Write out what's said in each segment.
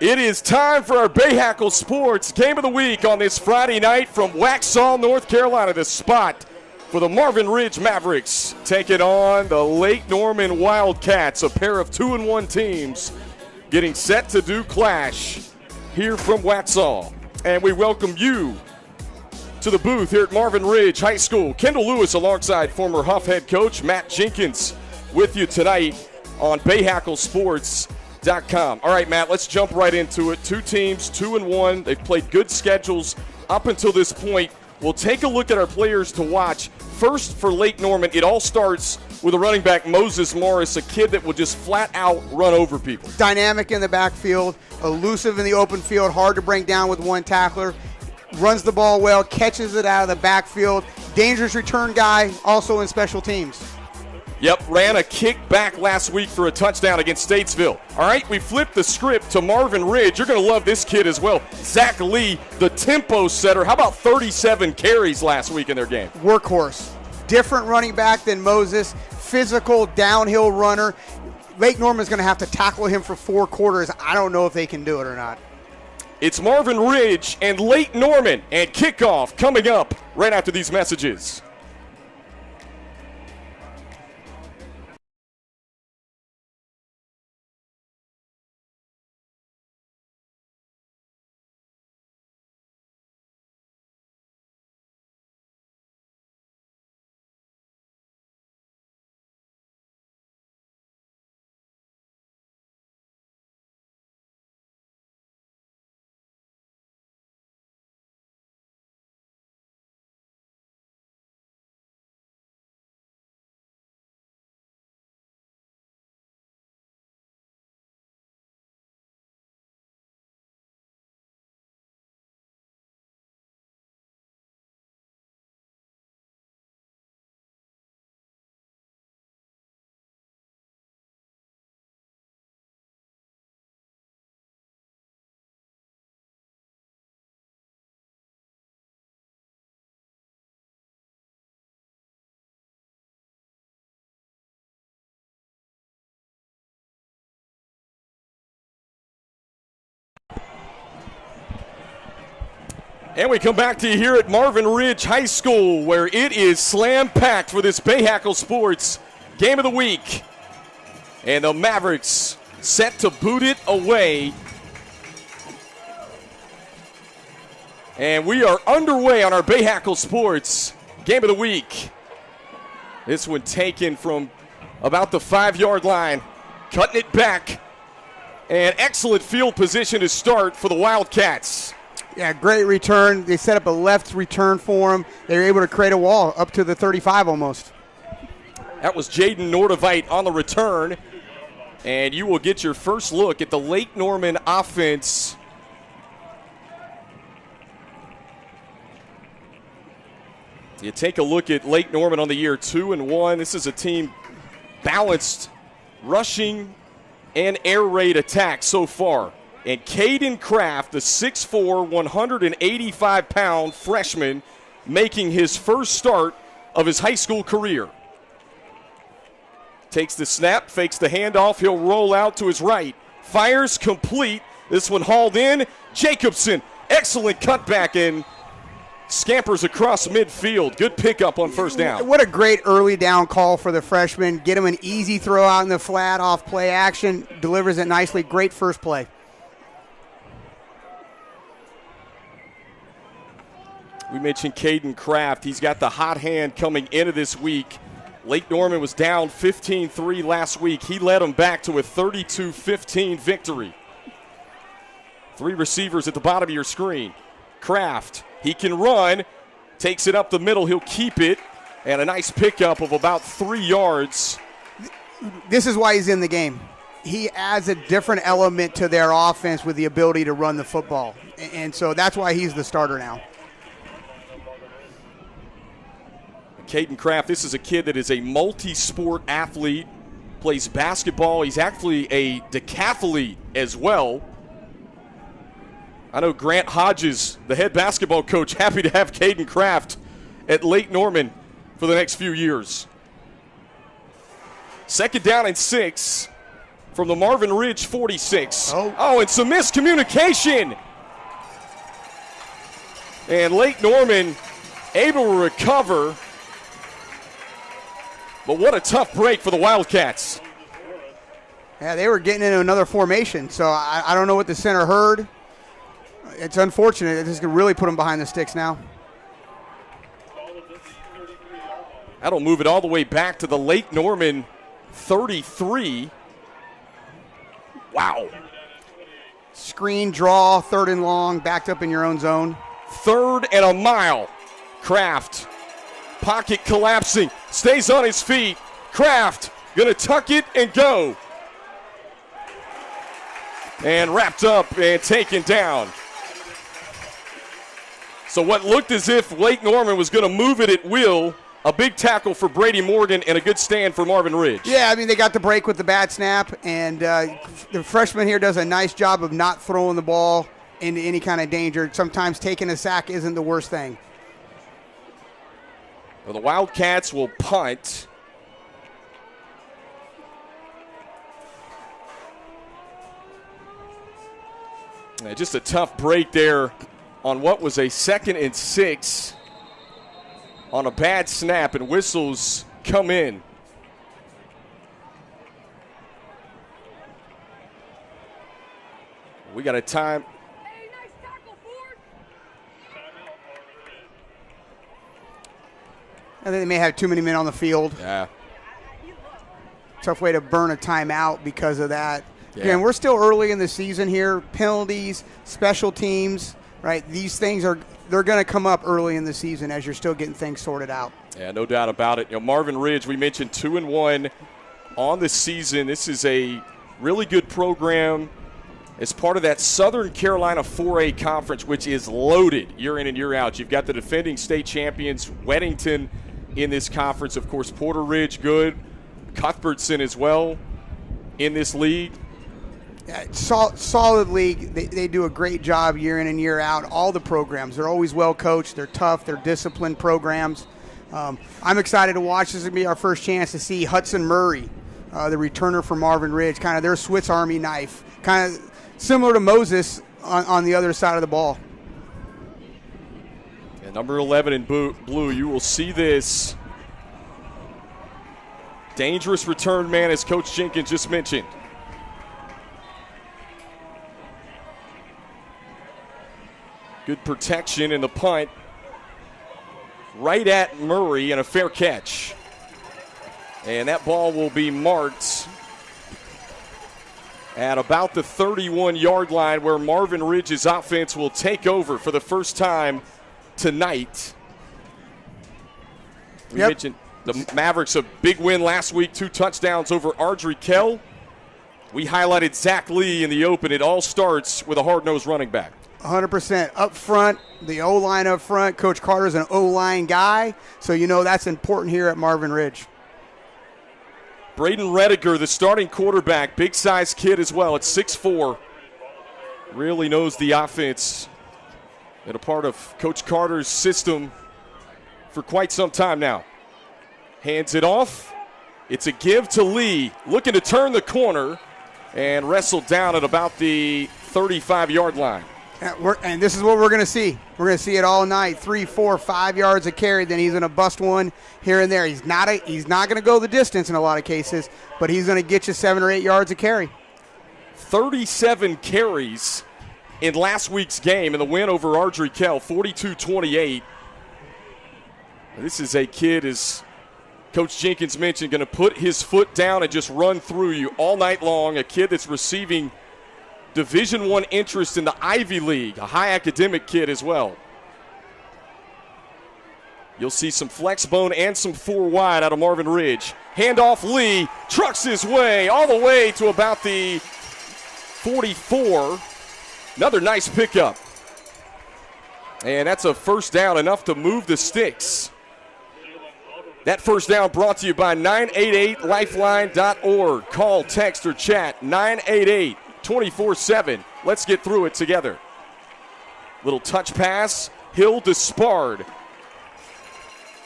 It is time for our Bahakel Sports Game of the Week on this Friday night from Waxhaw, North Carolina. The spot for the Marvin Ridge Mavericks taking on the Lake Norman Wildcats, a pair of 2-1 teams getting set to do clash here from Waxhaw. And we welcome you to the booth here at Marvin Ridge High School. Kendall Lewis alongside former Huff head coach Matt Jenkins with you tonight on BahakelSports.com. All right, Matt, let's jump right into it. Two teams, 2-1. They've played good schedules up until this point. We'll take a look at our players to watch. First, for Lake Norman, it all starts with a running back, Moses Morris, a kid that will just flat out run over people. Dynamic in the backfield, elusive in the open field, hard to bring down with one tackler. Runs the ball well, catches it out of the backfield. Dangerous return guy, also in special teams. Yep, ran a kick back last week for a touchdown against Statesville. All right, we flipped the script to Marvin Ridge. You're going to love this kid as well. Zach Lee, the tempo setter. How about 37 carries last week in their game? Workhorse. Different running back than Moses. Physical, downhill runner. Lake Norman's going to have to tackle him for 4 quarters. I don't know if they can do it or not. It's Marvin Ridge and Lake Norman, and kickoff coming up right after these messages. And we come back to you here at Marvin Ridge High School, where it is slam-packed for this Bahakel Sports Game of the Week. And the Mavericks set to boot it away. And we are underway on our Bahakel Sports Game of the Week. This one taken from about the 5-yard line, cutting it back. And excellent field position to start for the Wildcats. Yeah, great return. They set up a left return for him. They were able to create a wall up to the 35 almost. That was Jaden Nordevite on the return. And you will get your first look at the Lake Norman offense. You take a look at Lake Norman on the year, 2-1. This is a team balanced rushing and air raid attack so far. And Caden Kraft, the 6'4", 185-pound freshman, making his first start of his high school career. Takes the snap, fakes the handoff. He'll roll out to his right. Fires complete. This one hauled in. Jacobson, excellent cutback and scampers across midfield. Good pickup on first down. What a great early down call for the freshman. Get him an easy throw out in the flat off play action. Delivers it nicely. Great first play. We mentioned Caden Kraft. He's got the hot hand coming into this week. Lake Norman was down 15-3 last week. He led them back to a 32-15 victory. 3 receivers at the bottom of your screen. Kraft, he can run, takes it up the middle. He'll keep it, and a nice pickup of about 3 yards. This is why he's in the game. He adds a different element to their offense with the ability to run the football. And so that's why he's the starter now. Caden Kraft, this is a kid that is a multi-sport athlete, plays basketball. He's actually a decathlete as well. I know Grant Hodges, the head basketball coach, happy to have Caden Kraft at Lake Norman for the next few years. 2nd down and 6. from the Marvin Ridge 46. Oh, and some miscommunication. And Lake Norman able to recover. But what a tough break for the Wildcats. Yeah, they were getting into another formation, so I don't know what the center heard. It's unfortunate. This could really put them behind the sticks now. That'll move it all the way back to the Lake Norman 33. Wow. Screen, draw, 3rd and long, backed up in your own zone. 3rd and a mile. Kraft, pocket collapsing, stays on his feet. Kraft gonna tuck it and go. And wrapped up and taken down. So what looked as if Lake Norman was gonna move it at will, a big tackle for Brady Morgan and a good stand for Marvin Ridge. Yeah, I mean, they got the break with the bad snap, and the freshman here does a nice job of not throwing the ball into any kind of danger. Sometimes taking a sack isn't the worst thing. Well, the Wildcats will punt. Just a tough break there on what was a 2nd and 6 on a bad snap, and whistles come in. We got a time. I think they may have too many men on the field. Yeah. Tough way to burn a timeout because of that. Yeah. Again, we're still early in the season here. Penalties, special teams, right? These things they're going to come up early in the season as you're still getting things sorted out. Yeah, no doubt about it. You know, Marvin Ridge, we mentioned 2-1 on the season. This is a really good program as part of that Southern Carolina 4A conference, which is loaded year in and year out. You've got the defending state champions, Weddington, in this conference. Of course, Porter Ridge, good. Cuthbertson as well in this league. Yeah, solid league. They do a great job year in and year out. All the programs, they're always well coached. They're tough. They're disciplined programs. I'm excited to watch. This is going to be our first chance to see Hudson Murray, the returner for Marvin Ridge, kind of their Swiss Army knife, kind of similar to Moses on the other side of the ball. And number 11 in blue, you will see this dangerous return man, as Coach Jenkins just mentioned. Good protection in the punt. Right at Murray and a fair catch. And that ball will be marked at about the 31-yard line, where Marvin Ridge's offense will take over for the first time tonight. We mentioned the Mavericks, a big win last week, 2 touchdowns over Ardrey Kell. We highlighted Zach Lee in the open. It all starts with a hard-nosed running back. 100% up front, the O-line up front. Coach Carter's an O-line guy, so you know that's important here at Marvin Ridge. Braden Rediger, the starting quarterback, big-sized kid as well at 6'4", really knows the offense and a part of Coach Carter's system for quite some time now. Hands it off. It's a give to Lee, looking to turn the corner and wrestled down at about the 35-yard line. And this is what we're going to see. We're going to see it all night. 3, 4, 5 yards of carry. Then he's going to bust one here and there. He's not going to go the distance in a lot of cases, but he's going to get you 7 or 8 yards of carry. 37 carries in last week's game in the win over Ardrey Kell, 42-28. This is a kid, as Coach Jenkins mentioned, going to put his foot down and just run through you all night long. A kid that's receiving Division I interest in the Ivy League, a high academic kid as well. You'll see some flex bone and some 4 wide out of Marvin Ridge. Handoff, Lee trucks his way all the way to about the 44. Another nice pickup. And that's a first down, enough to move the sticks. That first down brought to you by 988lifeline.org. Call, text, or chat 988-24/7. Let's get through it together. Little touch pass. Hill to Spard.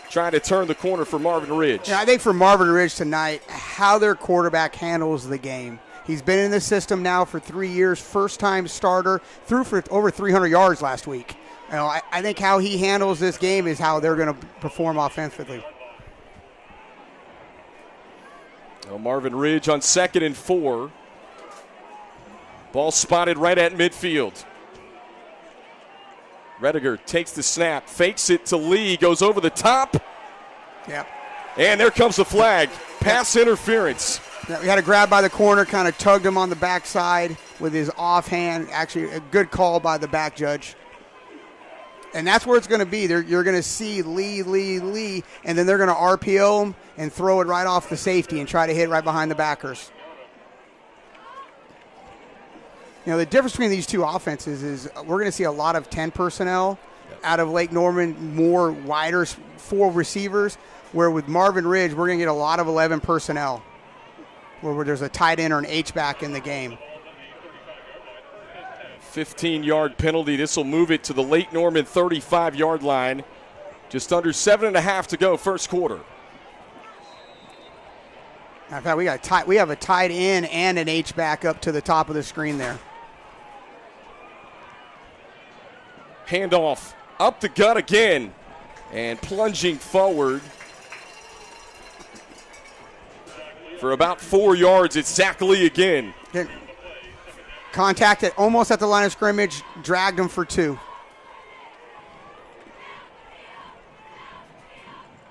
Trying to turn the corner for Marvin Ridge. Yeah, I think for Marvin Ridge tonight, how their quarterback handles the game. He's been in the system now for 3 years, first-time starter, threw for over 300 yards last week. I think how he handles this game is how they're going to perform offensively. Well, Marvin Ridge on 2nd and 4. Ball spotted right at midfield. Rediger takes the snap, fakes it to Lee, goes over the top. Yep. And there comes the flag. Pass interference. Yeah, we had a grab by the corner, kind of tugged him on the backside with his offhand. Actually, a good call by the back judge. And that's where it's going to be. You're going to see Lee, and then they're going to RPO him and throw it right off the safety and try to hit right behind the backers. The difference between these two offenses is we're going to see a lot of 10 personnel out of Lake Norman, more wider 4 receivers, where with Marvin Ridge, we're going to get a lot of 11 personnel, where there's a tight end or an H-back in the game. 15-yard penalty. This will move it to the Lake Norman 35-yard line. Just under 7.5 to go, first quarter. In fact, we have a tight end and an H-back up to the top of the screen there. Handoff up the gut again and plunging forward for about 4 yards. It's Zach Lee again. Contacted almost at the line of scrimmage, dragged him for 2.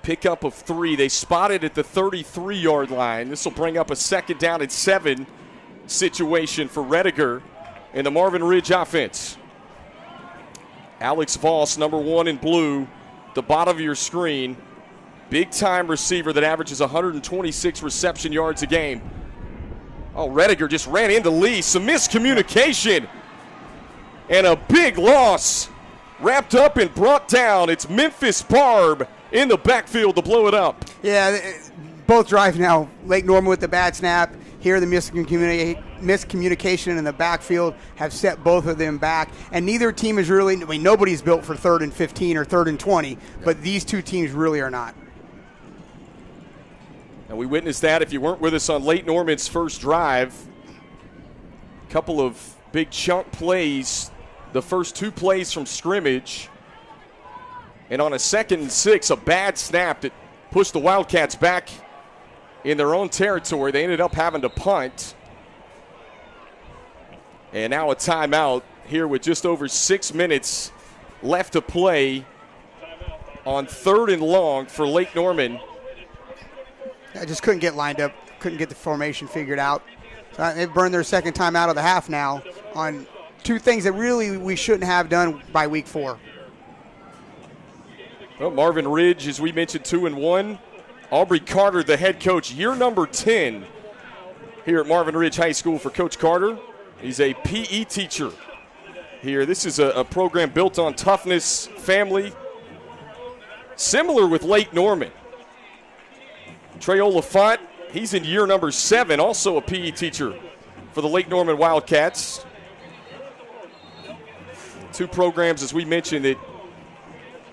Pickup of 3. They spotted at the 33-yard line. This will bring up a 2nd down and 7 situation for Rediger and the Marvin Ridge offense. Alex Voss, number 1 in blue, the bottom of your screen. Big-time receiver that averages 126 reception yards a game. Oh, Rediger just ran into Lee. Some miscommunication. And a big loss. Wrapped up and brought down. It's Memphis Barb in the backfield to blow it up. Yeah, both drives now. Lake Norman with the bad snap. Here, the miscommunication in the backfield have set both of them back. And neither team is really, nobody's built for 3rd and 15 or 3rd and 20, but these two teams really are not. And we witnessed that if you weren't with us on Lake Norman's first drive. A couple of big chunk plays, the first 2 plays from scrimmage. And on a 2nd and 6, a bad snap that pushed the Wildcats back in their own territory. They ended up having to punt. And now a timeout here with just over 6 minutes left to play on 3rd and long for Lake Norman. I just couldn't get lined up, couldn't get the formation figured out. So they've burned their 2nd time out of the half now on 2 things that really we shouldn't have done by week 4. Well, Marvin Ridge, as we mentioned, 2-1. Aubrey Carter, the head coach, year number 10 here at Marvin Ridge High School for Coach Carter. He's a PE teacher here. This is a program built on toughness, family, similar with Lake Norman. Trey Oliphant, he's in year number 7, also a PE teacher for the Lake Norman Wildcats. 2 programs, as we mentioned, that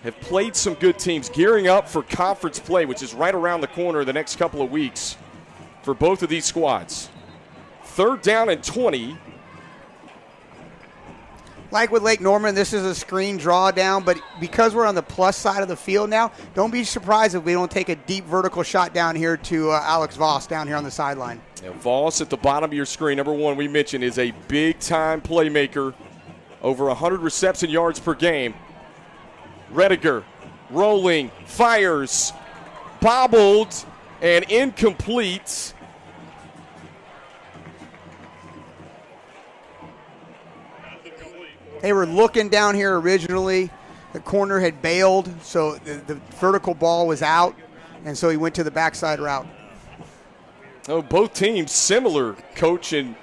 have played some good teams, gearing up for conference play, which is right around the corner the next couple of weeks for both of these squads. 3rd down and 20. Like with Lake Norman, this is a screen drawdown, but because we're on the plus side of the field now, don't be surprised if we don't take a deep vertical shot down here to Alex Voss down here on the sideline. Yeah, Voss at the bottom of your screen, number 1 we mentioned, is a big-time playmaker, over 100 reception yards per game. Rediger rolling, fires, bobbled, and incomplete. They were looking down here originally. The corner had bailed, so the vertical ball was out, and so he went to the backside route. Oh, both teams similar, Coach, and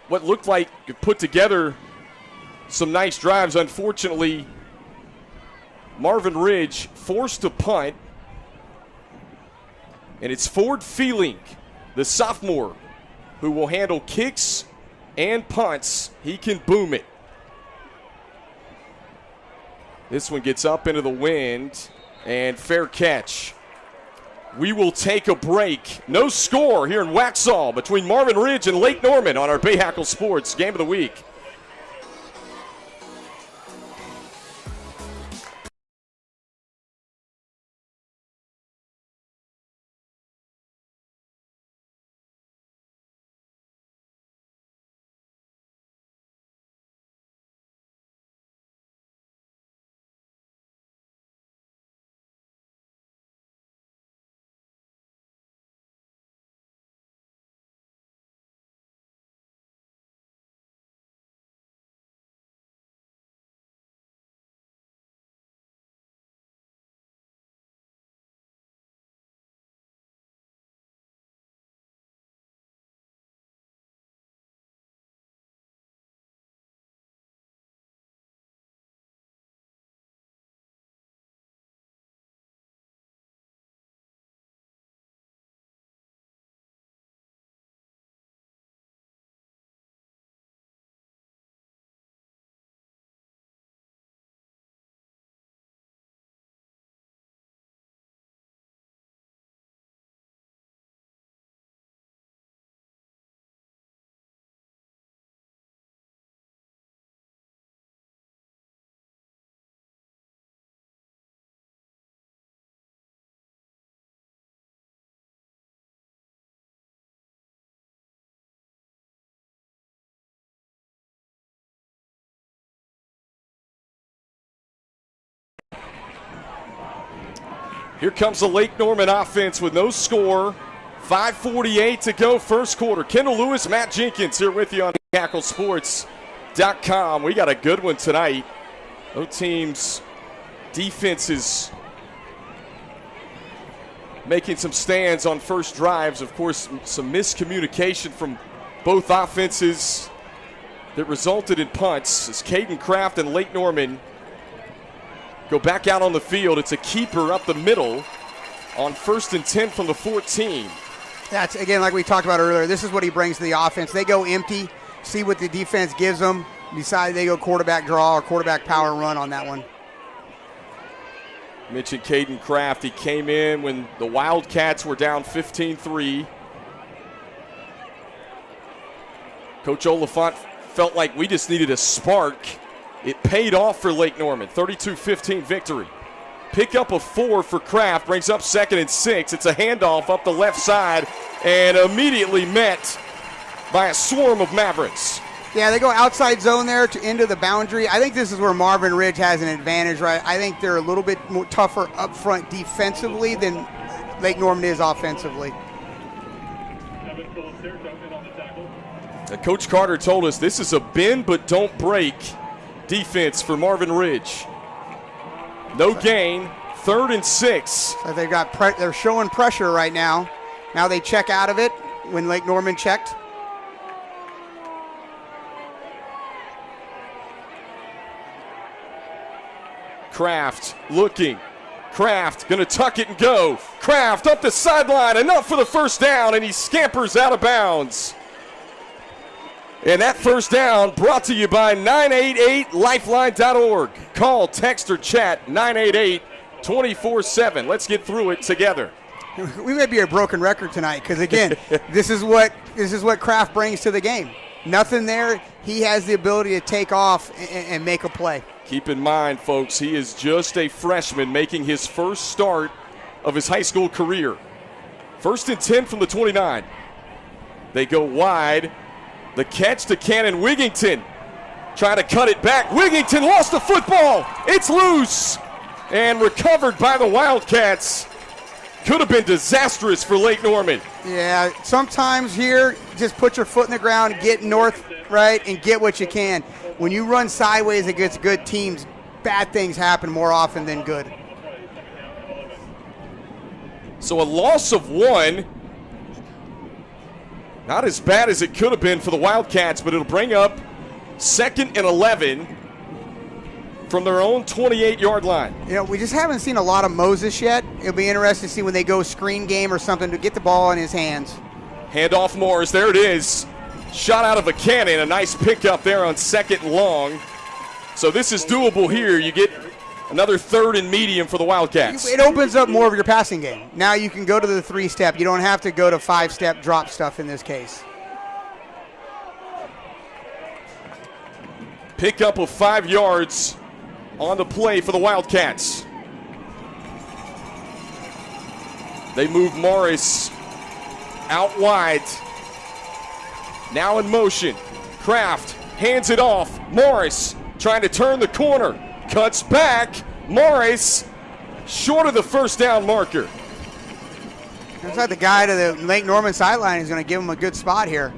what looked like put together some nice drives. Unfortunately, Marvin Ridge forced to punt, and it's Ford Feeling, the sophomore, who will handle kicks and punts. He can boom it. This one gets up into the wind, and fair catch. We will take a break. No score here in Waxhaw between Marvin Ridge and Lake Norman on our Bahakel Sports Game of the Week. Here comes the Lake Norman offense with no score. 5:48 to go, first quarter. Kendall Lewis, Matt Jenkins here with you on BahakelSports.com. We got a good one tonight. Both teams' defenses making some stands on first drives. Of course, some miscommunication from both offenses that resulted in punts as Caden Kraft and Lake Norman go back out on the field. It's a keeper up the middle on 1st and 10 from the 14. That's, again, like we talked about earlier, this is what he brings to the offense. They go empty, see what the defense gives them, decide they go quarterback draw or quarterback power run on that one. Mentioned Caden Kraft. He came in when the Wildcats were down 15-3. Coach Oliphant felt like we just needed a spark. It paid off for Lake Norman, 32-15 victory. Pick up a 4 for Kraft, brings up 2nd and 6. It's a handoff up the left side and immediately met by a swarm of Mavericks. Yeah, they go outside zone there to into the boundary. I think this is where Marvin Ridge has an advantage, right? I think they're a little bit more tougher up front defensively than Lake Norman is offensively. Coach Carter told us this is a bend but don't break defense for Marvin Ridge. No gain, 3rd and 6. So they're showing pressure right now. Now they check out of it when Lake Norman checked. Kraft looking. Kraft going to tuck it and go. Kraft up the sideline, enough for the first down, and he scampers out of bounds. And that first down brought to you by 988lifeline.org. Call, text, or chat 988-24/7. Let's get through it together. We may be a broken record tonight because, again, this is what Kraft brings to the game. Nothing there. He has the ability to take off and make a play. Keep in mind, folks, he is just a freshman making his first start of his high school career. 1st and 10 from the 29. They go wide. The catch to Cannon Wigington. Try to cut it back. Wigington lost the football. It's loose and recovered by the Wildcats. Could have been disastrous for Lake Norman. Yeah, sometimes here, just put your foot in the ground, get north, right, and get what you can. When you run sideways against good teams, bad things happen more often than good. So a loss of 1. Not as bad as it could have been for the Wildcats, but it'll bring up 2nd and 11 from their own 28-yard line. You know, we just haven't seen a lot of Moses yet. It'll be interesting to see when they go screen game or something to get the ball in his hands. Handoff Morris, there it is. Shot out of a cannon, a nice pickup there on 2nd and long. So this is doable here. You get Another 3rd and medium for the Wildcats. It opens up more of your passing game. Now you can go to the 3-step. You don't have to go to 5-step drop stuff in this case. Pickup of 5 yards on the play for the Wildcats. They move Morris out wide. Now in motion. Kraft hands it off. Morris trying to turn the corner. Cuts back. Morris short of the first down marker. Looks like the guy to the Lake Norman sideline is going to give him a good spot here.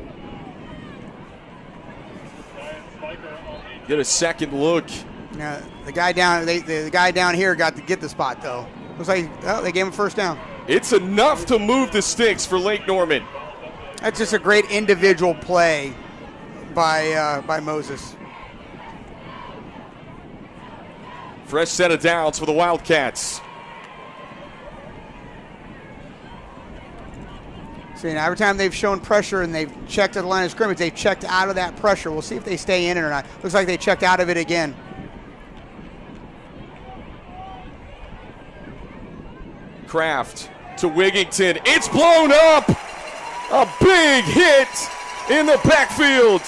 Get a second look. Yeah, the guy down here got to get the spot though. Looks like they gave him first down. It's enough to move the sticks for Lake Norman. That's just a great individual play by Moses. Fresh set of downs for the Wildcats. See, now every time they've shown pressure and they've checked at the line of scrimmage, they've checked out of that pressure. We'll see if they stay in it or not. Looks like they checked out of it again. Kraft to Wigington. It's blown up. A big hit in the backfield.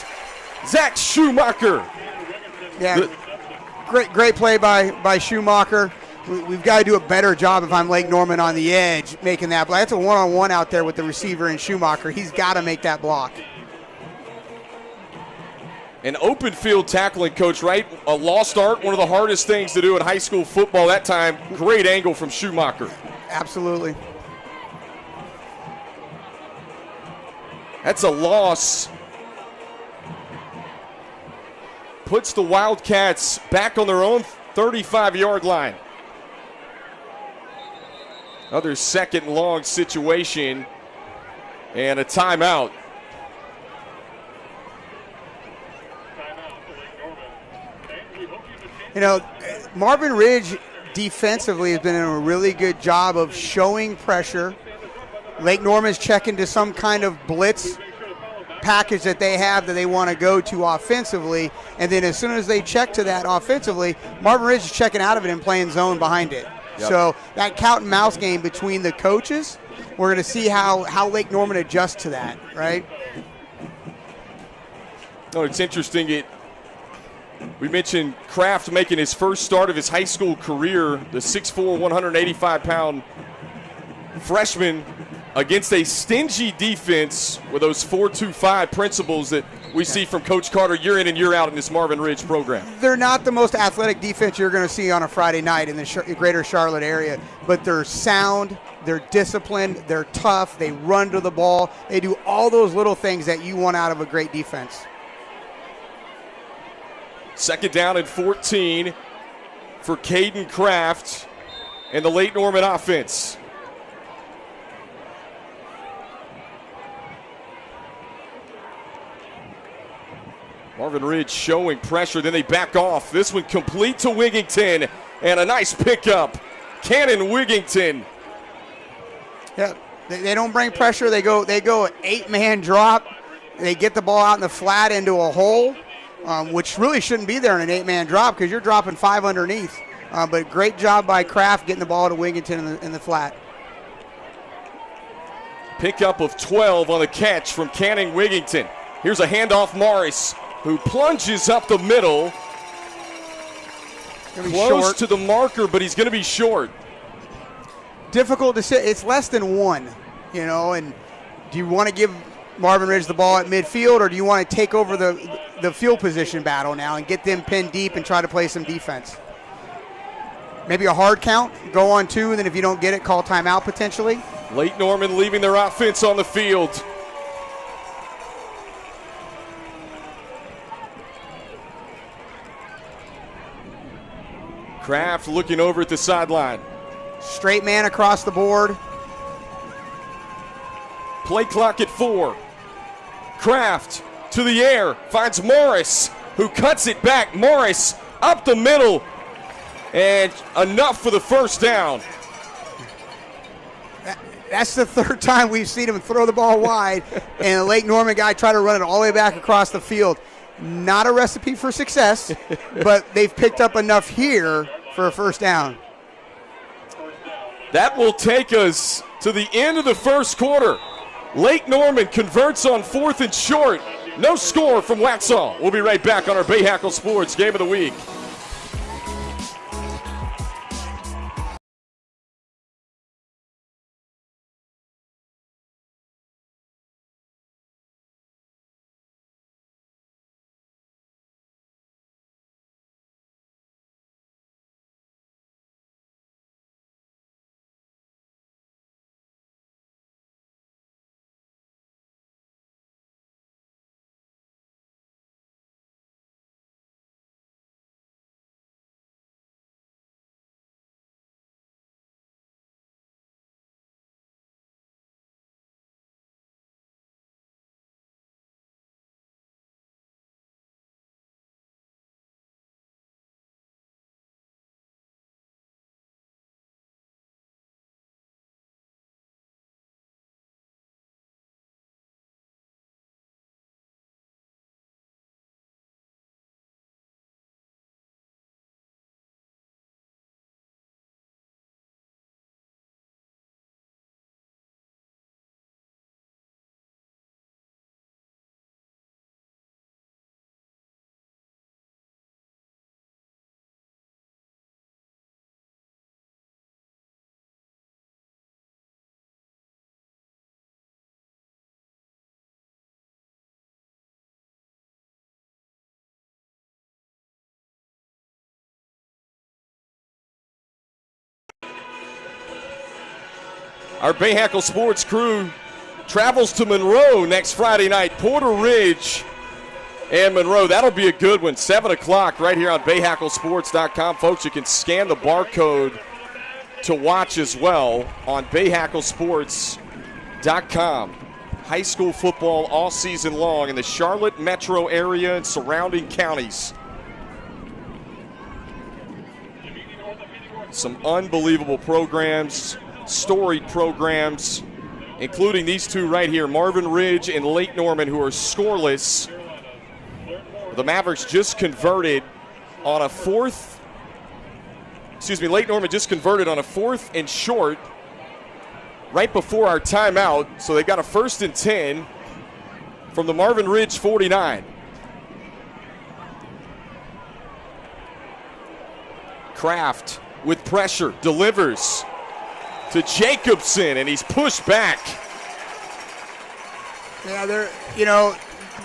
Zach Schumacher. Yeah, great play by Schumacher. We've got to do a better job if I'm Lake Norman on the edge making that play. That's a one-on-one out there with the receiver and Schumacher. He's got to make that block. An open field tackling, Coach, right? A lost art, one of the hardest things to do in high school football that time. Great angle from Schumacher. Absolutely. That's a loss. Puts the Wildcats back on their own 35-yard line. Another second long situation and a timeout. You know, Marvin Ridge defensively has been doing a really good job of showing pressure. Lake Norman's checking to some kind of blitz package that they have that they want to go to offensively, and then as soon as they check to that offensively, Marvin Ridge is checking out of it and playing zone behind it. Yep. So that cat and mouse game between the coaches, we're going to see how Lake Norman adjusts to that, right? Oh, it's interesting. We mentioned Kraft making his first start of his high school career, the 6'4", 185-pound freshman against a stingy defense with those 4-2-5 principles that we see from Coach Carter year in and year out in this Marvin Ridge program. They're not the most athletic defense you're going to see on a Friday night in the greater Charlotte area, but they're sound, they're disciplined, they're tough, they run to the ball, they do all those little things that you want out of a great defense. Second down and 14 for Caden Kraft and the Lake Norman offense. Marvin Ridge showing pressure, then they back off. This one complete to Wigington, and a nice pickup. Cannon Wigington. Yeah, they don't bring pressure. They go an 8-man drop. They get the ball out in the flat into a hole, which really shouldn't be there in an 8-man drop because you're dropping 5 underneath. But great job by Kraft getting the ball to Wigington in the flat. Pickup of 12 on the catch from Cannon Wigington. Here's a handoff, Morris, who plunges up the middle. Close to the marker, but he's going to be short. Difficult to say. It's less than 1, and do you want to give Marvin Ridge the ball at midfield, or do you want to take over the field position battle now and get them pinned deep and try to play some defense? Maybe a hard count, go on 2, and then if you don't get it, call timeout potentially. Lake Norman leaving their offense on the field. Kraft looking over at the sideline. Straight man across the board. Play clock at 4. Kraft to the air, finds Morris, who cuts it back. Morris up the middle, and enough for the first down. That's the third time we've seen him throw the ball wide, and a Lake Norman guy try to run it all the way back across the field. Not a recipe for success, but they've picked up enough here for a first down. That will take us to the end of the first quarter. Lake Norman converts on 4th and short. No score from Waxhaw. We'll be right back on our Bahakel Sports Game of the Week. Our Bahakel Sports crew travels to Monroe next Friday night. Porter Ridge and Monroe. That'll be a good one. 7 o'clock right here on BahakelSports.com. Folks, you can scan the barcode to watch as well on BahakelSports.com. High school football all season long in the Charlotte metro area and surrounding counties. Some unbelievable programs, storied programs, including these two right here, Marvin Ridge and Lake Norman, who are scoreless. The Mavericks just converted on a Lake Norman just converted on a 4th and short right before our timeout. So they got a 1st and 10 from the Marvin Ridge 49. Kraft with pressure, delivers to Jacobson, and he's pushed back. Yeah,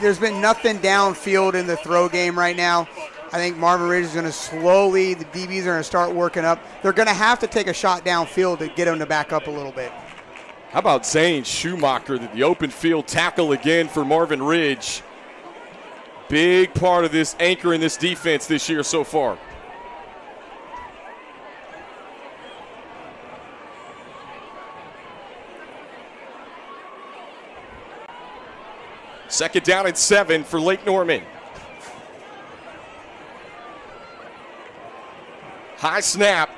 there's been nothing downfield in the throw game right now. I think Marvin Ridge is going to slowly, the DBs are going to start working up. They're going to have to take a shot downfield to get them to back up a little bit. How about Zane Schumacher, the open field tackle again for Marvin Ridge. Big part of this anchor in this defense this year so far. Second down and 7 for Lake Norman. High snap.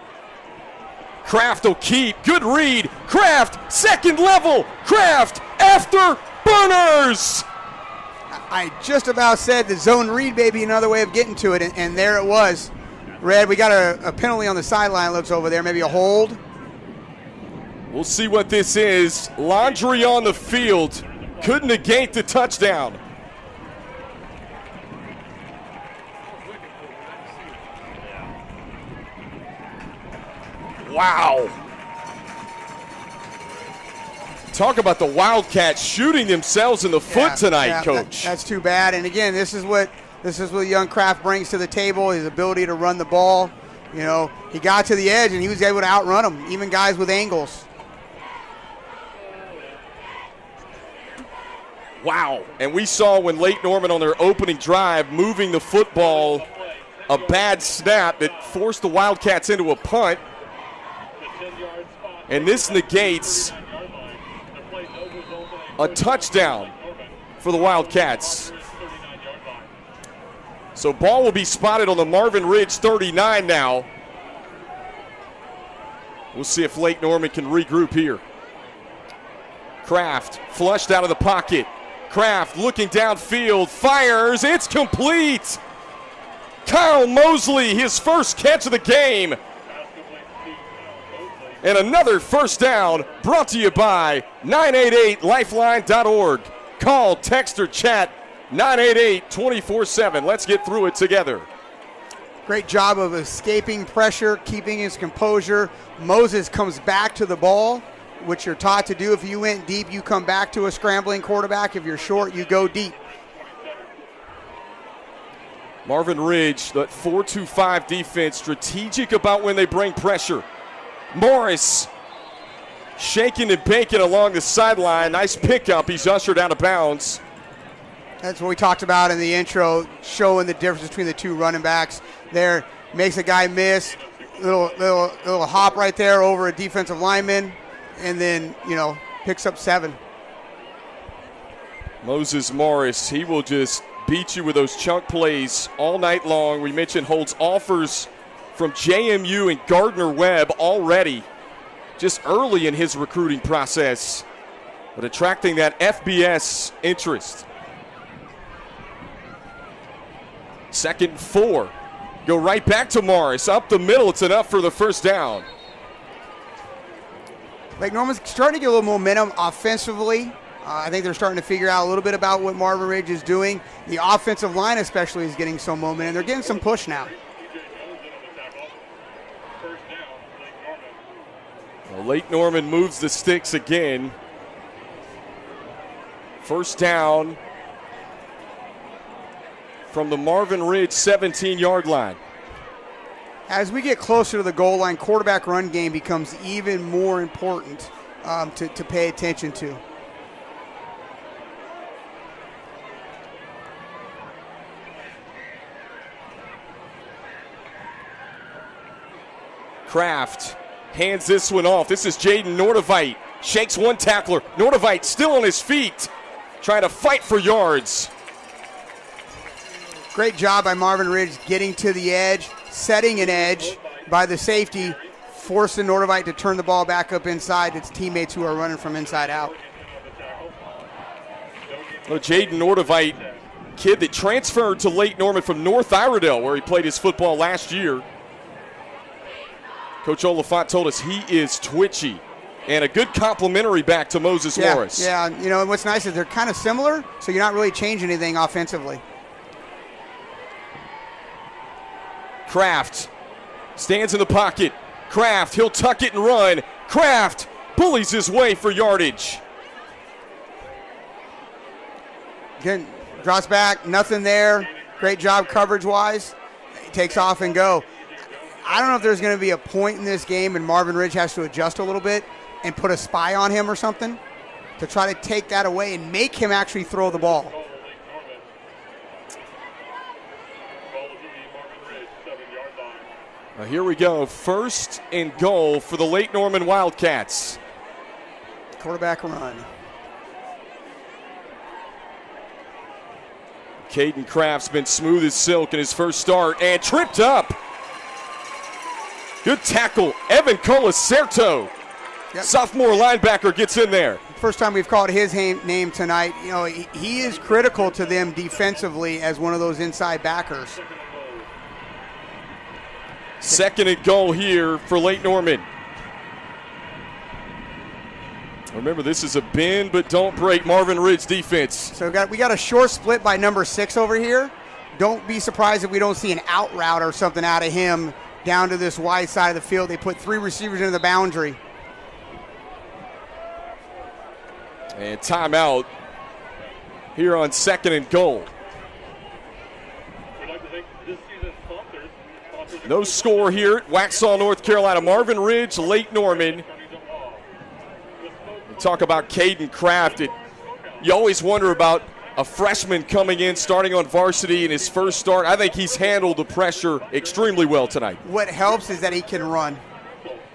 Kraft will keep. Good read. Kraft, second level. Kraft after Burners. I just about said the zone read, baby, another way of getting to it, and there it was. Red, we got a penalty on the sideline, looks over there, maybe a hold. We'll see what this is. Laundry on the field. Could negate the touchdown. Wow. Talk about the Wildcats shooting themselves in the foot tonight, Coach. That's too bad. And again, this is what young Kraft brings to the table, his ability to run the ball. You know, he got to the edge and he was able to outrun them, even guys with angles. Wow. And we saw when Lake Norman on their opening drive moving the football, a bad snap that forced the Wildcats into a punt. And this negates a touchdown for the Wildcats. So ball will be spotted on the Marvin Ridge 39 now. We'll see if Lake Norman can regroup here. Kraft flushed out of the pocket. Kraft looking downfield, fires, it's complete. Kyle Mosley, his first catch of the game. And another first down brought to you by 988lifeline.org. Call, text, or chat 988-24/7. Let's get through it together. Great job of escaping pressure, keeping his composure. Moses comes back to the ball, which you're taught to do. If you went deep, you come back to a scrambling quarterback. If you're short, you go deep. Marvin Ridge, that 4-2-5 defense, strategic about when they bring pressure. Morris shaking and baking along the sideline. Nice pickup. He's ushered out of bounds. That's what we talked about in the intro, showing the difference between the two running backs. There, makes a guy miss. Little hop right there over a defensive lineman, and then, picks up 7. Moses Morris, he will just beat you with those chunk plays all night long. We mentioned holds offers from JMU and Gardner Webb already, just early in his recruiting process, but attracting that FBS interest. 2nd and 4. Go right back to Morris. Up the middle, it's enough for the first down. Lake Norman's starting to get a little momentum offensively. I think they're starting to figure out a little bit about what Marvin Ridge is doing. The offensive line especially is getting some momentum. They're getting some push now. Well, Lake Norman moves the sticks again. First down from the Marvin Ridge 17-yard line. As we get closer to the goal line, quarterback run game becomes even more important to pay attention to. Kraft hands this one off. This is Jaden Nordevite. Shakes one tackler. Nordevite still on his feet, trying to fight for yards. Great job by Marvin Ridge getting to the edge, setting an edge by the safety, forcing Nordevite to turn the ball back up inside. It's teammates who are running from inside out. Well, Jaden Nordevite, kid that transferred to Lake Norman from North Iredell, where he played his football last year. Coach Oliphant told us he is twitchy and a good complimentary back to Moses Morris. Yeah, and what's nice is they're kind of similar, so you're not really changing anything offensively. Kraft stands in the pocket. Kraft, he'll tuck it and run. Kraft bullies his way for yardage. Again, drops back, nothing there. Great job coverage-wise. He takes off and go. I don't know if there's going to be a point in this game and Marvin Ridge has to adjust a little bit and put a spy on him or something to try to take that away and make him actually throw the ball. Now here we go. 1st and goal for the Lake Norman Wildcats. Quarterback run. Caden Kraft's been smooth as silk in his first start and tripped up. Good tackle, Evan Colacerto. Yep. Sophomore linebacker gets in there. First time we've called his name tonight. He is critical to them defensively as one of those inside backers. 2nd and goal here for Lake Norman. Remember, this is a bend but don't break Marvin Ridge defense. So we got a short split by number 6 over here. Don't be surprised if we don't see an out route or something out of him down to this wide side of the field. They put 3 receivers into the boundary. And timeout here on 2nd and goal. No score here at Waxhaw, North Carolina. Marvin Ridge, Lake Norman. We talk about Caden Kraft. You always wonder about a freshman coming in, starting on varsity in his first start. I think he's handled the pressure extremely well tonight. What helps is that he can run.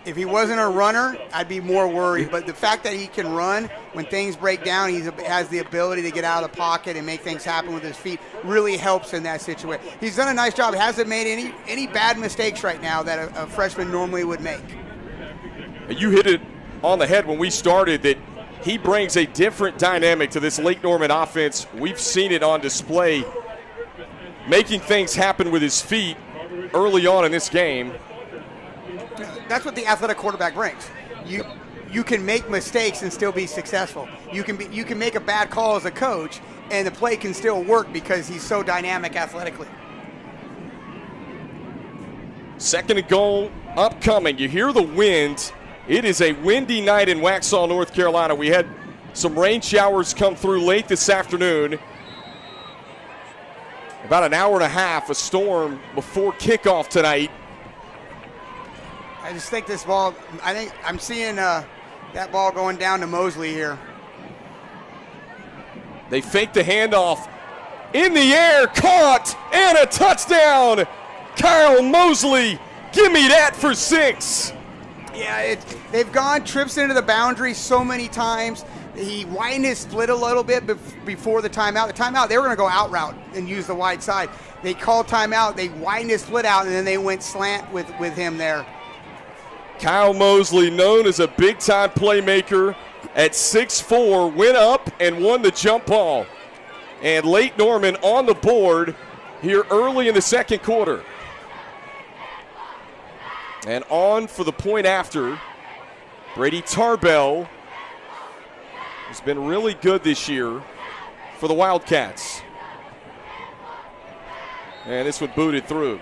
If he wasn't a runner, I'd be more worried. But the fact that he can run, when things break down, he has the ability to get out of the pocket and make things happen with his feet, really helps in that situation. He's done a nice job. He hasn't made any bad mistakes right now that a freshman normally would make. You hit it on the head when we started that he brings a different dynamic to this Lake Norman offense. We've seen it on display making things happen with his feet early on in this game. That's what the athletic quarterback brings. You can make mistakes and still be successful. You can make a bad call as a coach, and the play can still work because he's so dynamic athletically. Second and goal upcoming. You hear the wind. It is a windy night in Waxhaw, North Carolina. We had some rain showers come through late this afternoon. About an hour and a half, a storm before kickoff tonight. I just think this ball, I'm seeing that ball going down to Mosley here. They fake the handoff. In the air, caught, and a touchdown. Kyle Mosley, give me that for 6. Yeah, they've gone trips into the boundary so many times. He widened his split a little bit before the timeout. The timeout, they were going to go out route and use the wide side. They called timeout. They widened his split out, and then they went slant with him there. Kyle Mosley, known as a big-time playmaker at 6'4", went up and won the jump ball. And Lake Norman on the board here early in the second quarter. And on for the point after, Brady Tarbell has been really good this year for the Wildcats. And this one booted through.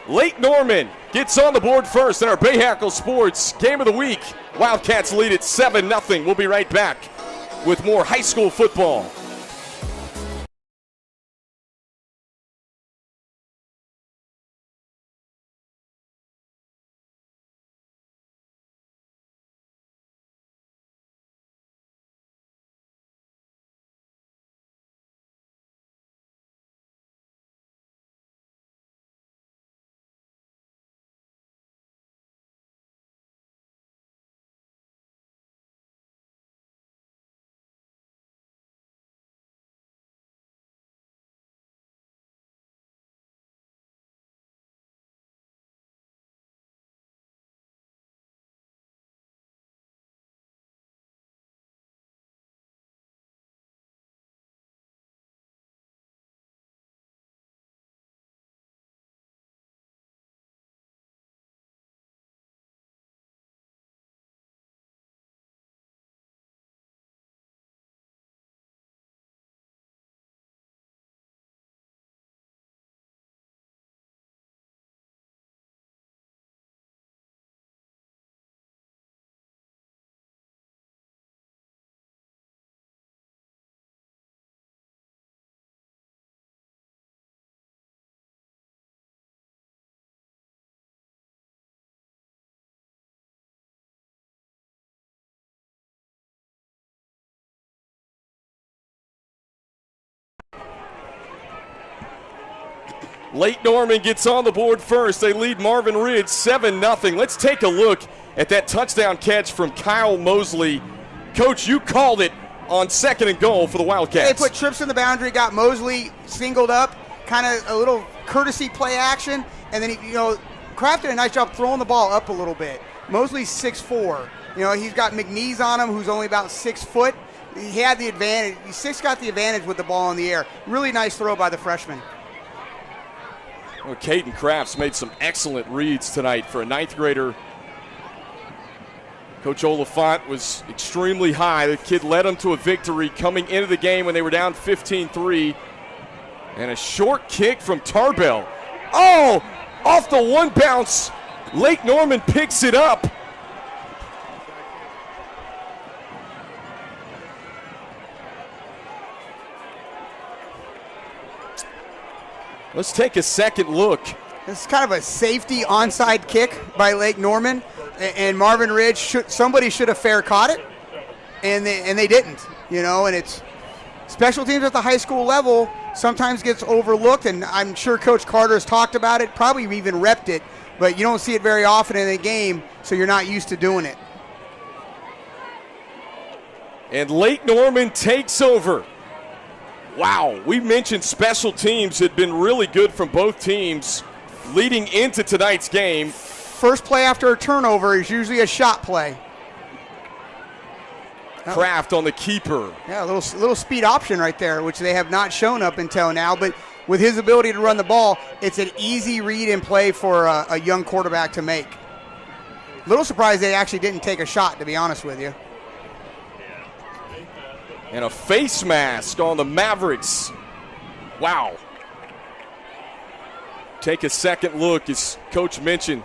Lake Norman gets on the board first in our Bahakel Sports Game of the Week. Wildcats lead at 7-0. We'll be right back with more high school football. Lake Norman gets on the board first. They lead Marvin Ridge 7-0. Let's take a look at that touchdown catch from Kyle Mosley. Coach, you called it on second and goal for the Wildcats. They put trips in the boundary, got Mosley singled up, kind of a little courtesy play action, and then Kraft did a nice job throwing the ball up a little bit. Mosley's 6'4". He's got McNeese on him, who's only about 6 foot. He had the advantage. Six got the advantage with the ball in the air. Really nice throw by the freshman. Well, Caden Crafts made some excellent reads tonight for a 9th grader. Coach Oliphant was extremely high. The kid led them to a victory coming into the game when they were down 15-3. And a short kick from Tarbell. Oh, off the one bounce. Lake Norman picks it up. Let's take a second look. This is kind of a safety onside kick by Lake Norman, and Marvin Ridge, somebody should have fair caught it, and they didn't. And it's special teams at the high school level sometimes gets overlooked, and I'm sure Coach Carter has talked about it, probably even repped it, but you don't see it very often in a game, so you're not used to doing it. And Lake Norman takes over. Wow, we mentioned special teams had been really good from both teams leading into tonight's game. First play after a turnover is usually a shot play. Kraft on the keeper. Yeah, a little speed option right there, which they have not shown up until now. But with his ability to run the ball, it's an easy read and play for a young quarterback to make. A little surprised they actually didn't take a shot, to be honest with you. And a face mask on the Mavericks. Wow. Take a second look, as Coach mentioned,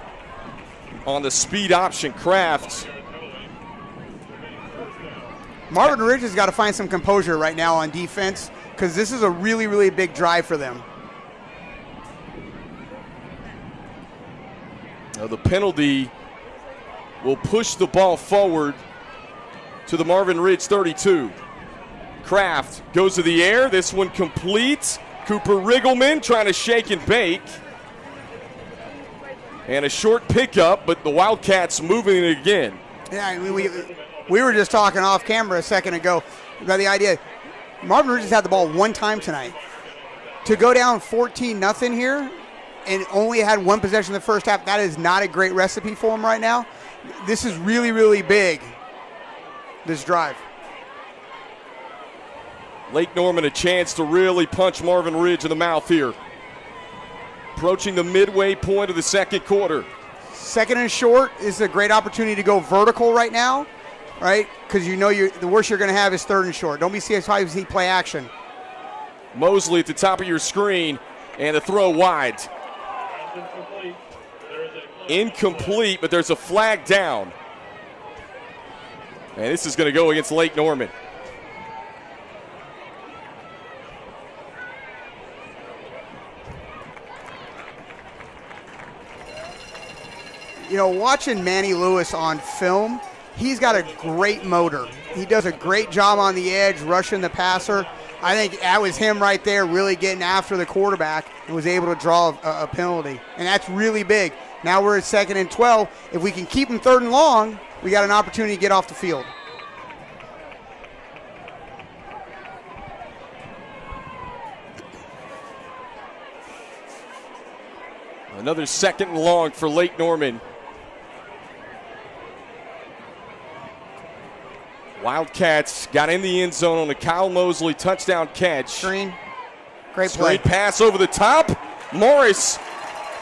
on the speed option, Kraft. Marvin Ridge has got to find some composure right now on defense, because this is a really, really big drive for them. Now the penalty will push the ball forward to the Marvin Ridge 32. Kraft goes to the air. This one complete. Cooper Riggleman trying to shake and bake. And a short pickup, but the Wildcats moving it again. Yeah, I mean, we were just talking off camera a second ago about the idea. Marvin Ridge has had the ball one time tonight. To go down 14-0 here and only had one possession in the first half, that is not a great recipe for him right now. This is really, really big, this drive. Lake Norman a chance to really punch Marvin Ridge in the mouth here. Approaching the midway point of the second quarter. Second and short is a great opportunity to go vertical right now, right? Because you know the worst you're going to have is third and short. Don't be surprised if he play action. Mosley at the top of your screen, and the throw wide. Incomplete, but there's a flag down. And this is going to go against Lake Norman. You know, watching Manny Lewis on film, he's got a great motor. He does a great job on the edge, rushing the passer. I think that was him right there really getting after the quarterback and was able to draw a penalty. And that's really big. Now we're at 2nd and 12. If we can keep him 3rd and long, we got an opportunity to get off the field. Another 2nd and long for Lake Norman. Wildcats got in the end zone on a Kyle Mosley touchdown catch. Screen. Great play. Straight pass over the top. Morris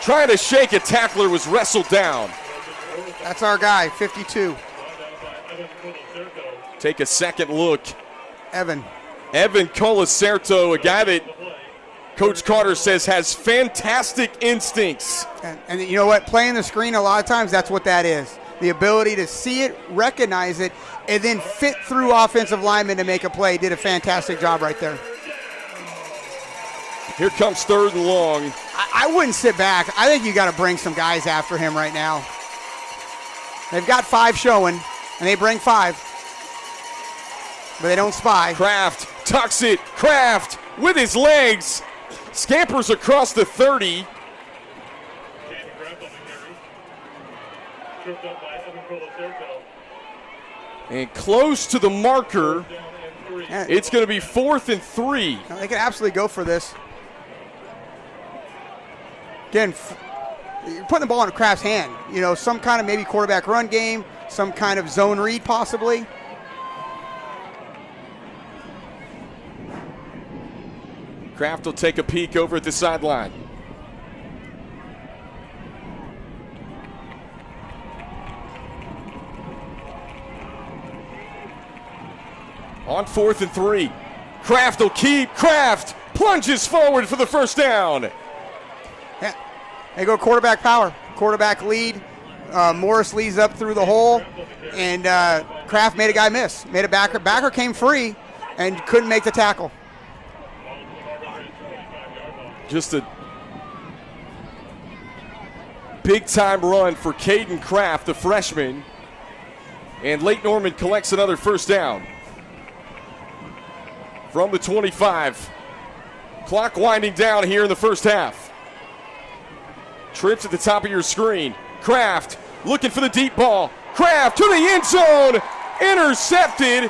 trying to shake a tackler, was wrestled down. That's our guy, 52. Take a second look. Evan Colacerto, a guy that Coach Carter says has fantastic instincts. And you know what? Playing the screen, a lot of times, that's what that is. The ability to see it, recognize it, and then fit through offensive linemen to make a play. Did a fantastic job right there. Here comes 3rd and long. I wouldn't sit back. I think you got to bring some guys after him right now. They've got 5 showing, and they bring 5. But they don't spy. Kraft tucks it. Kraft with his legs. Scampers across the 30. And close to the marker. Yeah. It's going to be 4th and 3. They can absolutely go for this. Again, you're putting the ball in Kraft's hand. You know, some kind of maybe quarterback run game, some kind of zone read possibly. Kraft will take a peek over at the sideline. On 4th and 3. Kraft will keep. Kraft plunges forward for the first down. Yeah, they go quarterback power, quarterback lead. Morris leads up through the hole, and Kraft made a guy miss. Made a backer. Backer came free and couldn't make the tackle. Just a big-time run for Caden Kraft, the freshman. And Lake Norman collects another first down. From the 25. Clock winding down here in the first half. Trips at the top of your screen. Kraft looking for the deep ball. Kraft to the end zone. Intercepted.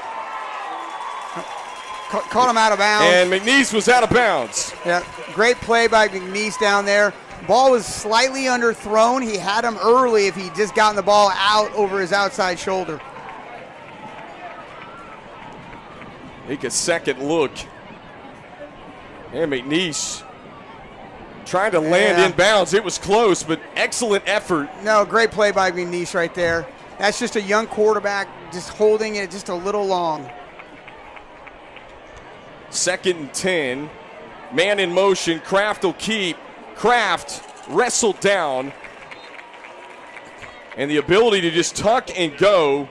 Caught him out of bounds. And McNeese was out of bounds. Yeah, great play by McNeese down there. Ball was slightly underthrown. He had him early if he just gotten the ball out over his outside shoulder. Take a second look. And McNeish trying to land inbounds. It was close, but excellent effort. No, great play by McNeish right there. That's just a young quarterback just holding it just a little long. 2nd and 10. Man in motion. Kraft will keep. Kraft wrestled down. And the ability to just tuck and go.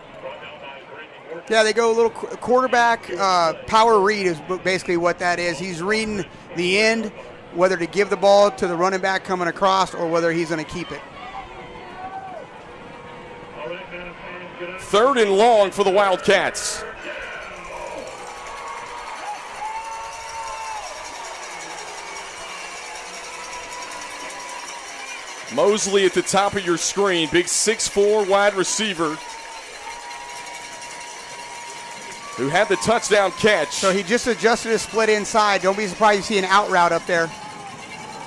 Yeah, they go a little quarterback power read is basically what that is. He's reading the end, whether to give the ball to the running back coming across or whether he's going to keep it. 3rd and long for the Wildcats. Mosley at the top of your screen, big 6'4" wide receiver who had the touchdown catch. So he just adjusted his split inside. Don't be surprised you see an out route up there.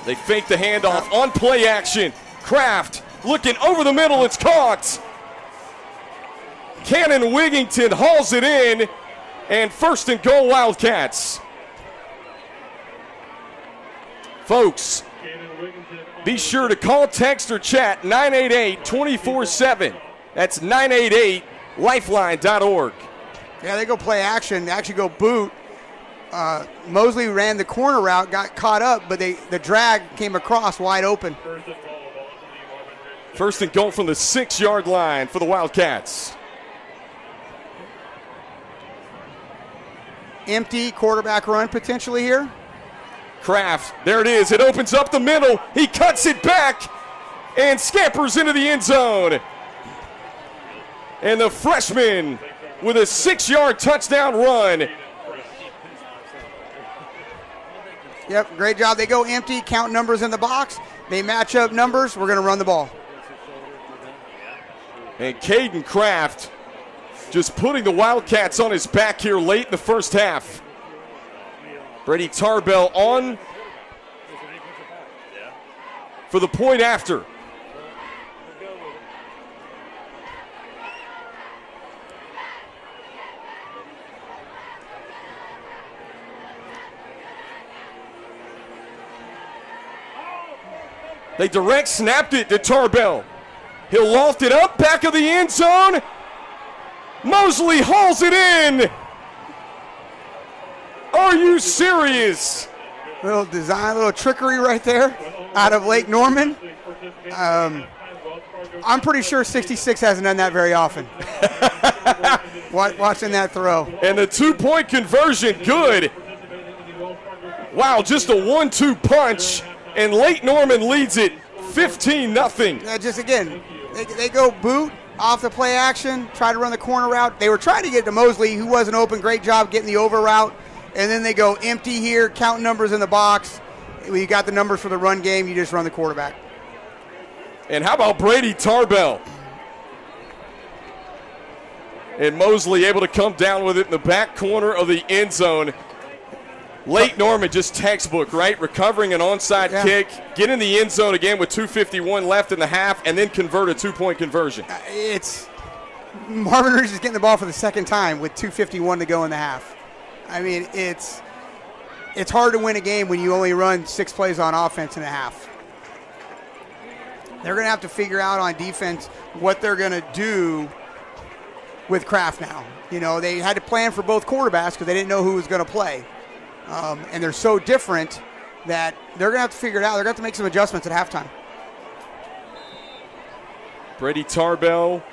They fake the handoff on play action. Kraft looking over the middle. It's caught. Cannon Wigington hauls it in, and 1st and goal Wildcats. Folks, be sure to call, text, or chat 988-24-7. That's 988lifeline.org. Yeah, they go play action. They actually go boot. Mosley ran the corner route, got caught up, but the drag came across wide open. 1st and goal from the 6-yard line for the Wildcats. Empty quarterback run potentially here. Kraft, there it is. It opens up the middle. He cuts it back and scampers into the end zone. And the freshman with a 6-yard touchdown run. Yep, great job. They go empty, count numbers in the box. They match up numbers. We're going to run the ball. And Caden Kraft just putting the Wildcats on his back here late in the first half. Brady Tarbell on for the point after. They direct snapped it to Tarbell. He'll loft it up, back of the end zone. Mosley hauls it in. Are you serious? Little design, little trickery right there out of Lake Norman. I'm pretty sure 66 hasn't done that very often. Watching that throw. And the 2-point conversion, good. Wow, just a 1-2 punch, and Lake Norman leads it 15-0. Just again, they go boot off the play action, try to run the corner route. They were trying to get to Mosley, who wasn't open. Great job getting the over route. And then they go empty here, count numbers in the box. When you got the numbers for the run game, you just run the quarterback. And how about Brady Tarbell? And Mosley able to come down with it in the back corner of the end zone. Lake Norman, just textbook, right? Recovering an onside kick, get in the end zone again with 2:51 left in the half, and then convert a 2-point conversion. It's Marvin Ridge is getting the ball for the second time with 2:51 to go in the half. I mean, it's hard to win a game when you only run 6 plays on offense in a half. They're going to have to figure out on defense what they're going to do with Kraft now. You know, they had to plan for both quarterbacks because they didn't know who was going to play. And they're so different that they're going to have to figure it out. They're going to have to make some adjustments at halftime. Brady Tarbell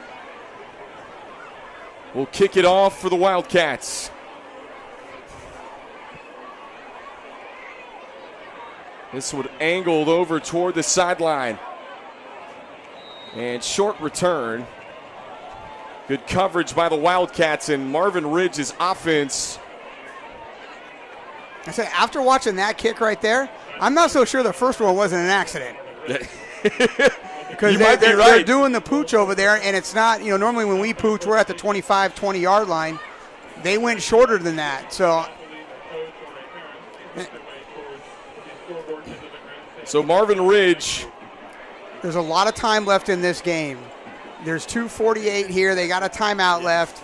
will kick it off for the Wildcats. This one angled over toward the sideline. And short return. Good coverage by the Wildcats, and Marvin Ridge's offense. I said, after watching that kick right there, I'm not so sure the first one wasn't an accident. Because they're doing the pooch over there, and it's not, you know, normally when we pooch, we're at the 25, 20-yard line. They went shorter than that. So Marvin Ridge. There's a lot of time left in this game. There's 2:48 here. They got a timeout left.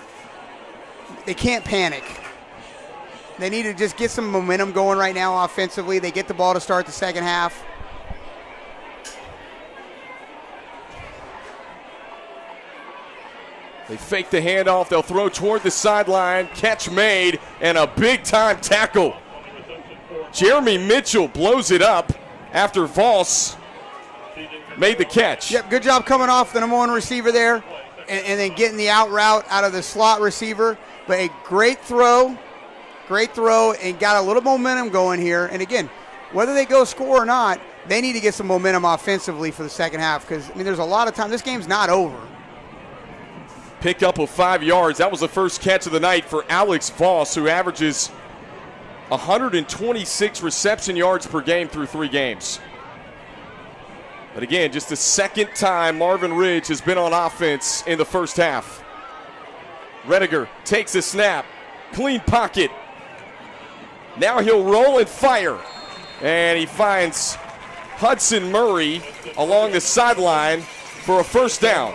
They can't panic. They need to just get some momentum going right now offensively. They get the ball to start the second half. They fake the handoff. They'll throw toward the sideline. Catch made, and a big-time tackle. Jeremy Mitchell blows it up after Voss made the catch. Yep, good job coming off the number one receiver there and then getting the out route out of the slot receiver. But a great throw, and got a little momentum going here. And again, whether they go score or not, they need to get some momentum offensively for the second half because, I mean, there's a lot of time. This game's not over. Pickup of 5 yards. That was the first catch of the night for Alex Voss, who averages 126 reception yards per game through 3 games. But again, just the second time Marvin Ridge has been on offense in the first half. Rediger takes a snap. Clean pocket. Now he'll roll and fire. And he finds Hudson Murray along the sideline for a first down.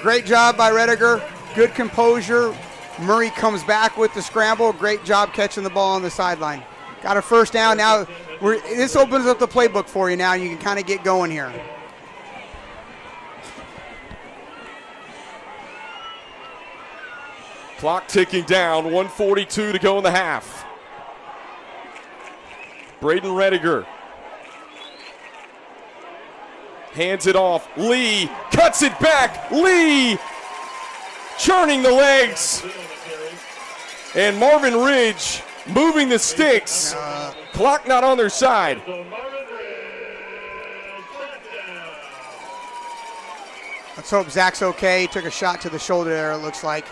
Great job by Rediger. Good composure. Murray comes back with the scramble. Great job catching the ball on the sideline. Got a first down. Now this opens up the playbook for you now. You can kind of get going here. Clock ticking down. 1:42 to go in the half. Braden Rediger hands it off. Lee cuts it back. Lee churning the legs. And Marvin Ridge moving the sticks. Clock not on their side. Let's hope Zach's okay. He took a shot to the shoulder there, it looks like.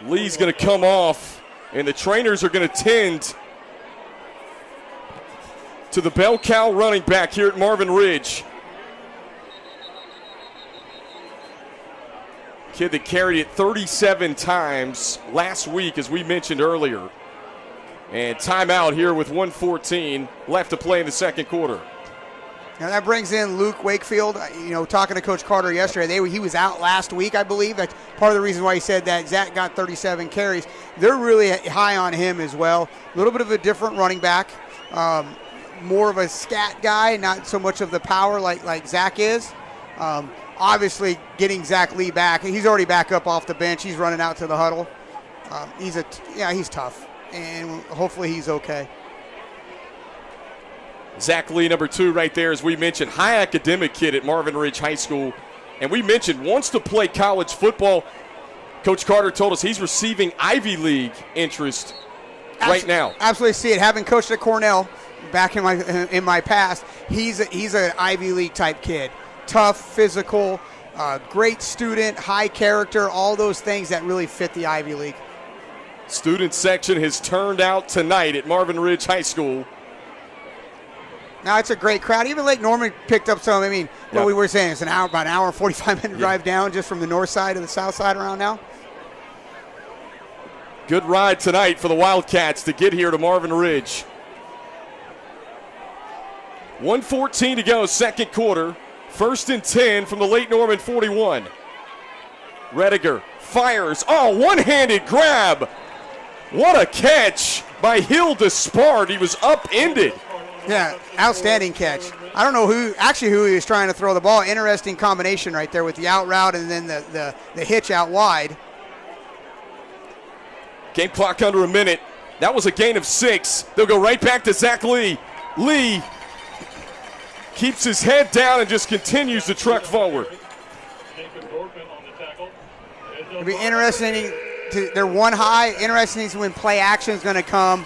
Lee's going to come off, and the trainers are going to tend to the bell cow running back here at Marvin Ridge. Kid that carried it 37 times last week, as we mentioned earlier. And timeout here with 1:14 left to play in the second quarter. Now that brings in Luke Wakefield. You know, talking to Coach Carter yesterday, he was out last week, I believe. That's part of the reason why he said that. Zach got 37 carries. They're really high on him as well. A little bit of a different running back. More of a scat guy, not so much of the power like Zach is. Obviously, getting Zach Lee back. He's already back up off the bench. He's running out to the huddle. He's tough, and hopefully he's okay. Zach Lee, number 2 right there, as we mentioned, high academic kid at Marvin Ridge High School. And we mentioned wants to play college football. Coach Carter told us he's receiving Ivy League interest right now. Absolutely see it. Having coached at Cornell back in my past, he's an Ivy League type kid. Tough, physical, great student, high character, all those things that really fit the Ivy League. Student section has turned out tonight at Marvin Ridge High School. Now, it's a great crowd. Even Lake Norman picked up some. I mean, what we were saying, it's about an hour and 45-minute drive down just from the north side to the south side around now. Good ride tonight for the Wildcats to get here to Marvin Ridge. 1:14 to go, second quarter. 1st and 10 from the Lake Norman 41. Rediger fires. Oh, one-handed grab. What a catch by Hill Despard. He was upended. Yeah, outstanding catch. I don't know who he was trying to throw the ball. Interesting combination right there with the out route and then the hitch out wide. Game clock under a minute. That was a gain of 6. They'll go right back to Zach Lee. Lee keeps his head down and just continues to truck forward. It'll be interesting. They're one high. Interesting to see when play action is going to come,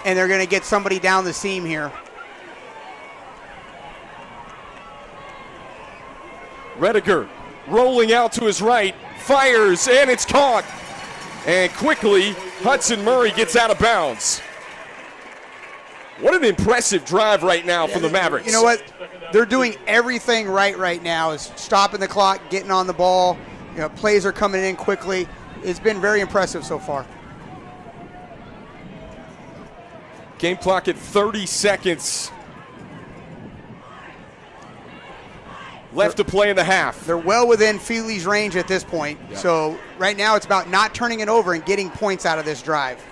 and they're going to get somebody down the seam here. Rediger rolling out to his right, fires, and it's caught. And quickly, Hudson Murray gets out of bounds. What an impressive drive right now from the Mavericks. You know what? They're doing everything right now. Is stopping the clock, getting on the ball. You know, plays are coming in quickly. It's been very impressive so far. Game clock at 30 seconds. Left to play in the half. They're well within Feely's range at this point. Yep. So right now it's about not turning it over and getting points out of this drive.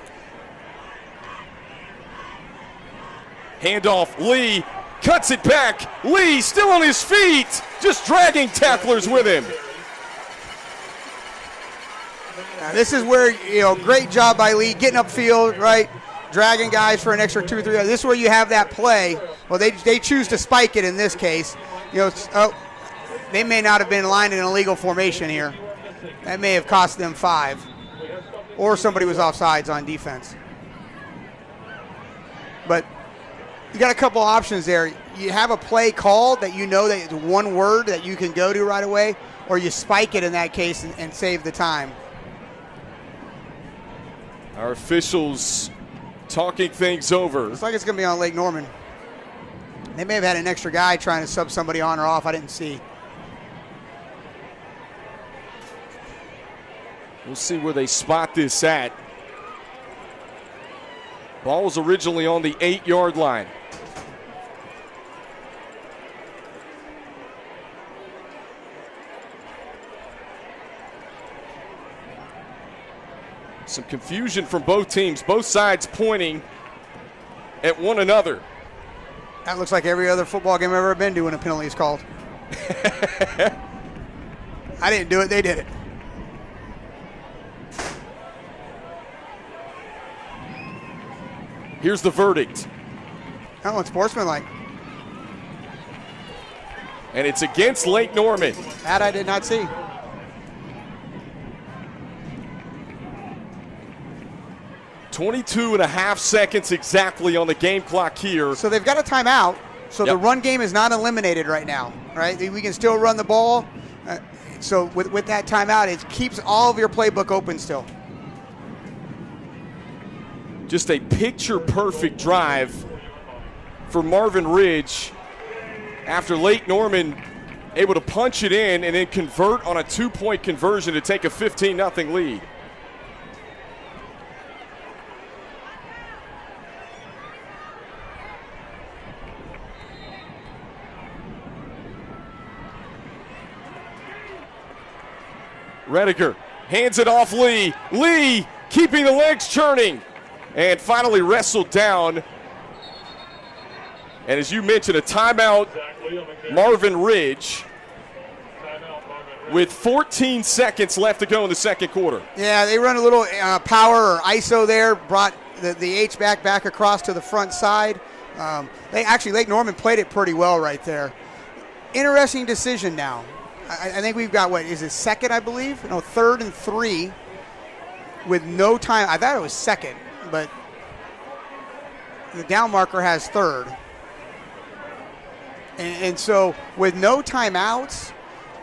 Handoff, Lee cuts it back. Lee still on his feet, just dragging tacklers with him. Now, this is where, great job by Lee getting upfield, right? Dragging guys for an extra 2 or 3. This is where you have that play. Well, they choose to spike it in this case. They may not have been lined in an illegal formation here. That may have cost them 5. Or somebody was offsides on defense. But you got a couple options there. You have a play called that that it's one word that you can go to right away, or you spike it in that case and save the time. Our officials talking things over. Looks like it's going to be on Lake Norman. They may have had an extra guy trying to sub somebody on or off. I didn't see. We'll see where they spot this at. Ball was originally on the 8-yard line. Some confusion from both teams, both sides pointing at one another. That looks like every other football game I've ever been to when a penalty is called. I didn't do it, they did it. Here's the verdict. That one's sportsmanlike. And it's against Lake Norman. That I did not see. .22.5 seconds exactly on the game clock here. So they've got a timeout. So the run game is not eliminated right now, right? We can still run the ball. So with that timeout, it keeps all of your playbook open still. Just a picture-perfect drive for Marvin Ridge after Lake Norman able to punch it in and then convert on a 2-point conversion to take a 15-0 lead. Rediger hands it off Lee. Lee keeping the legs churning and finally wrestled down. And as you mentioned, a timeout, Marvin Ridge, with 14 seconds left to go in the second quarter. Yeah, they run a little power or ISO there, brought the H-back back across to the front side. Lake Norman played it pretty well right there. Interesting decision now. I think we've got, second, I believe? No, 3rd and 3 with no time. I thought it was second, but the down marker has 3rd. And so with no timeouts,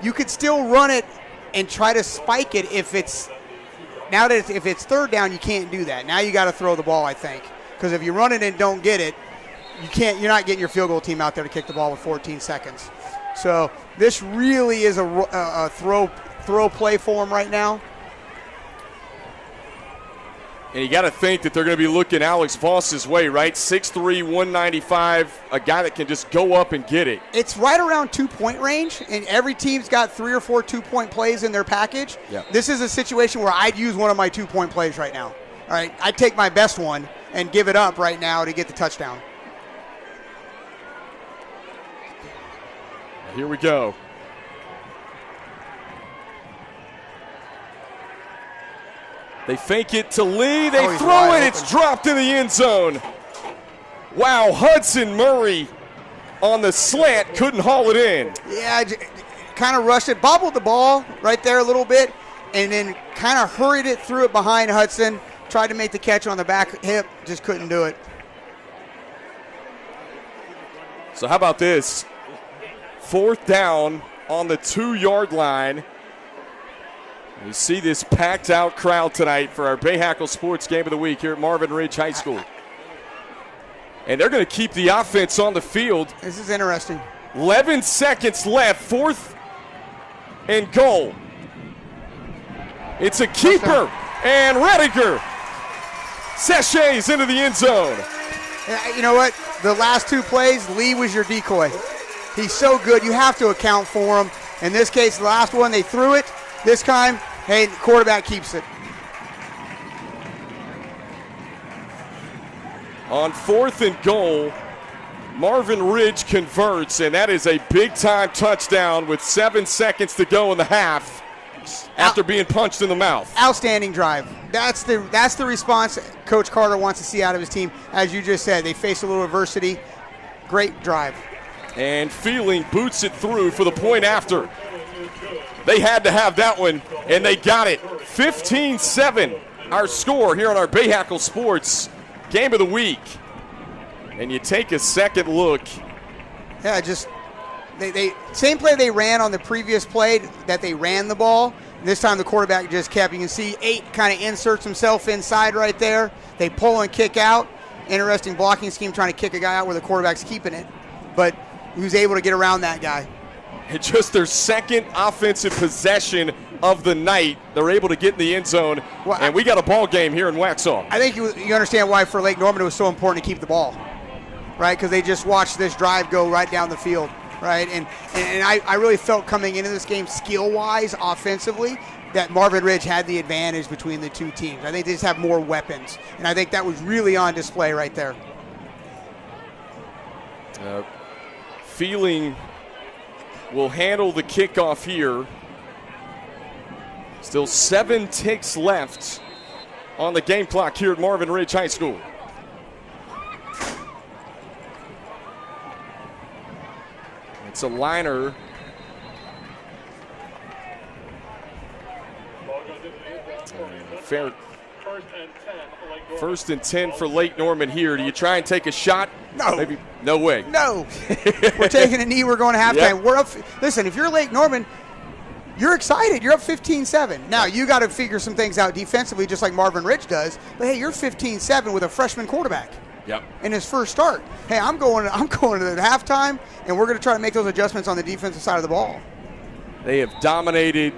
you could still run it and try to spike it if it's 3rd down, you can't do that. Now you got to throw the ball, I think, because if you run it and don't get it, you're not getting your field goal team out there to kick the ball with 14 seconds. So this really is a throw play for him right now. And you got to think that they're going to be looking Alex Voss's way, right? 6'3", 195, a guy that can just go up and get it. It's right around 2-point range, and every team's got 3 or 4 2-point plays in their package. Yep. This is a situation where I'd use one of my 2-point plays right now. All right, I'd take my best one and give it up right now to get the touchdown. Here we go. They fake it to Lee. They throw it. It's dropped in the end zone. Wow, Hudson Murray on the slant couldn't haul it in. Yeah, kind of rushed it, bobbled the ball right there a little bit, and then kind of hurried it through it behind Hudson. Tried to make the catch on the back hip, just couldn't do it. So how about this? 4th down on the 2-yard line. You see this packed out crowd tonight for our Bahakel Sports Game of the Week here at Marvin Ridge High School. And they're going to keep the offense on the field. This is interesting. 11 seconds left, 4th and goal. It's a keeper, and Rediger sachets into the end zone. You know what? The last 2 plays, Lee was your decoy. He's so good, you have to account for him. In this case, the last one, they threw it. This time, hey, the quarterback keeps it. On 4th and goal, Marvin Ridge converts, and that is a big-time touchdown with 7 seconds to go in the half after being punched in the mouth. Outstanding drive. That's the response Coach Carter wants to see out of his team. As you just said, they face a little adversity. Great drive. And Feeling boots it through for the point after. They had to have that one, and they got it. 15-7, our score here on our Bahakel Sports Game of the Week. And you take a second look. Yeah, just they same play they ran on the previous play that they ran the ball. This time the quarterback just kept. You can see 8 kind of inserts himself inside right there. They pull and kick out. Interesting blocking scheme trying to kick a guy out where the quarterback's keeping it. But he was able to get around that guy. And just their second offensive possession of the night, they're able to get in the end zone. Well, and we got a ball game here in Waxhaw. I think you understand why for Lake Norman it was so important to keep the ball, right? Because they just watched this drive go right down the field, right? And I really felt coming into this game skill-wise, offensively, that Marvin Ridge had the advantage between the two teams. I think they just have more weapons, and I think that was really on display right there. Feeling will handle the kickoff here. Still 7 ticks left on the game clock here at Marvin Ridge High School. It's a liner. Fair. First and 10 for Lake Norman here. Do you try and take a shot? No. Maybe. No way. No. We're taking a knee. We're going to halftime. Yep. We're up. Listen, if you're Lake Norman, you're excited. You're up 15-7. Now, you got to figure some things out defensively just like Marvin Ridge does. But, hey, you're 15-7 with a freshman quarterback. Yep. In his first start. Hey, I'm going to the halftime, and we're going to try to make those adjustments on the defensive side of the ball. They have dominated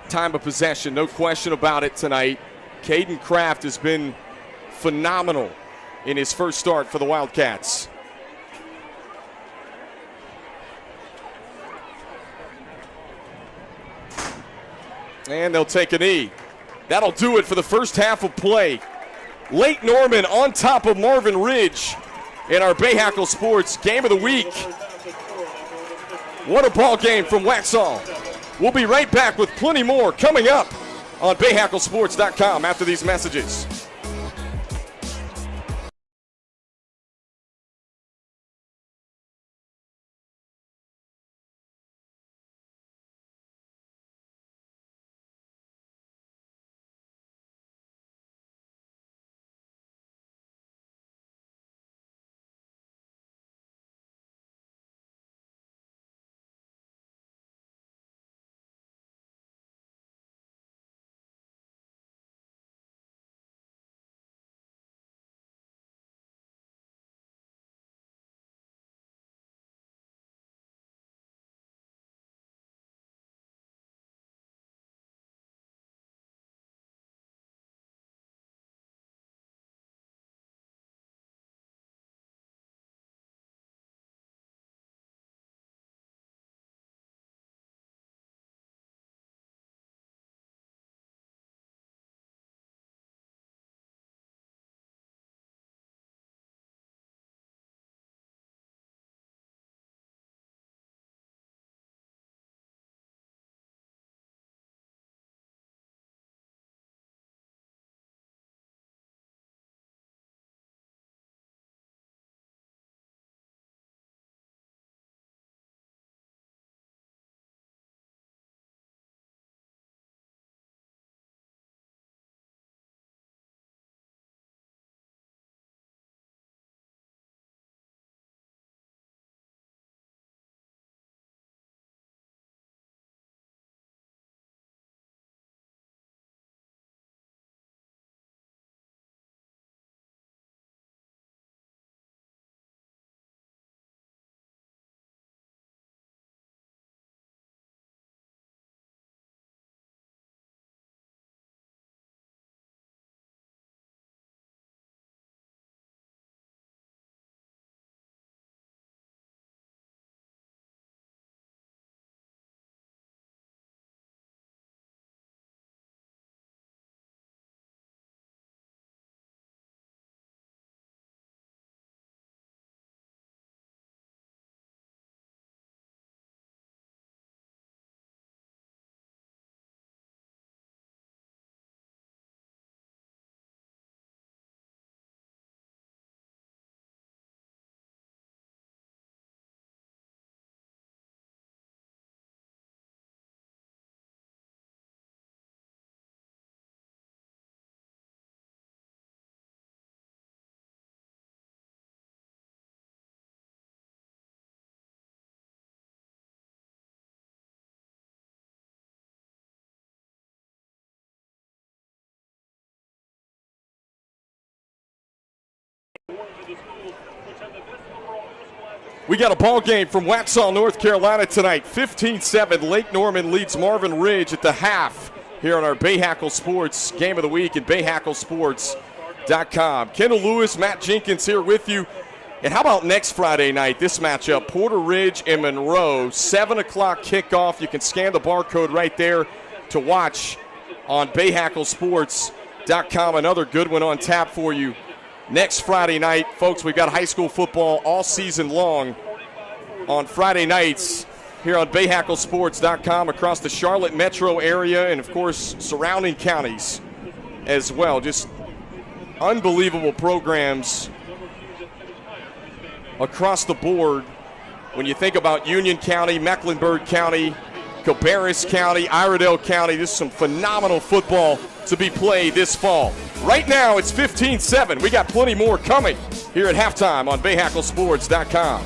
time of possession, no question about it tonight. Caden Kraft has been phenomenal in his first start for the Wildcats. And they'll take a knee. That'll do it for the first half of play. Lake Norman on top of Marvin Ridge in our Bahakel Sports Game of the Week. What a ball game from Waxhaw. We'll be right back with plenty more coming up on BahakelSports.com after these messages. We got a ball game from Waxhaw, North Carolina tonight. 15-7. Lake Norman leads Marvin Ridge at the half here on our Bahakel Sports Game of the Week at bahakelsports.com. Kendall Lewis, Matt Jenkins here with you. And how about next Friday night, this matchup, Porter Ridge and Monroe, 7 o'clock kickoff. You can scan the barcode right there to watch on bahakelsports.com. Another good one on tap for you. Next Friday night, folks, we've got high school football all season long on Friday nights here on bahakelsports.com across the Charlotte metro area and, of course, surrounding counties as well. Just unbelievable programs across the board when you think about Union County, Mecklenburg County, Cabarrus County, Iredell County. This is some phenomenal football to be played this fall. Right now, it's 15-7. We got plenty more coming here at halftime on bahakelsports.com.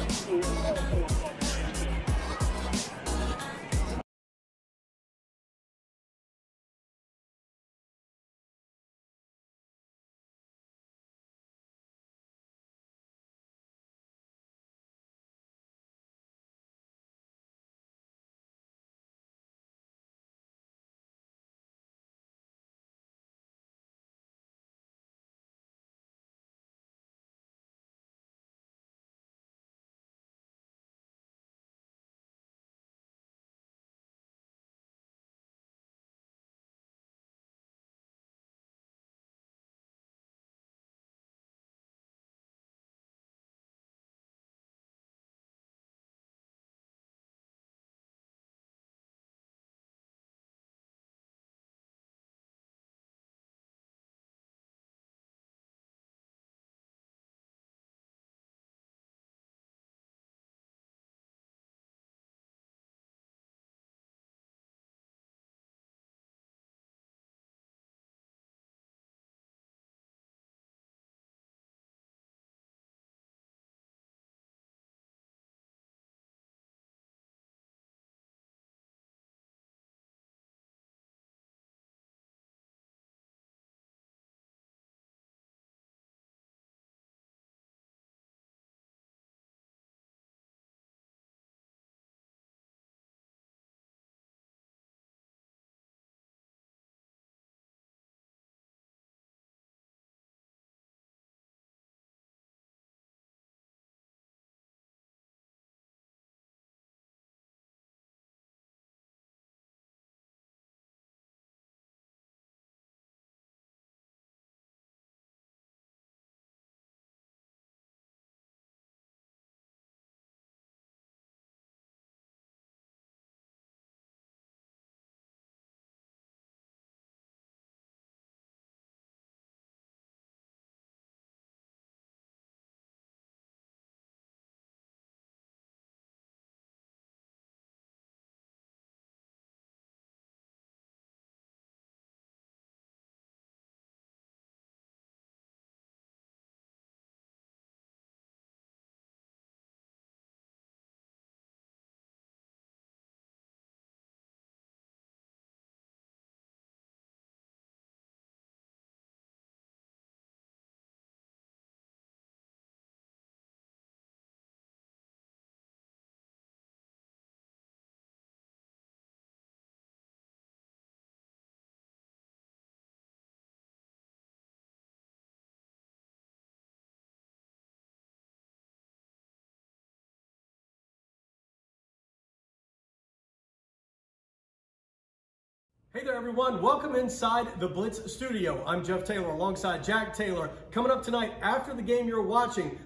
Hey there everyone, welcome inside the Blitz studio. I'm Jeff Taylor alongside Jack Taylor. Coming up tonight after the game you're watching,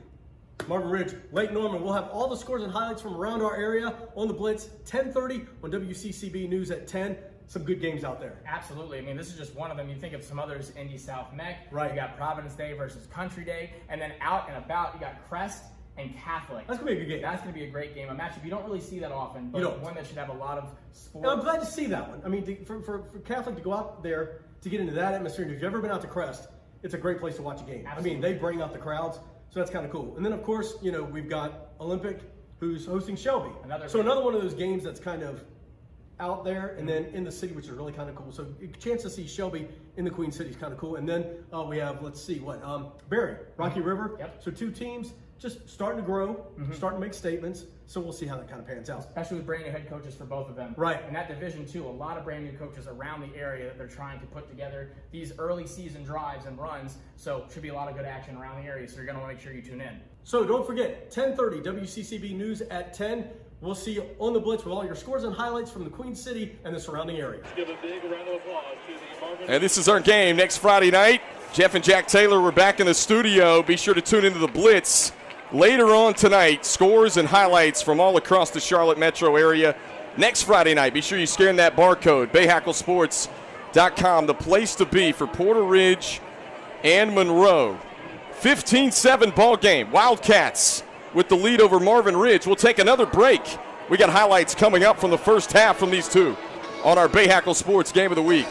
Marvin Ridge, Lake Norman. We'll have all the scores and highlights from around our area on the Blitz, 10:30 on WCCB News at 10. Some good games out there. Absolutely. I mean, this is just one of them. You think of some others, Indy South Mech. Right. You got Providence Day versus Country Day. And then out and about, you got Crest and Catholic. That's going to be a good game. That's going to be a great game. A matchup you don't really see that often, but one that should have a lot of sport. And I'm glad to see that one. I mean, for Catholic to go out there to get into that atmosphere, and if you've ever been out to Crest, it's a great place to watch a game. Absolutely. I mean, they bring out the crowds, so that's kind of cool. And then, of course, you know, we've got Olympic, who's hosting Shelby. Another one of those games that's kind of out there, and then in the city, which is really kind of cool. So a chance to see Shelby in the Queen City is kind of cool. And then we have, let's see, Barry, Rocky River. Yep. So 2 teams just starting to grow, starting to make statements. So we'll see how that kind of pans out. Especially with brand new head coaches for both of them. Right. And that division too, a lot of brand new coaches around the area that they're trying to put together these early season drives and runs. So should be a lot of good action around the area. So you're going to want to make sure you tune in. So don't forget, 10:30 WCCB News at 10. We'll see you on the Blitz with all your scores and highlights from the Queen City and the surrounding area. Give a big round of applause to the Marvin. And this is our game next Friday night. Jeff and Jack Taylor, we're back in the studio. Be sure to tune into the Blitz later on tonight. Scores and highlights from all across the Charlotte metro area next Friday night. Be sure you scan that barcode, BahakelSports.com, the place to be for Porter Ridge and Monroe. 15-7 ball game. Wildcats with the lead over Marvin Ridge. We'll take another break. We got highlights coming up from the first half from these two on our Bahakel Sports Game of the Week.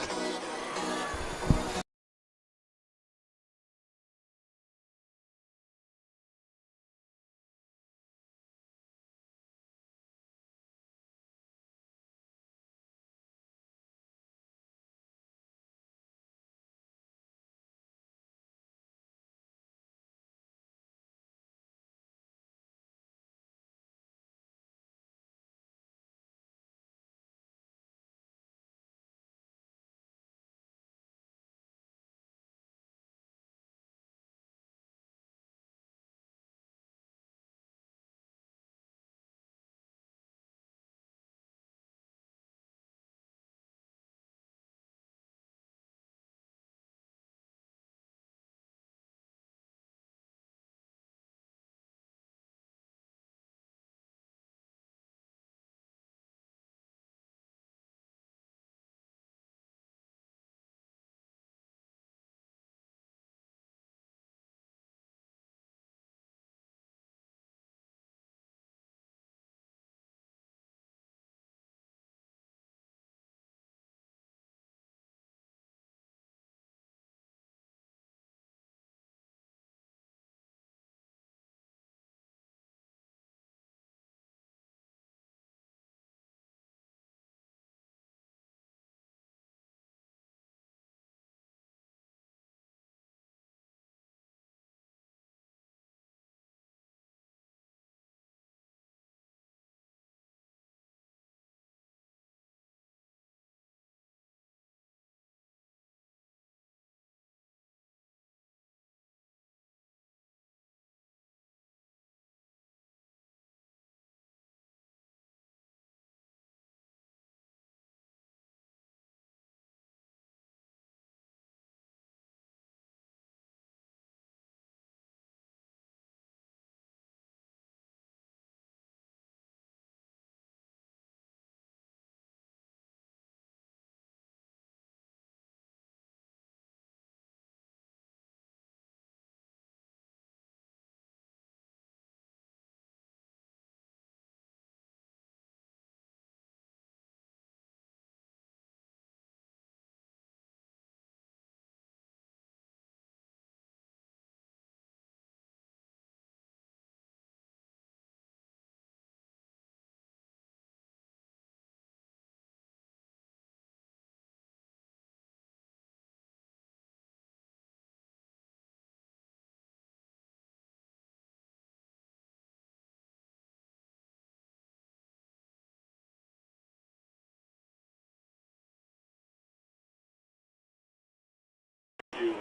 You.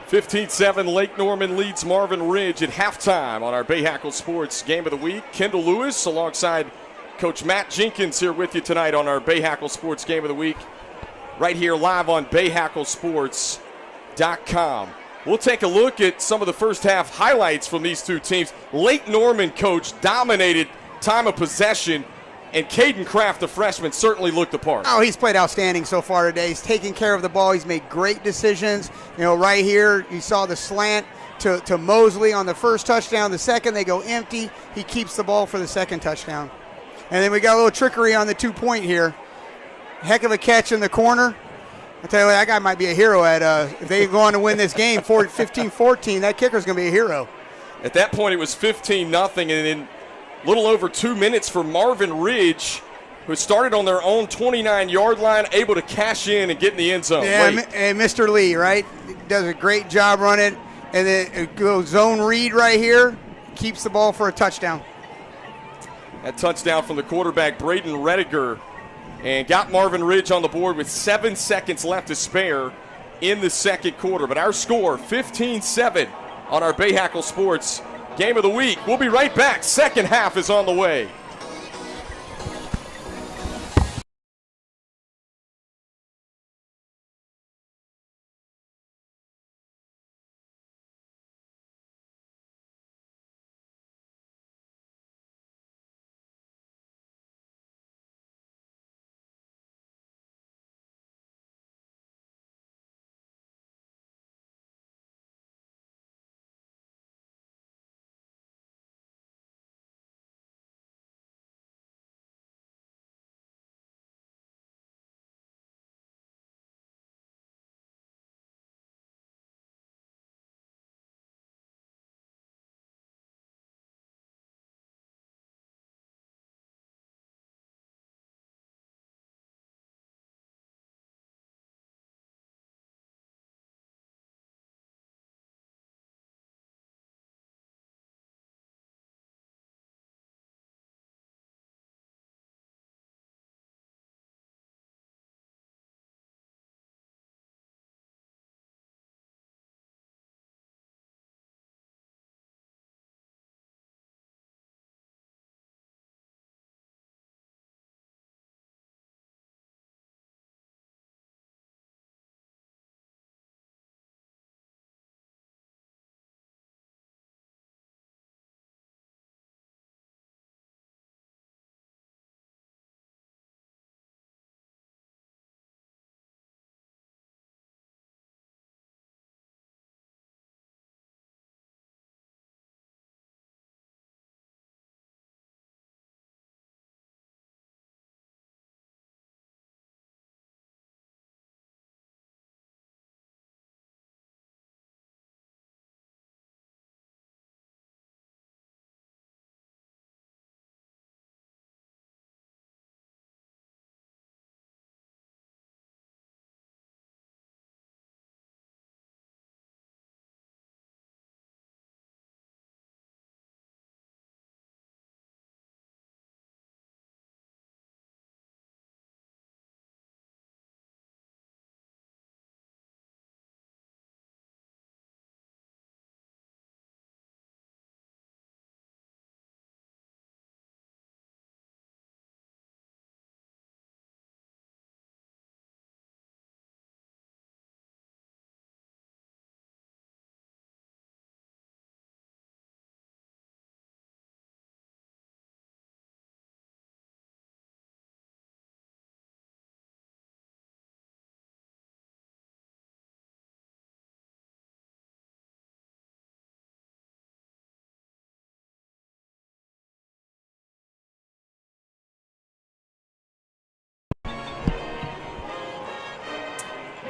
15-7, Lake Norman leads Marvin Ridge at halftime on our Bahakel Sports Game of the Week. Kendall Lewis alongside Coach Matt Jenkins here with you tonight on our Bahakel Sports Game of the Week. Right here live on BahakelSports.com. We'll take a look at some of the first half highlights from these two teams. Lake Norman, coach, dominated time of possession, and Caden Kraft, the freshman, certainly looked the part. Oh, he's played outstanding so far today. He's taking care of the ball. He's made great decisions. You know, right here, you saw the slant to Mosley on the first touchdown. The second, they go empty. He keeps the ball for the second touchdown. And then we got a little trickery on the 2-point here. Heck of a catch in the corner. I tell you what, that guy might be a hero if they go on to win this game 15-14, that kicker's going to be a hero. At that point, it was 15-0, and then little over 2 minutes for Marvin Ridge, who started on their own 29-yard line, able to cash in and get in the end zone. Yeah, and Mr. Lee, right, does a great job running. And then a little zone read right here, keeps the ball for a touchdown. That touchdown from the quarterback, Braden Rediger, and got Marvin Ridge on the board with 7 seconds left to spare in the second quarter. But our score, 15-7 on our Bahakel Sports Game of the Week. We'll be right back. Second half is on the way.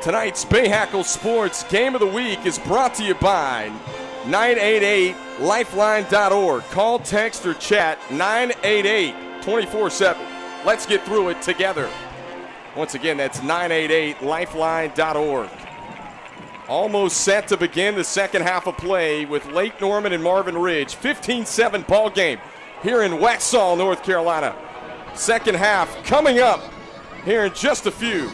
Tonight's Bahakel Sports Game of the Week is brought to you by 988lifeline.org. Call, text, or chat 988 24/7. Let's get through it together. Once again, that's 988lifeline.org. Almost set to begin the second half of play with Lake Norman and Marvin Ridge. 15-7 ball game here in Waxhaw, North Carolina. Second half coming up here in just a few.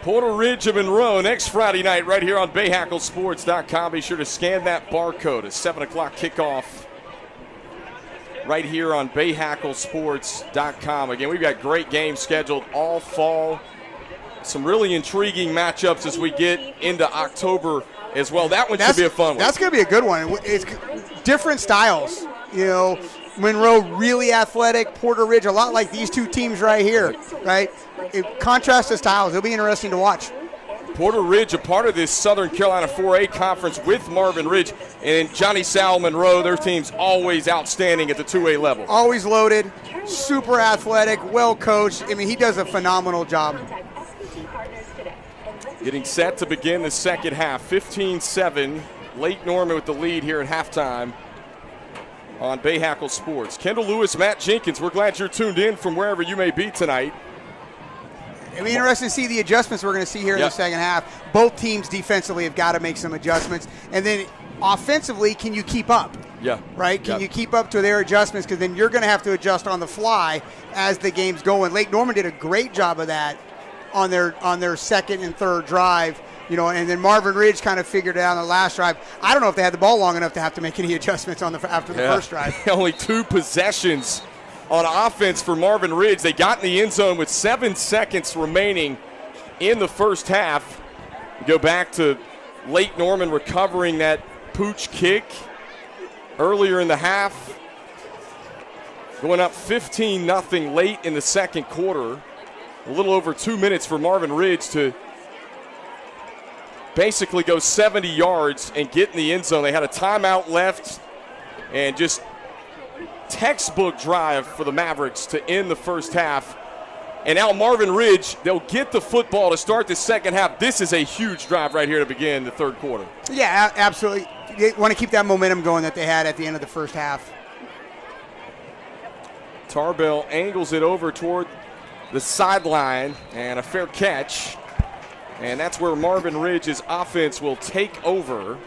Porter Ridge of Monroe next Friday night right here on BahakelSports.com. Be sure to scan that barcode. A 7 o'clock kickoff right here on BahakelSports.com. Again, we've got great games scheduled all fall. Some really intriguing matchups as we get into October as well. That one should be a fun one. That's going to be a good one. It's different styles. You know, Monroe really athletic, Porter Ridge a lot like these two teams right here, right? Contrast the styles. It'll be interesting to watch. Porter Ridge, a part of this Southern Carolina 4A conference with Marvin Ridge, and Johnny Sal Monroe, their team's always outstanding at the 2A level. Always loaded, super athletic, well coached. I mean, he does a phenomenal job. Getting set to begin the second half, 15-7. Lake Norman with the lead here at halftime on Bahakel Sports. Kendall Lewis, Matt Jenkins, we're glad you're tuned in from wherever you may be tonight. It'll be interesting to see the adjustments we're going to see here in the second half. Both teams defensively have got to make some adjustments. And then offensively, can you keep up? Yeah. Right? Can you keep up to their adjustments? Because then you're going to have to adjust on the fly as the game's going. Lake Norman did a great job of that on their second and third drive. You know, and then Marvin Ridge kind of figured it out on the last drive. I don't know if they had the ball long enough to have to make any adjustments after the first drive. Only 2 possessions on offense for Marvin Ridge. They got in the end zone with 7 seconds remaining in the first half. We go back to Lake Norman recovering that pooch kick earlier in the half. Going up 15-0 late in the second quarter. A little over 2 minutes for Marvin Ridge to basically go 70 yards and get in the end zone. They had a timeout left and just textbook drive for the Mavericks to end the first half. And now Marvin Ridge, they'll get the football to start the second half. This is a huge drive right here to begin the third quarter. Yeah, absolutely. They want to keep that momentum going that they had at the end of the first half. Tarbell angles it over toward the sideline and a fair catch. And that's where Marvin Ridge's offense will take over.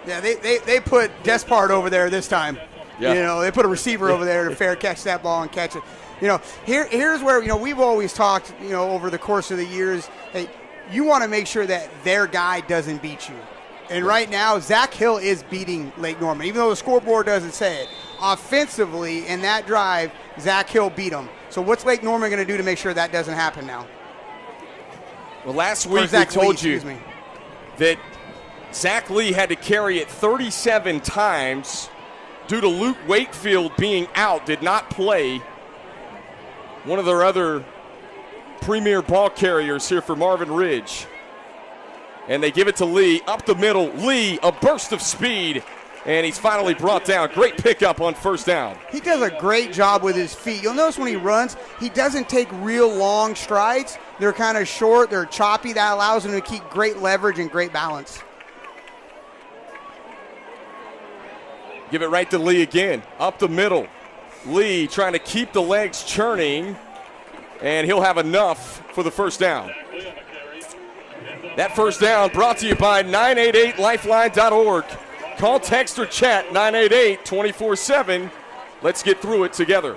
Yeah, they put Despard over there this time. Yeah. You know, they put a receiver over there to fair catch that ball and catch it. You know, here's where, you know, we've always talked, you know, over the course of the years, hey, you want to make sure that their guy doesn't beat you. And right now, Zach Hill is beating Lake Norman, even though the scoreboard doesn't say it. Offensively, in that drive, Zach Hill beat him. So what's Lake Norman going to do to make sure that doesn't happen now? Well, last week we told you that Zach Lee had to carry it 37 times due to Luke Wakefield being out, did not play. One of their other premier ball carriers here for Marvin Ridge. And they give it to Lee up the middle. Lee, a burst of speed, and he's finally brought down. Great pickup on first down. He does a great job with his feet. You'll notice when he runs, he doesn't take real long strides. They're kind of short, they're choppy. That allows him to keep great leverage and great balance. Give it right to Lee again, up the middle. Lee trying to keep the legs churning, and he'll have enough for the first down. That first down brought to you by 988lifeline.org. Call, text, or chat 988-24/7. Let's get through it together.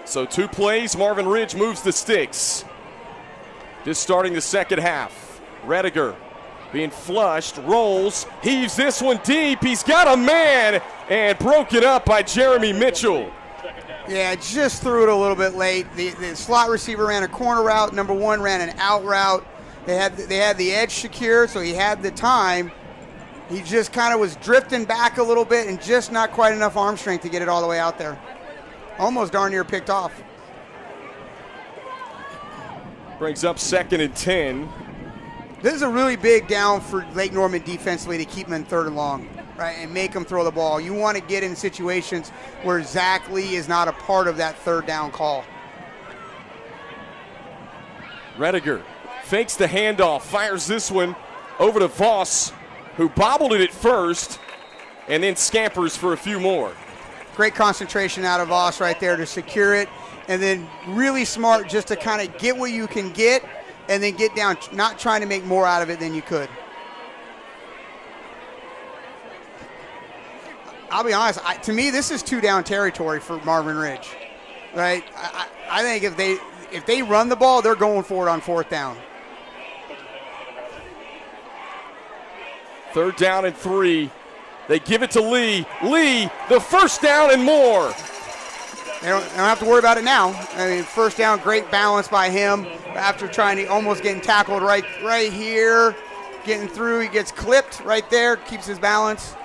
So 2 plays, Marvin Ridge moves the sticks. Just starting the second half. Rediger being flushed, rolls, heaves this one deep. He's got a man, and broken up by Jeremy Mitchell. Yeah, just threw it a little bit late. The slot receiver ran a corner route. Number 1 ran an out route. They had the edge secure, so he had the time. He just kind of was drifting back a little bit and just not quite enough arm strength to get it all the way out there. Almost darn near picked off. Brings up 2nd and 10. This is a really big down for Lake Norman defensively to keep them in 3rd and long, right, and make them throw the ball. You want to get in situations where Zach Lee is not a part of that 3rd down call. Rediger fakes the handoff, fires this one over to Voss, who bobbled it at first and then scampers for a few more. Great concentration out of Voss right there to secure it, and then really smart just to kind of get what you can get and then get down, not trying to make more out of it than you could. I'll be honest. To me, this is 2-down territory for Marvin Ridge, right? I think if they run the ball, they're going for it on 4th down. 3rd down and 3. They give it to Lee. Lee, the 1st down and more. They don't have to worry about it now. I mean, 1st down, great balance by him after trying to almost getting tackled right here, getting through. He gets clipped right there, keeps his balance.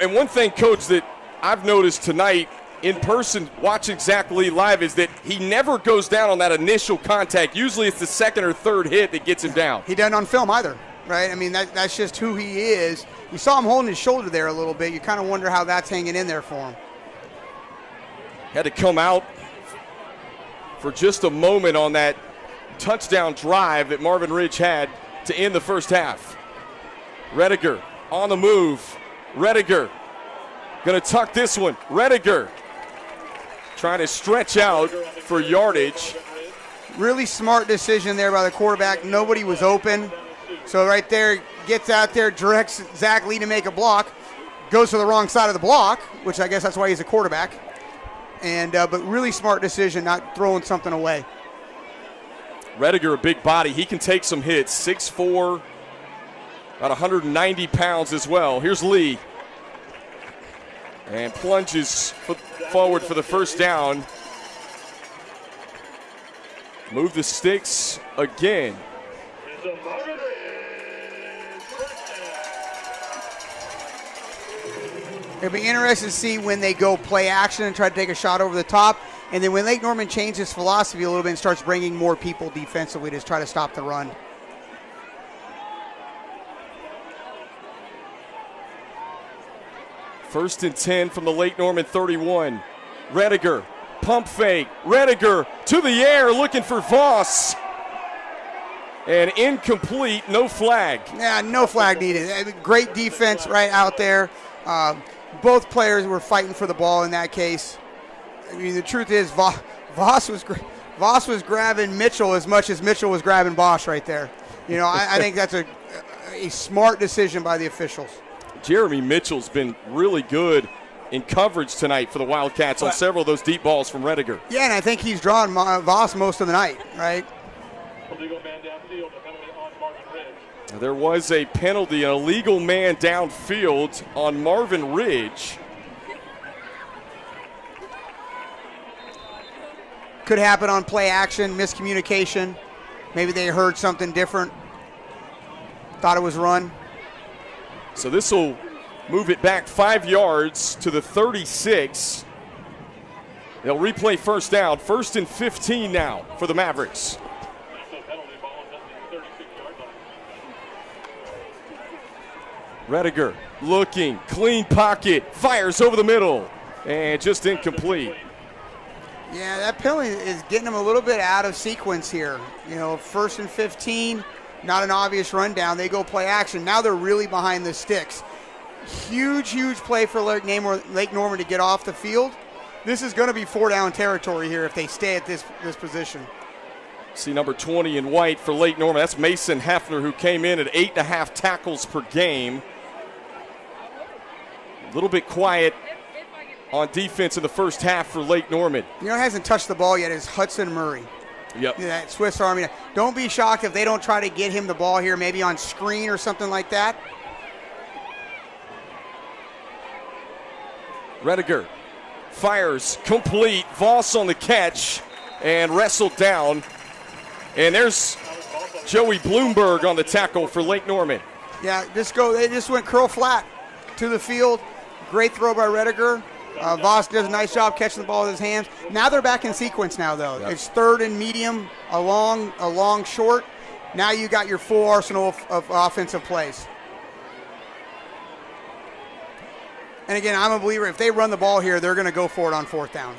And one thing, Coach, that I've noticed tonight in person watching Zach Lee live is that he never goes down on that initial contact. Usually it's the 2nd or 3rd hit that gets him down. He doesn't on film either, right? I mean, that's just who he is. You saw him holding his shoulder there a little bit. You kind of wonder how that's hanging in there for him. Had to come out for just a moment on that touchdown drive that Marvin Ridge had to end the first half. Rediger on the move. Rediger going to tuck this one. Rediger trying to stretch out for yardage. Really smart decision there by the quarterback. Nobody was open. So right there, gets out there, directs Zach Lee to make a block. Goes to the wrong side of the block, which I guess that's why he's a quarterback. And but really smart decision, not throwing something away. Rediger, a big body. He can take some hits. 6'4", about 190 pounds as well. Here's Lee. And plunges forward for the 1st down. Move the sticks again. It'll be interesting to see when they go play action and try to take a shot over the top. And then when Lake Norman changes philosophy a little bit and starts bringing more people defensively to try to stop the run. First and 10 from the Lake Norman 31. Rediger, pump fake. Rediger to the air looking for Voss. And incomplete, no flag. Yeah, no flag needed. Great defense right out there. Both players were fighting for the ball in that case. I mean, the truth is Voss was grabbing Mitchell as much as Mitchell was grabbing Bosch right there. You know, I think that's a smart decision by the officials. Jeremy Mitchell's been really good in coverage tonight for the Wildcats on several of those deep balls from Rediger. Yeah, and I think he's drawn Voss most of the night, right? Illegal man downfield, a penalty on Marvin Ridge. There was a penalty, an illegal man downfield on Marvin Ridge. Could happen on play action, miscommunication. Maybe they heard something different, thought it was run. So this will move it back 5 yards to the 36. They'll replay 1st down. 1st and 15 now for the Mavericks. Rediger looking, clean pocket, fires over the middle, and just incomplete. Yeah, that penalty is getting them a little bit out of sequence here. You know, 1st and 15, not an obvious rundown. They go play action. Now they're really behind the sticks. Huge play for Lake Norman to get off the field. This is going to be 4-down territory here if they stay at this position. See number 20 in white for Lake Norman. That's Mason Hefner, who came in at 8.5 tackles per game. A little bit quiet on defense in the first half for Lake Norman. You know, hasn't touched the ball yet is Hudson Murray. Yep. Yeah, that Swiss Army. Don't be shocked if they don't try to get him the ball here, maybe on screen or something like that. Rediger fires, complete. Voss on the catch and wrestled down. And there's Joey Bloomberg on the tackle for Lake Norman. Yeah, they just went curl flat to the field. Great throw by Rediger. Voss does a nice job catching the ball with his hands. Now they're back in sequence now, though. Yep. It's 3rd and medium, a long short. Now you got your full arsenal of offensive plays. And again, I'm a believer, if they run the ball here, they're going to go for it on 4th down.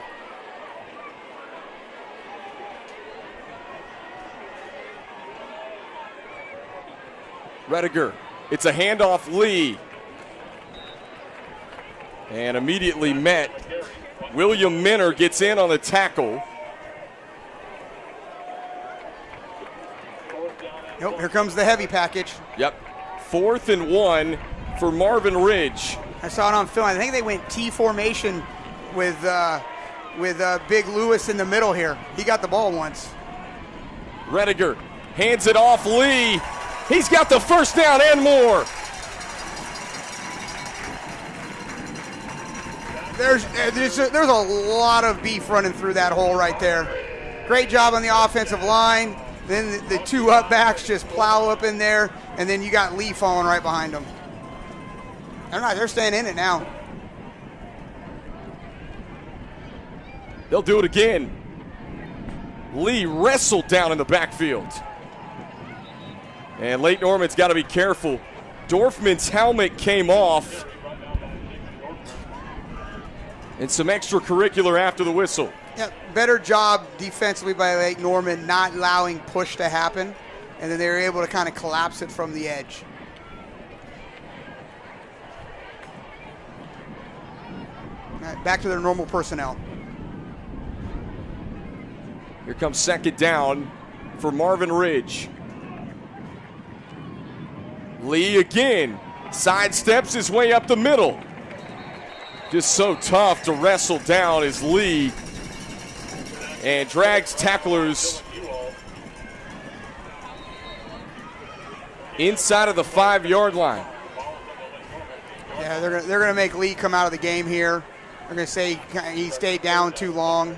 Rediger, it's a handoff. Lee. And immediately met. William Minner gets in on the tackle. Nope, here comes the heavy package. Yep. 4th and 1 for Marvin Ridge. I saw it on film. I think they went T formation with Big Lewis in the middle here. He got the ball once. Rediger hands it off Lee. He's got the first down and more. There's a lot of beef running through that hole right there. Great job on the offensive line. Then the two up backs just plow up in there, and then you got Lee falling right behind them. They're staying in it now. They'll do it again. Lee wrestled down in the backfield. And Lake Norman's got to be careful. Dorfman's helmet came off. And some extracurricular after the whistle. Yeah, better job defensively by Lake Norman not allowing push to happen. And then they were able to kind of collapse it from the edge. All right, back to their normal personnel. Here comes second down for Marvin Ridge. Lee again sidesteps his way up the middle. Just so tough to wrestle down as Lee and drags tacklers inside of the 5-yard line. Yeah, they're gonna make Lee come out of the game here. They're gonna say he stayed down too long.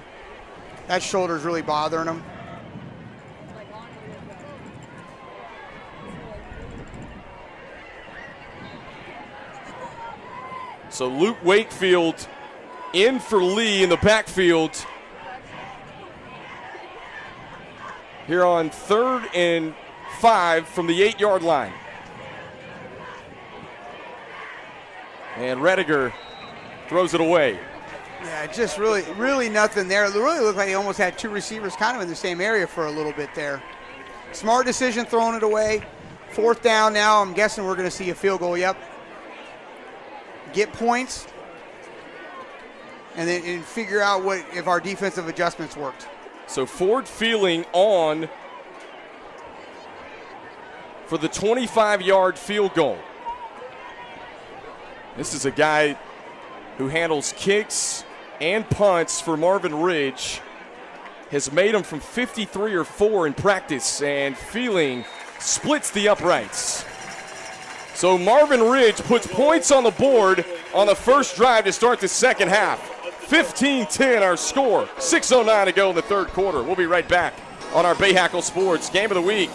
That shoulder's really bothering him. So Luke Wakefield in for Lee in the backfield. Here on 3rd and 5 from the 8-yard line. And Rediger throws it away. Yeah, just really nothing there. It really looked like they almost had two receivers kind of in the same area for a little bit there. Smart decision throwing it away. 4th down now. I'm guessing we're going to see a field goal. Yep. Get points and then figure out if our defensive adjustments worked. So Ford Feeling on for the 25-yard field goal. This is a guy who handles kicks and punts for Marvin Ridge. Has made them from 53 or 4 in practice, and Feeling splits the uprights. So Marvin Ridge puts points on the board on the first drive to start the second half. 15-10 our score. 6:09 to go in the third quarter. We'll be right back on our Bahakel Sports Game of the Week.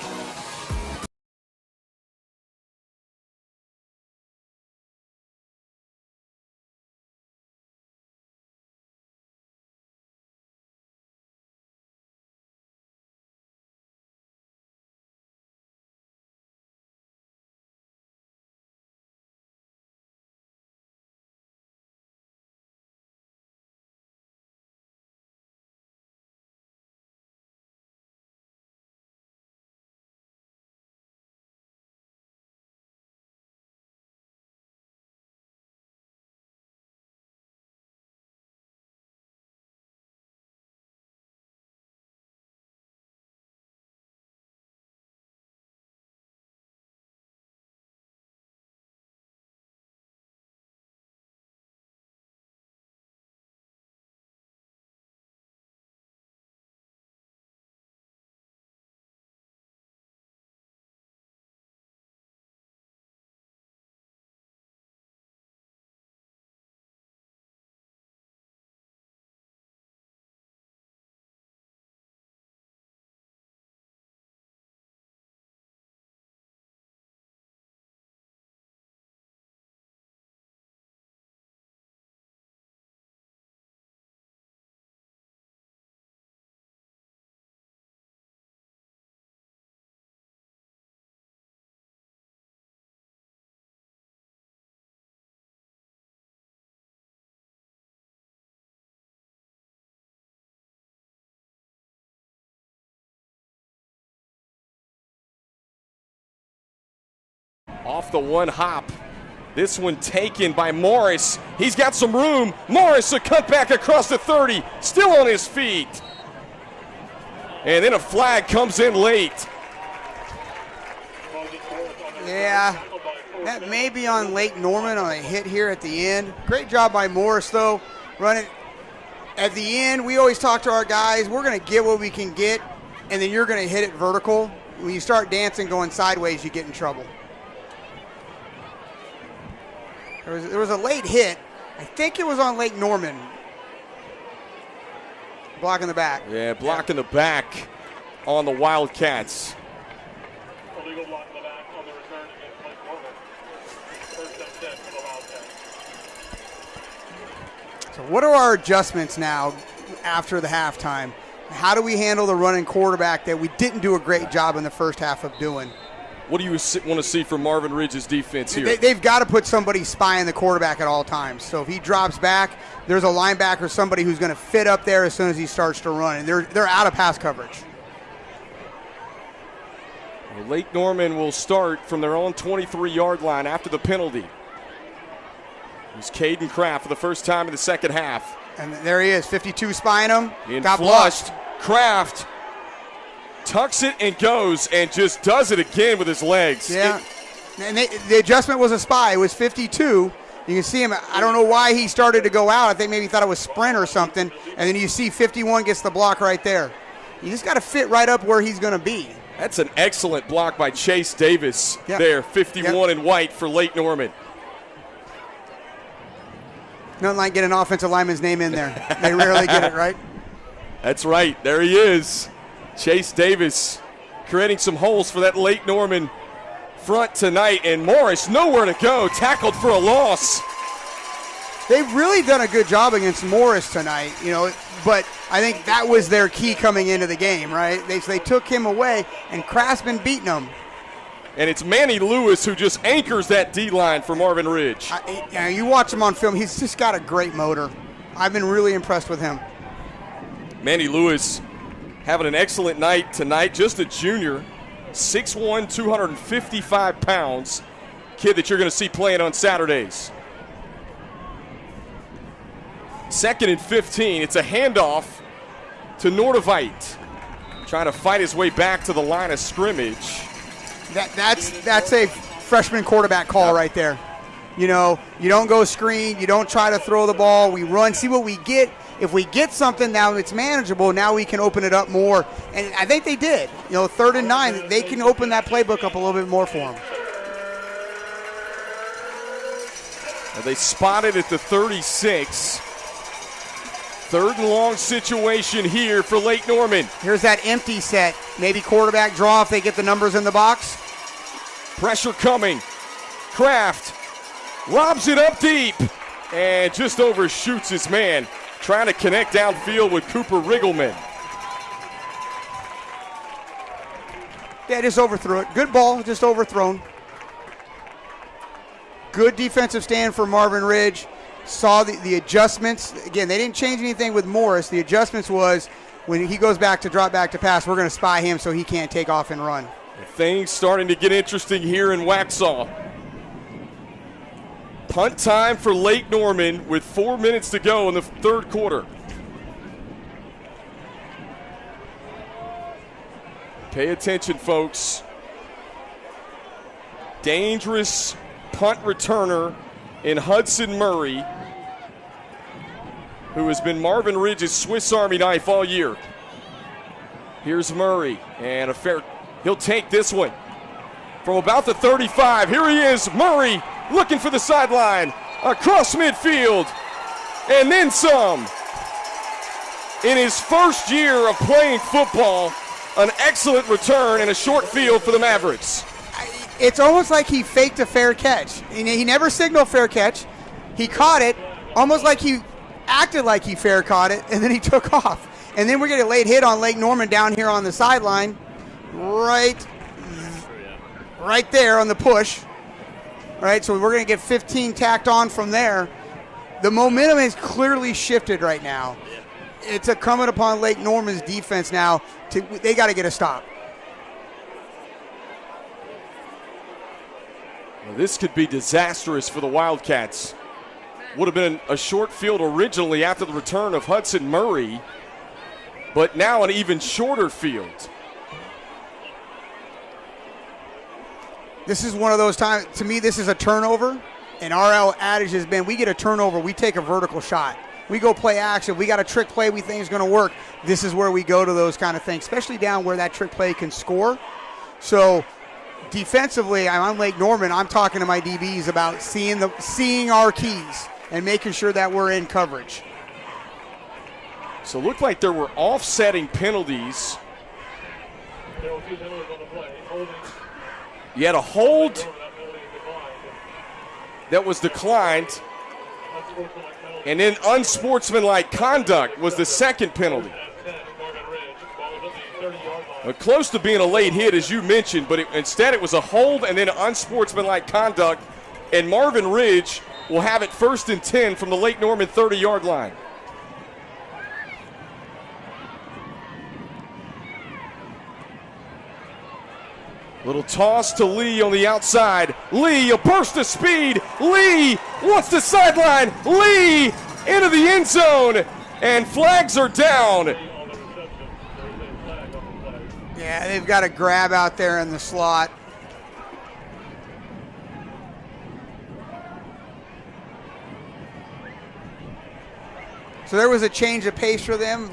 Off the one hop. This one taken by Morris. He's got some room. Morris, a cutback across the 30. Still on his feet. And then a flag comes in late. Yeah. That may be on Lake Norman on a hit here at the end. Great job by Morris, though, running. At the end, we always talk to our guys, we're going to get what we can get, and then you're going to hit it vertical. When you start dancing going sideways, you get in trouble. There was a late hit. I think it was on Lake Norman. Blocking the back. Yeah, blocking the back on the Wildcats. Illegal block in the back on the return against Lake Norman. First and 10 for the Wildcats. So what are our adjustments now after the halftime? How do we handle the running quarterback that we didn't do a great job in the first half of doing? What do you want to see from Marvin Ridge's defense here? They've got to put somebody spying the quarterback at all times. So if he drops back, there's a linebacker, somebody who's going to fit up there as soon as he starts to run. And they're out of pass coverage. Well, Lake Norman will start from their own 23-yard line after the penalty. He's Caden Kraft for the first time in the second half. And there he is, 52 spying him. In Got flushed. blocked. Kraft tucks it and goes and just does it again with his legs. Yeah. And the adjustment was a spy. It was 52. You can see him. I don't know why he started to go out. I think maybe he thought it was sprint or something. And then you see 51 gets the block right there. You just got to fit right up where he's going to be. That's an excellent block by Chase Davis Yep. there, 51 in white for Lake Norman. Nothing like getting an offensive lineman's name in there. They rarely get it, right? That's right. There he is. Chase Davis creating some holes for that Lake Norman front tonight. And Morris nowhere to go. Tackled for a loss. They've really done a good job against Morris tonight, but I think that was their key coming into the game, right? They took him away, and Kraft's been beating them. And it's Manny Lewis who just anchors that D-line for Marvin Ridge. You watch him on film, he's just got a great motor. I've been really impressed with him. Manny Lewis having an excellent night tonight, just a junior, 6'1", 255 pounds, kid that you're going to see playing on Saturdays. 2nd and 15, it's a handoff to Nordevite, trying to fight his way back to the line of scrimmage. That's a freshman quarterback call right there. You don't go screen, you don't try to throw the ball, we run, see what we get. If we get something now it's manageable, now we can open it up more. And I think they did. 3rd and 9, they can open that playbook up a little bit more for them. They spotted at the 36. 3rd and long situation here for Lake Norman. Here's that empty set. Maybe quarterback draw if they get the numbers in the box. Pressure coming. Kraft lobs it up deep and just overshoots his man, trying to connect downfield with Cooper Riggleman. Yeah, just overthrew it. Good ball, just overthrown. Good defensive stand for Marvin Ridge. Saw the adjustments. Again, they didn't change anything with Morris. The adjustments was when he goes back to drop back to pass, we're going to spy him so he can't take off and run. Things starting to get interesting here in Waxhaw. Punt time for Lake Norman with 4 minutes to go in the 3rd quarter. Pay attention, folks. Dangerous punt returner in Hudson Murray, who has been Marvin Ridge's Swiss Army knife all year. Here's Murray, and he'll take this one from about the 35. Here he is, Murray, looking for the sideline, across midfield, and then some. In his first year of playing football, an excellent return in a short field for the Mavericks. It's almost like he faked a fair catch. He never signaled fair catch. He caught it, almost like he acted like he fair caught it, and then he took off. And then we're getting a late hit on Lake Norman down here on the sideline, right there on the push. All right, so we're going to get 15 tacked on from there. The momentum has clearly shifted right now. It's incumbent upon Lake Norman's defense now. They got to get a stop. Well, this could be disastrous for the Wildcats. Would have been a short field originally after the return of Hudson Murray, but now an even shorter field. This is one of those times, to me, this is a turnover, and our adage has been, we get a turnover, we take a vertical shot. We go play action. We got a trick play we think is going to work. This is where we go to those kind of things, especially down where that trick play can score. So defensively, I'm on Lake Norman. I'm talking to my DBs about seeing our keys and making sure that we're in coverage. So it looked like there were offsetting penalties. There were 2 penalties on the play. Holding. You had a hold That penalty declined. that was declined, Unsportsmanlike penalty. and then unsportsmanlike conduct was the second penalty. At 10, Marvin Ridge. Ball was at the 30-yard line. Close to being a late hit, as you mentioned, but instead it was a hold and then unsportsmanlike conduct, and Marvin Ridge will have it 1st and 10 from the Lake Norman 30-yard line. Little toss to Lee on the outside. Lee, a burst of speed. Lee wants the sideline. Lee into the end zone, and flags are down. On the reception, there's a flag on the play. Yeah, they've got a grab out there in the slot. So there was a change of pace for them.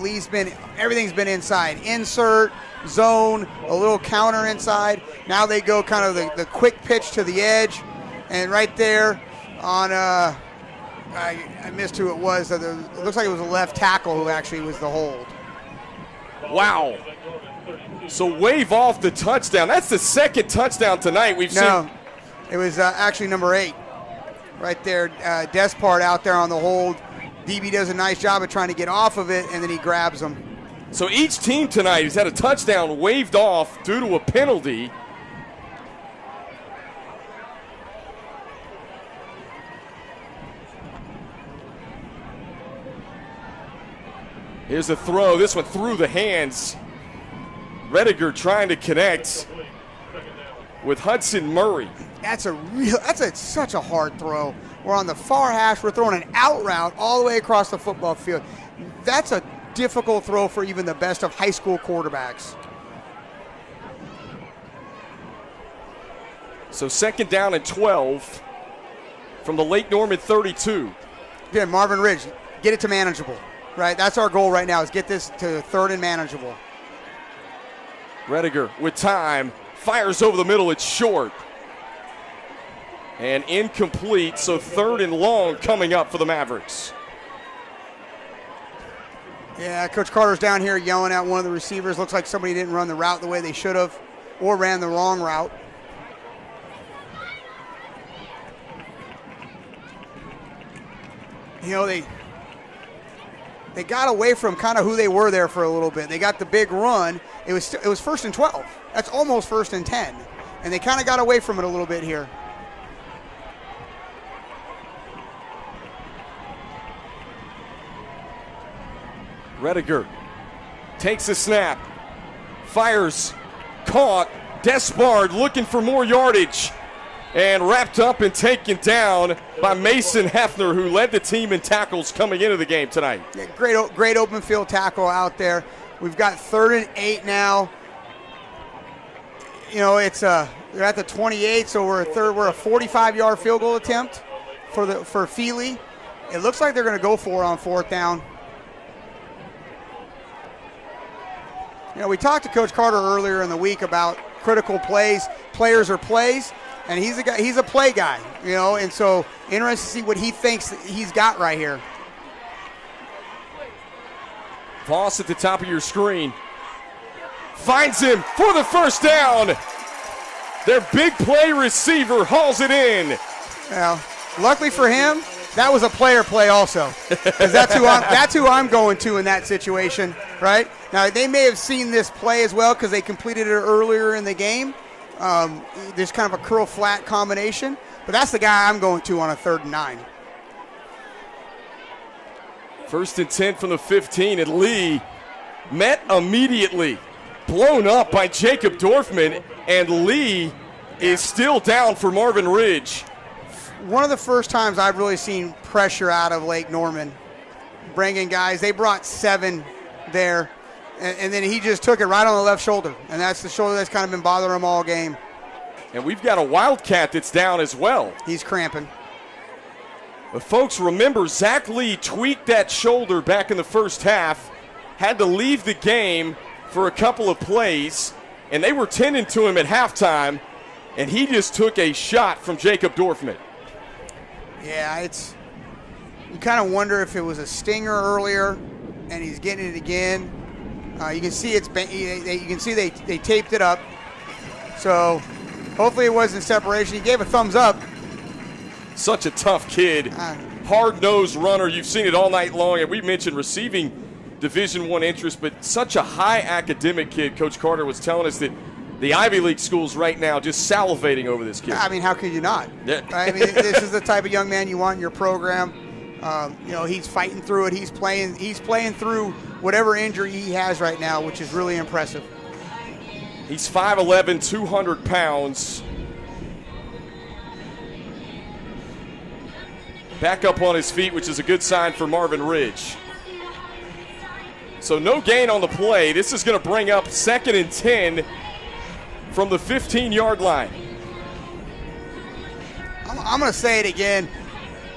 Everything's been inside. Insert, zone, a little counter inside. Now they go kind of the quick pitch to the edge. And right there on, I missed who it was. It looks like it was a left tackle who actually was the hold. Wow. So wave off the touchdown. That's the second touchdown tonight we've No, seen. it was actually number 8. Right there, Despard out there on the hold. DB does a nice job of trying to get off of it, and then he grabs him. So each team tonight has had a touchdown waved off due to a penalty. Here's a throw. This one through the hands. Rediger trying to connect with Hudson Murray. That's such a hard throw. We're on the far hash. We're throwing an out route all the way across the football field. That's a difficult throw for even the best of high school quarterbacks. So 2nd down and 12 from the Lake Norman 32. Again, Marvin Ridge, get it to manageable, right? That's our goal right now, is get this to 3rd and manageable. Rediger with time, fires over the middle. It's short and incomplete, so 3rd and long coming up for the Mavericks. Yeah, Coach Carter's down here yelling at one of the receivers. Looks like somebody didn't run the route the way they should have, or ran the wrong route. You know, they got away from kind of who they were there for a little bit. They got the big run. It was 1st and 12. That's almost 1st and 10. And they kind of got away from it a little bit here. Rediger takes a snap, fires, caught. Despard looking for more yardage, and wrapped up and taken down by Mason Hefner, who led the team in tackles coming into the game tonight. Yeah, great open field tackle out there. We've got 3rd and 8 now. You know, they're at the 28, so we're a 45-yard field goal attempt for Feely. It looks like they're going to go for it on 4th down. You know, we talked to Coach Carter earlier in the week about critical plays. Players are plays, and he's a play guy, you know, and so interested to see what he thinks he's got right here. Voss at the top of your screen. Finds him for the 1st down. Their big play receiver hauls it in. Well, luckily for him, that was a player play also, because that's who I'm going to in that situation, right? Now, they may have seen this play as well because they completed it earlier in the game. There's kind of a curl flat combination, but that's the guy I'm going to on a 3rd and 9. 1st and 10 from the 15, and Lee met immediately. Blown up by Jacob Dorfman, and Lee is still down for Marvin Ridge. One of the first times I've really seen pressure out of Lake Norman. Bringing guys, they brought 7 there, and then he just took it right on the left shoulder, and that's the shoulder that's kind of been bothering him all game. And we've got a Wildcat that's down as well. He's cramping. But folks, remember, Zach Lee tweaked that shoulder back in the first half, had to leave the game for a couple of plays, and they were tending to him at halftime, and he just took a shot from Jacob Dorfman. Yeah, you kind of wonder if it was a stinger earlier, and he's getting it again. You can see they taped it up. So hopefully it wasn't separation. He gave a thumbs up. Such a tough kid, hard-nosed runner. You've seen it all night long, and we mentioned receiving Division I interest, but such a high academic kid. Coach Carter was telling us that the Ivy League schools right now just salivating over this kid. I mean, how could you not? Yeah. I mean, this is the type of young man you want in your program. He's fighting through it. He's playing through whatever injury he has right now, which is really impressive. He's 5'11", 200 pounds. Back up on his feet, which is a good sign for Marvin Ridge. So no gain on the play. This is going to bring up 2nd and 10 from the 15-yard line. I'm going to say it again.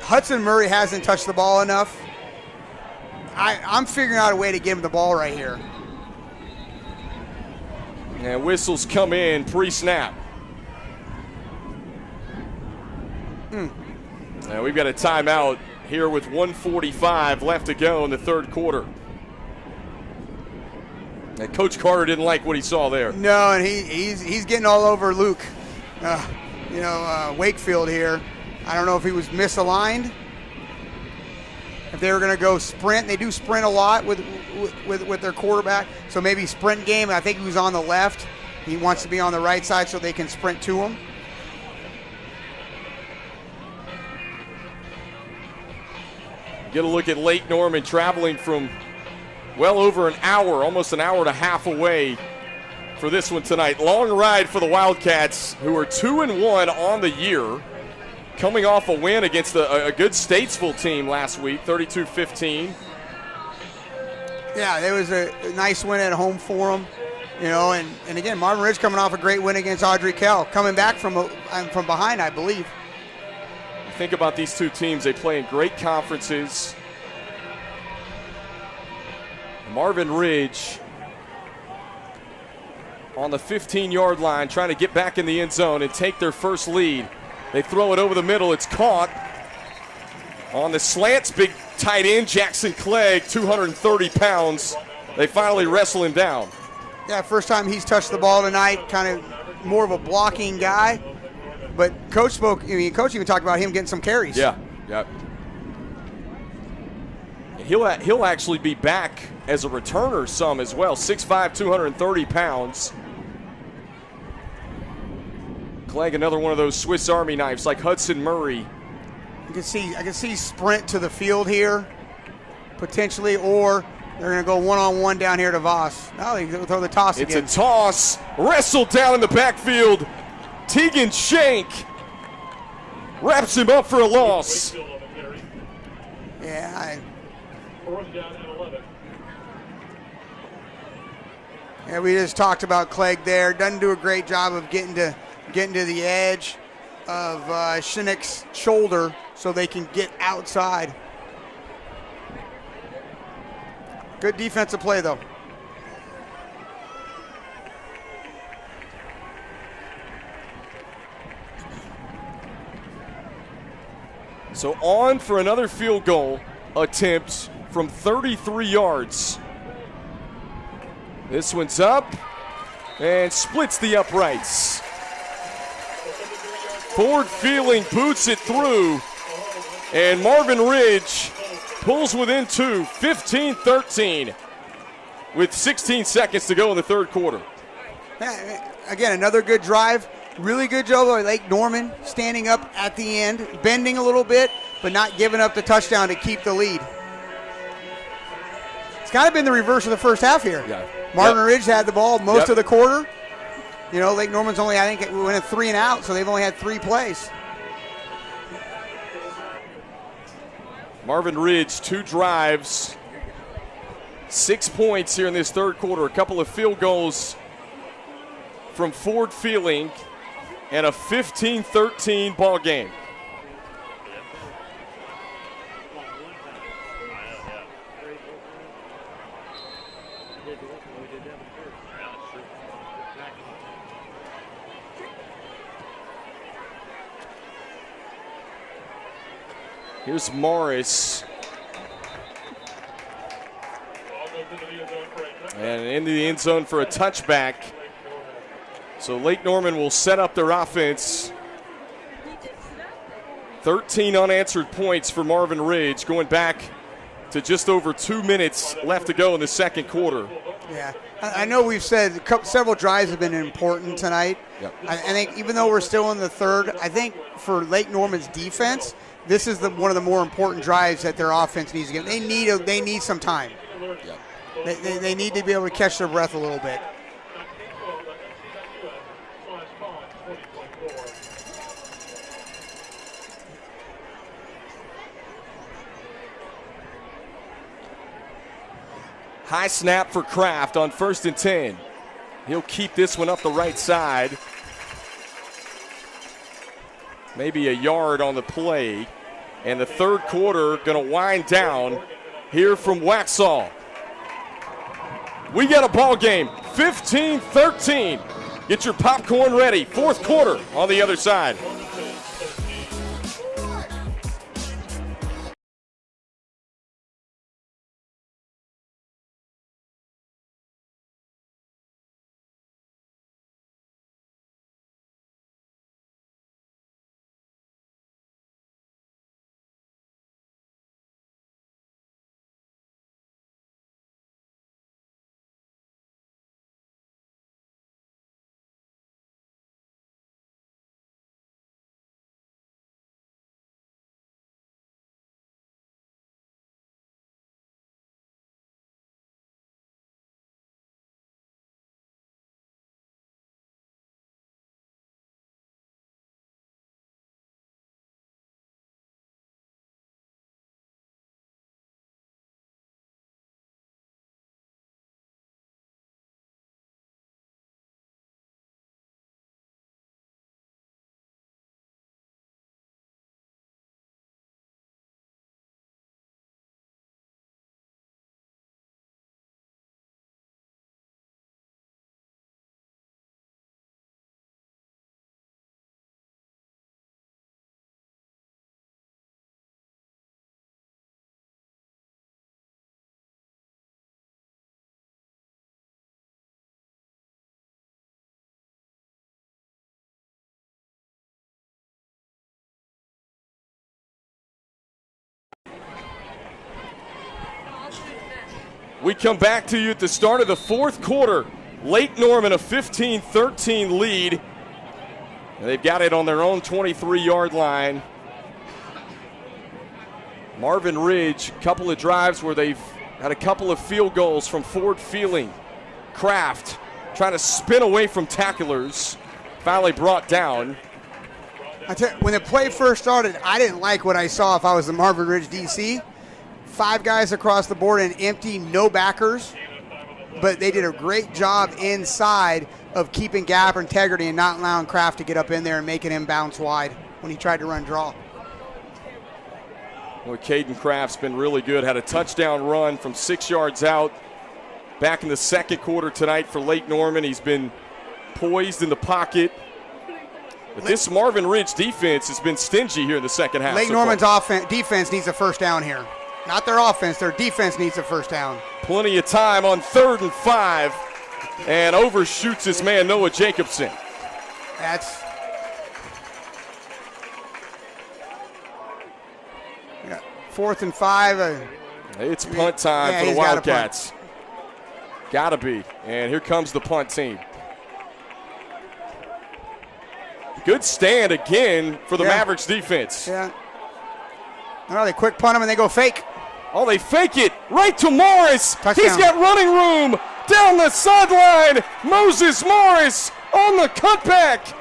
Hudson Murray hasn't touched the ball enough. I'm figuring out a way to give him the ball right here. And whistles come in pre-snap. Now we've got a timeout here with 1:45 left to go in the third quarter. And Coach Carter didn't like what he saw there. No, and he's getting all over Luke, Wakefield here. I don't know if he was misaligned. If they were going to go sprint, they do sprint a lot with their quarterback. So maybe sprint game. I think he was on the left. He wants to be on the right side so they can sprint to him. Get a look at Lake Norman traveling from well over an hour, almost an hour and a half away for this one tonight. Long ride for the Wildcats, who are 2-1 on the year, coming off a win against a good Statesville team last week, 32-15. Yeah, it was a nice win at home for them. And again, Marvin Ridge coming off a great win against Audrey Kell, coming back from behind, I believe. Think about these two teams. They play in great conferences. Marvin Ridge on the 15-yard line trying to get back in the end zone and take their first lead. They throw it over the middle. It's caught on the slants. Big tight end Jackson Clegg, 230 pounds. They finally wrestle him down. Yeah, first time he's touched the ball tonight, kind of more of a blocking guy. But Coach even talked about him getting some carries. Yeah. He'll actually be back as a returner some as well. 6'5", 230 pounds. Clegg, another one of those Swiss Army knives like Hudson Murray. I can see sprint to the field here, potentially, or they're going to go one-on-one down here to Voss. No, they throw the toss again. It's a toss. Wrestled down in the backfield. Tegan Shank wraps him up for a loss. Yeah, Fourth down and 11. Yeah, we just talked about Clegg there. Doesn't do a great job of getting to the edge of Shinnick's shoulder so they can get outside. Good defensive play, though. So on for another field goal attempt from 33 yards. This one's up and splits the uprights. Ford Feeling boots it through, and Marvin Ridge pulls within two, 15-13, with 16 seconds to go in the third quarter. Again, another good drive. Really good job by Lake Norman, standing up at the end, bending a little bit, but not giving up the touchdown to keep the lead. It's kind of been the reverse of the first half here. Yeah. Marvin Ridge had the ball most of the quarter. Lake Norman's only, I think, we went at 3 and out, so they've only had 3 plays. Marvin Ridge, 2 drives, 6 points here in this third quarter. A couple of field goals from Ford Feeling and a 15-13 ball game. Here's Morris. And into the end zone for a touchback. So Lake Norman will set up their offense. 13 unanswered points for Marvin Ridge, going back to just over 2 minutes left to go in the second quarter. Yeah, I know we've said several drives have been important tonight. Yep. I think even though we're still in the third, I think for Lake Norman's defense, this is one of the more important drives that their offense needs to get. They need some time. Yep. They need to be able to catch their breath a little bit. High snap for Kraft on 1st and 10. He'll keep this one up the right side. Maybe a yard on the play. And the third quarter going to wind down here from Waxhaw. We got a ball game, 15-13. Get your popcorn ready. Fourth quarter on the other side. We come back to you at the start of the fourth quarter. Lake Norman a 15-13 lead. And they've got it on their own 23-yard line. Marvin Ridge, a couple of drives where they've had a couple of field goals from Ford Feeling. Kraft trying to spin away from tacklers. Finally brought down. When the play first started, I didn't like what I saw if I was the Marvin Ridge DC. 5 guys across the board and empty, no backers. But they did a great job inside of keeping gap integrity and not allowing Kraft to get up in there and making him bounce wide when he tried to run draw. Well, Caden Kraft's been really good. Had a touchdown run from 6 yards out back in the second quarter tonight for Lake Norman. He's been poised in the pocket. But this Marvin Ridge defense has been stingy here in the second half. Lake Norman's defense needs a first down here. Not their offense, their defense needs a first down. Plenty of time on 3rd and 5, and overshoots his man Noah Jacobson. That's 4th and 5. It's punt time for the Wildcats. Gotta be. And here comes the punt team. Good stand again for the Mavericks defense. Yeah. Oh, they quick punt him and they go fake. Oh, they fake it right to Morris. Touchdown. He's got running room down the sideline. Moses Morris on the cutback.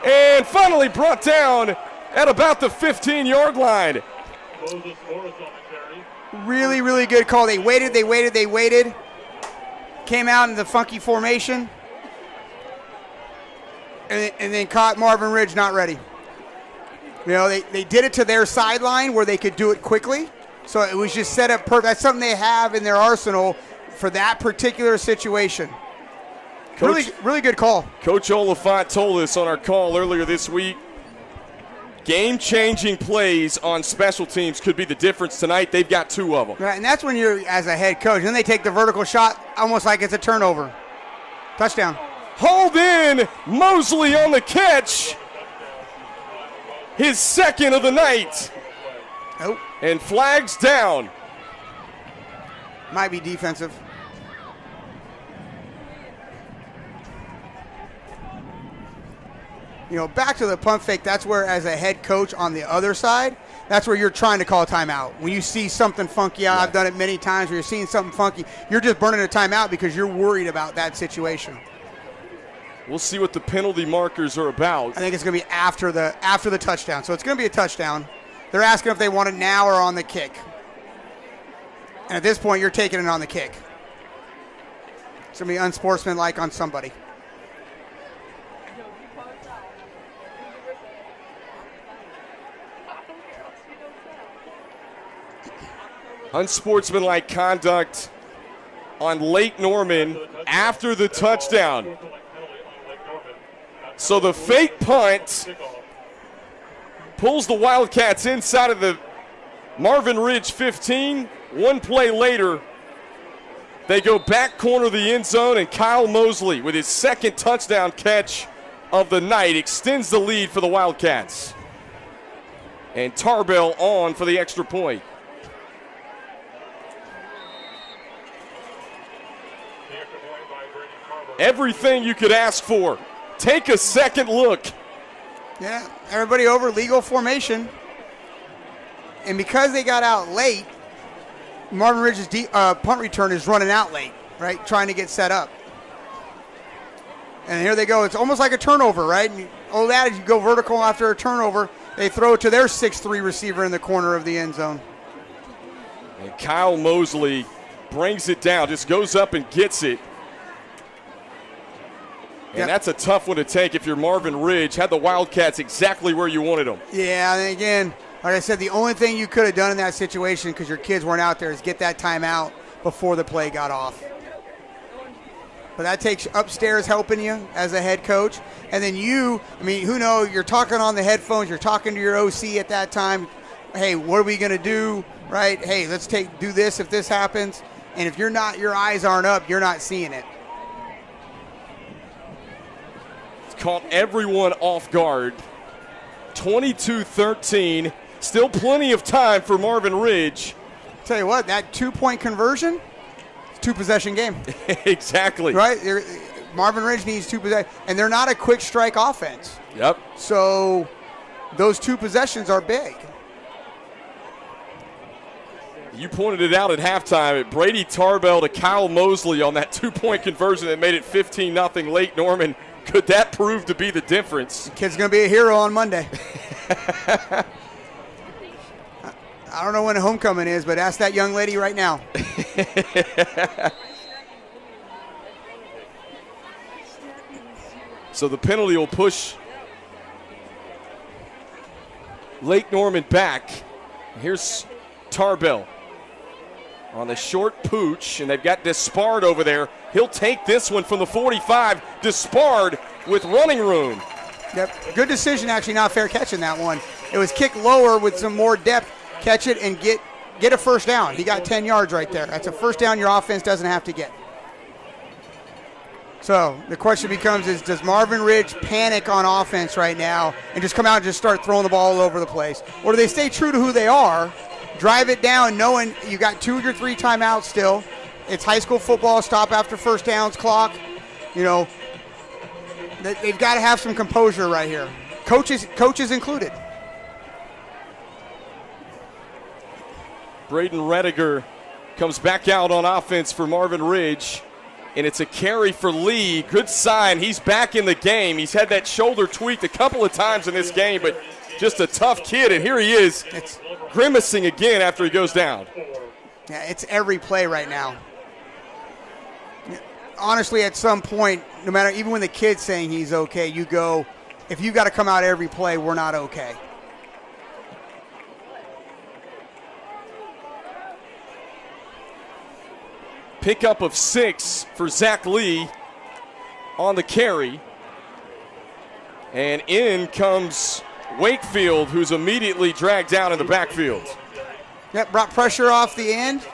And finally brought down at about the 15-yard line. Moses Morris on the carry. Really, really good call. They waited. Came out in the funky formation. and then caught Marvin Ridge not ready. You know, they did it to their sideline where they could do it quickly. So it was just set up perfect. That's something they have in their arsenal for that particular situation. Coach, really good call. Coach Oliphant told us on our call earlier this week, game-changing plays on special teams could be the difference tonight. They've got 2 of them. Right, and that's when you're, as a head coach, then they take the vertical shot almost like it's a turnover. Touchdown. Hauled in, Mosley on the catch. His second of the night. Oh. And flags down. Might be defensive. You know, back to the pump fake, that's where, as a head coach on the other side, that's where you're trying to call a timeout. When you see something funky, I've done it many times where you're seeing something funky, you're just burning a timeout because you're worried about that situation. We'll see what the penalty markers are about. I think it's going to be after the touchdown. So it's going to be a touchdown. They're asking if they want it now or on the kick. And at this point, you're taking it on the kick. It's going to be unsportsmanlike on somebody. Unsportsmanlike conduct on Lake Norman after the touchdown. So the fake punt pulls the Wildcats inside of the Marvin Ridge 15. One play later, they go back corner of the end zone, and Kyle Mosley, with his second touchdown catch of the night, extends the lead for the Wildcats. And Tarbell on for the extra point. Everything you could ask for. Take a second look. Yeah, everybody over legal formation. And because they got out late, Marvin Ridge's punt return is running out late, right? Trying to get set up. And here they go. It's almost like a turnover, right? And old adage, you go vertical after a turnover. They throw it to their 6'3" receiver in the corner of the end zone. And Kyle Mosley brings it down, just goes up and gets it. And that's a tough one to take if you're Marvin Ridge. Had the Wildcats exactly where you wanted them. Yeah, and again, like I said, the only thing you could have done in that situation, because your kids weren't out there, is get that timeout before the play got off. But that takes upstairs helping you as a head coach. And then who knows, you're talking on the headphones, you're talking to your OC at that time. Hey, what are we going to do, right? Hey, let's do this if this happens. And if your eyes aren't up, you're not seeing it. Caught everyone off guard. 22-13. Still plenty of time for Marvin Ridge. Tell you what, that 2-point conversion, 2-possession game. Exactly. Right? Marvin Ridge needs 2 possessions. And they're not a quick strike offense. Yep. So those 2 possessions are big. You pointed it out at halftime. Brady Tarbell to Kyle Mosley on that 2-point conversion that made it 15-0 Lake Norman. Could that prove to be the difference? The kid's going to be a hero on Monday. I don't know when homecoming is, but ask that young lady right now. So the penalty will push Lake Norman back. Here's Tarbell on the short pooch, and they've got Despard over there. He'll take this one from the 45. Despard with running room. Yep, good decision, actually, not fair catching that one. It was kicked lower with some more depth. Catch it and get a first down. He got 10 yards right there. That's a first down your offense doesn't have to get. So the question becomes does Marvin Ridge panic on offense right now and just come out and just start throwing the ball all over the place? Or do they stay true to who they are, drive it down knowing you got 2 or 3 timeouts still? It's high school football, stop after first downs clock. You know, they've got to have some composure right here. Coaches included. Braden Rediger comes back out on offense for Marvin Ridge, and it's a carry for Lee. Good sign. He's back in the game. He's had that shoulder tweaked a couple of times in this game, but just a tough kid, and here he is. It's grimacing again after he goes down. Yeah, it's every play right now. honestly, at some point, no matter, even when the kid's saying he's okay, you go, if you got to come out every play, we're not okay. Pickup of 6 for Zach Lee on the carry. And in comes Wakefield, who's immediately dragged down in the backfield. Yep, brought pressure off the end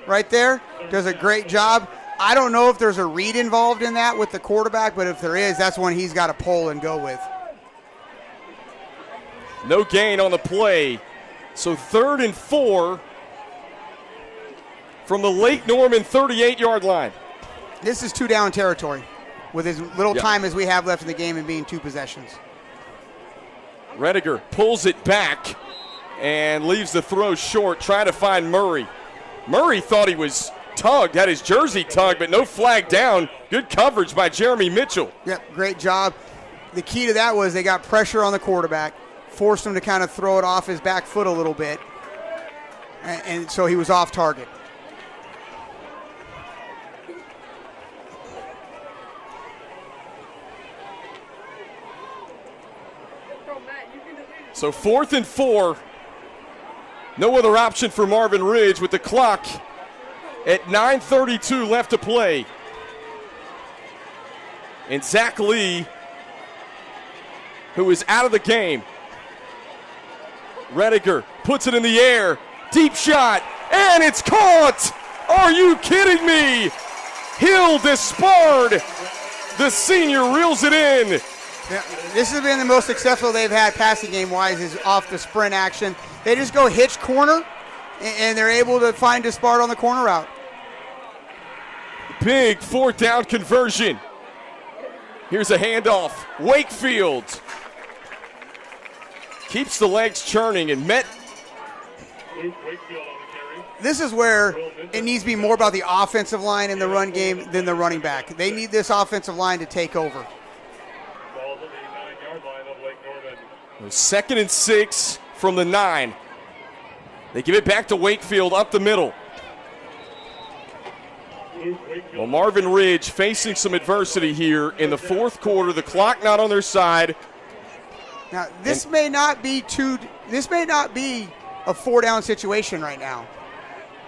right there. Does a great job. I don't know if there's a read involved in that with the quarterback, but if there is, that's one he's got to pull and go with. No gain on the play. So 3rd and 4 from the Lake Norman 38-yard line. This is 2-down territory with as little time as we have left in the game and being 2 possessions. Rediger pulls it back and leaves the throw short, trying to find Murray. Murray thought he was tugged, had his jersey tugged, but no flag down. Good coverage by Jeremy Mitchell. Yep, great job. The key to that was they got pressure on the quarterback, forced him to kind of throw it off his back foot a little bit, and so he was off target. So 4th and 4. No other option for Marvin Ridge with the clock at 9:32 left to play. And Zach Lee, who is out of the game. Rediger puts it in the air. Deep shot. And it's caught. Are you kidding me? Hill Despard, the senior, reels it in. Yeah, this has been the most successful they've had passing game-wise is off the sprint action. They just go hitch corner, and they're able to find Despard on the corner route. Big 4th down conversion. Here's a handoff. Wakefield keeps the legs churning and met. This is where it needs to be more about the offensive line in the run game than the running back. They need this offensive line to take over. 2nd and 6 from the 9. They give it back to Wakefield up the middle. Well, Marvin Ridge facing some adversity here in the 4th quarter. The clock not on their side. Now, this may not be a 4-down situation right now,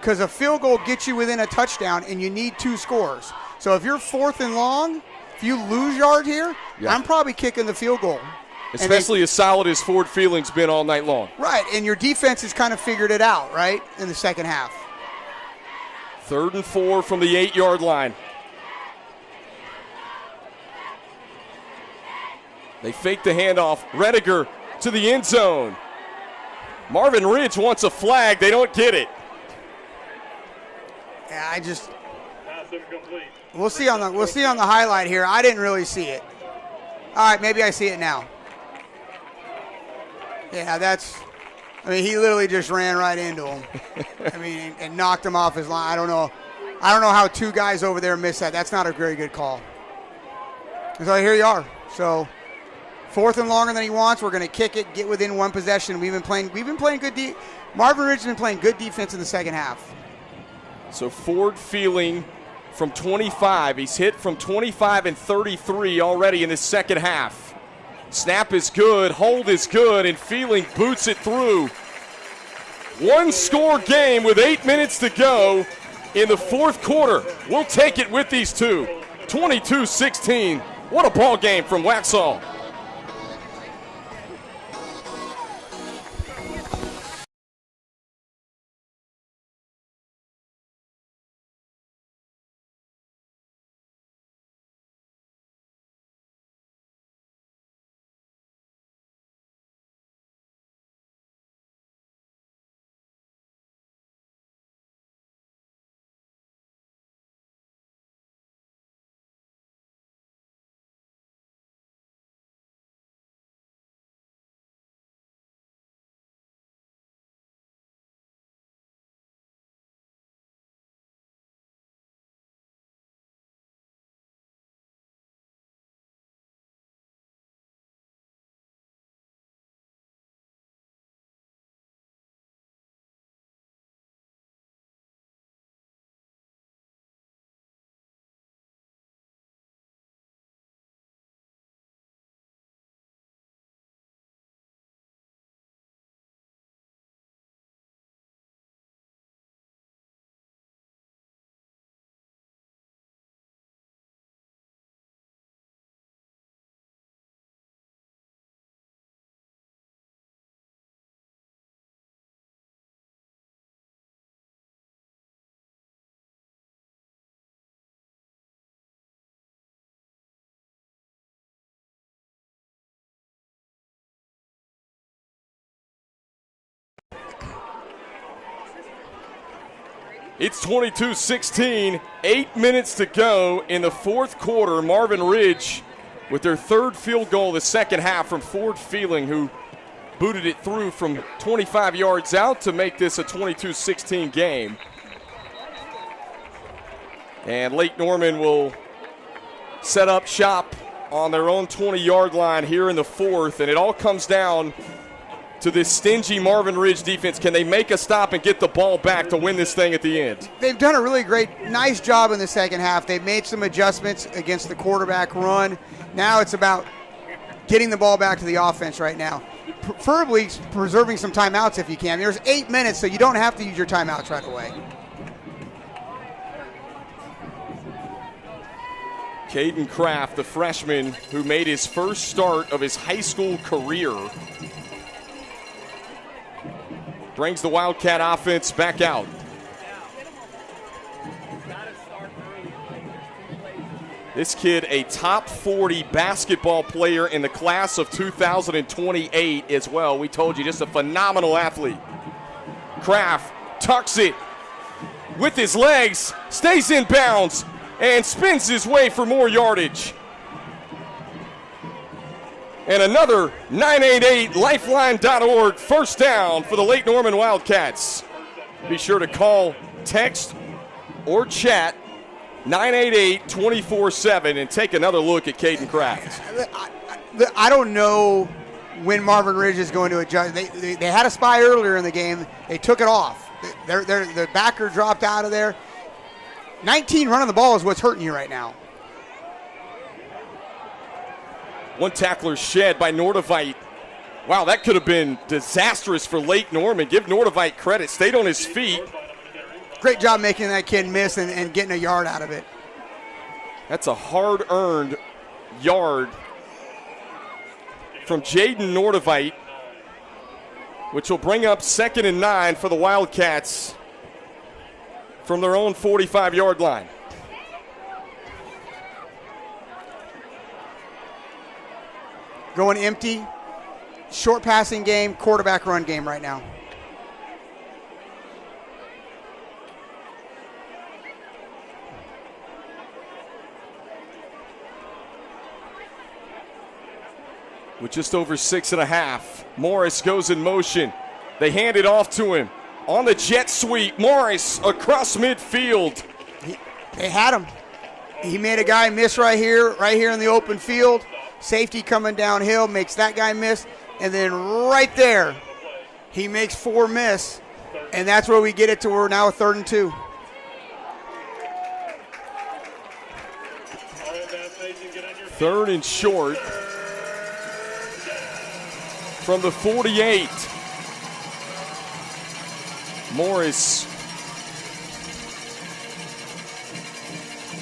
because a field goal gets you within a touchdown, and you need 2 scores. So if you're 4th and long, if you lose yard here, I'm probably kicking the field goal. Especially as solid as Ford Fielding's been all night long. Right, and your defense has kind of figured it out, right, in the second half. 3rd and 4 from the 8-yard line. They fake the handoff. Rediger to the end zone. Marvin Ridge wants a flag. They don't get it. Yeah, we'll see on the highlight here. I didn't really see it. All right, maybe I see it now. Yeah, he literally just ran right into him. And knocked him off his line. I don't know how 2 guys over there missed that. That's not a very good call. So here you are. So 4th and longer than he wants. We're going to kick it, get within 1 possession. We've been playing good. Marvin Ridge has been playing good defense in the second half. So Ford Fielding from 25. He's hit from 25 and 33 already in the second half. Snap is good, hold is good, and Fielding boots it through. 1-score game with 8 minutes to go in the 4th quarter. We'll take it with these 2. 22-16. What a ball game from Waxhaw. It's 22-16, 8 minutes to go in the fourth quarter. Marvin Ridge with their third field goal of the second half from Ford Feeling, who booted it through from 25 yards out to make this a 22-16 game. And Lake Norman will set up shop on their own 20-yard line here in the fourth, and it all comes down to this stingy Marvin Ridge defense. Can they make a stop and get the ball back to win this thing at the end? They've done a really nice job in the second half. They've made some adjustments against the quarterback run. Now it's about getting the ball back to the offense right now. Preferably preserving some timeouts if you can. There's 8 minutes, so you don't have to use your timeouts right away. Caden Kraft, the freshman who made his first start of his high school career, brings the Wildcat offense back out. This kid, a top 40 basketball player in the class of 2028 as well. We told you, just a phenomenal athlete. Kraft tucks it with his legs, stays in bounds, and spins his way for more yardage. And another 988lifeline.org first down for the Lake Norman Wildcats. Be sure to call, text, or chat 988-24-7 and take another look at Caden Kraft. I don't know when Marvin Ridge is going to adjust. They had a spy earlier in the game. They took it off. The backer dropped out of there. 19 running the ball is what's hurting you right now. One tackler shed by Nordevite. Wow, that could have been disastrous for Lake Norman. Give Nordevite credit. Stayed on his feet. Great job making that kid miss and getting a yard out of it. That's a hard-earned yard from Jaden Nordevite, which will bring up 2nd and 9 for the Wildcats from their own 45-yard line. Going empty, short passing game, quarterback run game right now. With just over 6.5, Morris goes in motion. They hand it off to him. On the jet sweep, Morris across midfield. They had him. He made a guy miss right here in the open field. Safety coming downhill makes that guy miss. And then right there, he makes 4 miss. And that's where we get it to where we're now a 3rd and 2. Third and short from the 48. Morris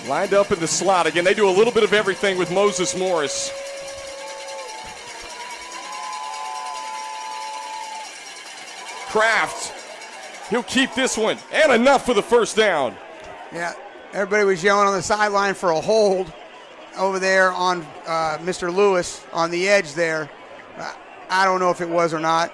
lined up in the slot. Again, they do a little bit of everything with Moses Morris. Kraft, he'll keep this one, and enough for the first down. Yeah, everybody was yelling on the sideline for a hold over there on Mr. Lewis on the edge there. I don't know if it was or not.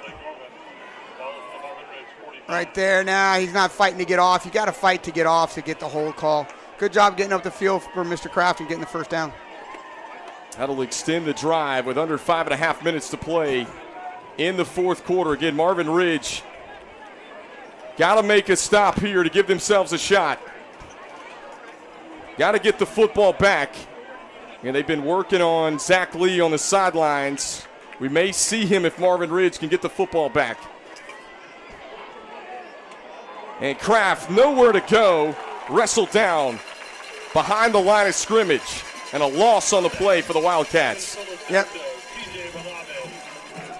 Right there, now he's not fighting to get off. You got to fight to get off to get the hold call. Good job getting up the field for Mr. Kraft and getting the first down. That'll extend the drive with under 5.5 minutes to play in the fourth quarter. Again, Marvin Ridge got to make a stop here to give themselves a shot. Got to get the football back. And they've been working on Zach Lee on the sidelines. We may see him if Marvin Ridge can get the football back. And Kraft nowhere to go, wrestled down behind the line of scrimmage, and a loss on the play for the Wildcats. Yep.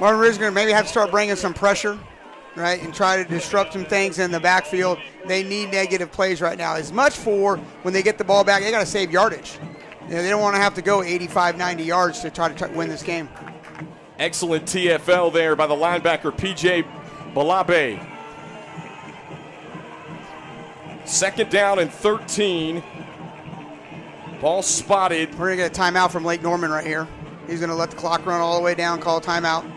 Marvin Ridge is going to maybe have to start bringing some pressure, right, and try to disrupt some things in the backfield. They need negative plays right now. As much for when they get the ball back, they got to save yardage. You know, they don't want to have to go 85, 90 yards to try to win this game. Excellent TFL there by the linebacker, P.J. Balabe. 2nd down and 13. Ball spotted. We're going to get a timeout from Lake Norman right here. He's going to let the clock run all the way down, call a timeout.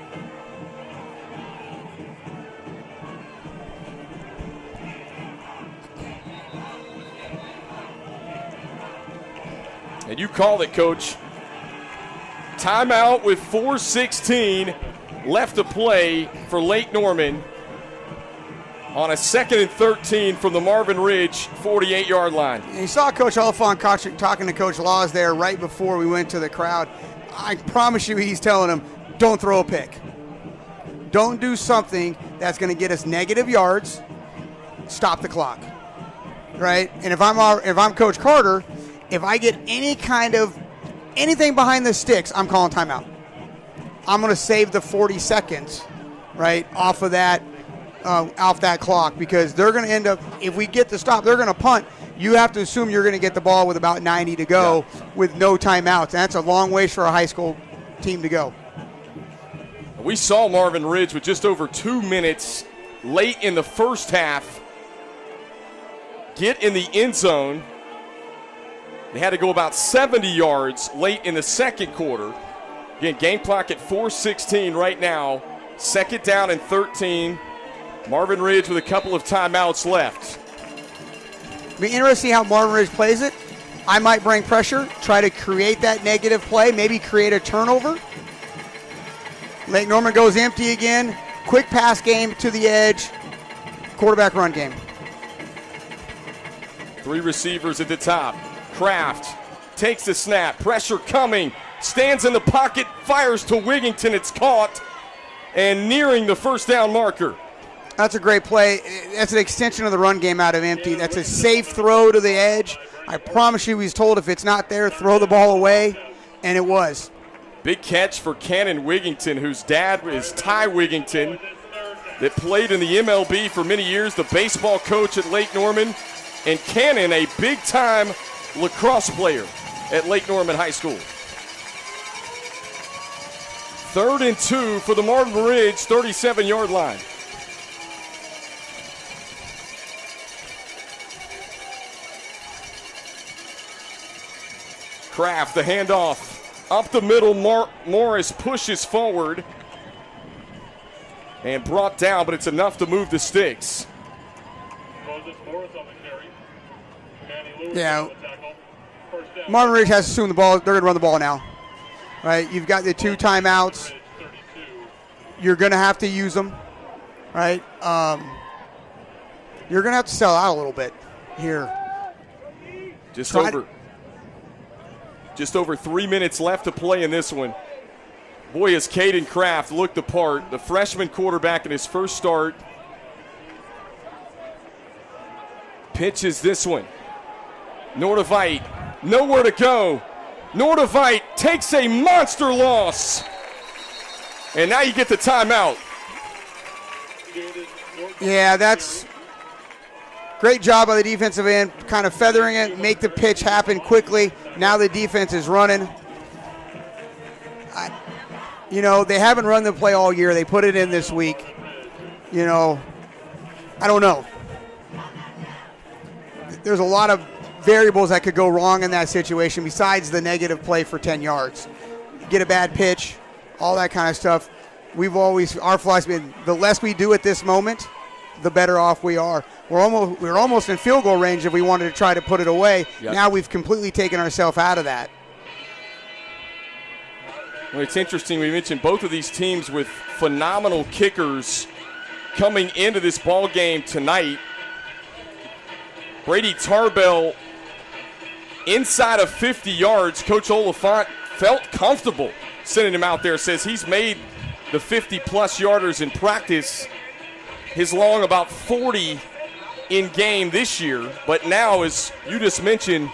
And you called it, Coach. Timeout with 4:16 left to play for Lake Norman on a 2nd and 13 from the Marvin Ridge 48-yard line. And you saw Coach Oliphant talking to Coach Laws there right before we went to the crowd. I promise you he's telling him, don't throw a pick. Don't do something that's going to get us negative yards. Stop the clock, right? And if I'm Coach Carter, if I get anything behind the sticks, I'm calling timeout. I'm going to save the 40 seconds, right, off that clock, because they're going to end up, if we get the stop, they're going to punt. You have to assume you're going to get the ball with about 90 to go with no timeouts. And that's a long ways for a high school team to go. We saw Marvin Ridge with just over 2 minutes late in the first half get in the end zone. They had to go about 70 yards late in the second quarter. Again, game clock at 4:16 right now. 2nd down and 13. Marvin Ridge with a couple of timeouts left. Be interesting how Marvin Ridge plays it. I might bring pressure, try to create that negative play, maybe create a turnover. Lake Norman goes empty again. Quick pass game to the edge. Quarterback run game. 3 receivers at the top. Kraft takes the snap. Pressure coming. Stands in the pocket. Fires to Wigington. It's caught. And nearing the first down marker. That's a great play. That's an extension of the run game out of empty. That's a safe throw to the edge. I promise you he's told if it's not there, throw the ball away. And it was. Big catch for Cannon Wigington, whose dad is Ty Wigington, that played in the MLB for many years, the baseball coach at Lake Norman. And Cannon, a big-time lacrosse player at Lake Norman High School. 3rd and 2 for the Marvin Ridge 37-yard line. Kraft, the handoff. Up the middle, Morris pushes forward. And brought down, but it's enough to move the sticks. Yeah. Marvin Ridge has to assume the ball. They're going to run the ball now. Right? You've got the 2 timeouts. You're going to have to use them. Right? You're going to have to sell out a little bit here. Just over 3 minutes left to play in this one. Boy, has Caden Kraft looked the part. The freshman quarterback in his first start. Pitches this one. Nordevite, nowhere to go. Nordevite takes a monster loss. And now you get the timeout. Yeah, that's great job by the defensive end, kind of feathering it, make the pitch happen quickly. Now the defense is running. They haven't run the play all year. They put it in this week. I don't know. There's a lot of variables that could go wrong in that situation besides the negative play for 10 yards. Get a bad pitch, all that kind of stuff. Our philosophy has been the less we do at this moment, the better off we are. We're almost in field goal range if we wanted to try to put it away. Yep. Now we've completely taken ourselves out of that. Well, it's interesting. We mentioned both of these teams with phenomenal kickers coming into this ball game tonight. Brady Tarbell inside of 50 yards. Coach Oliphant felt comfortable sending him out there. Says he's made the 50-plus yarders in practice. His long about 40 in game this year. But now, as you just mentioned,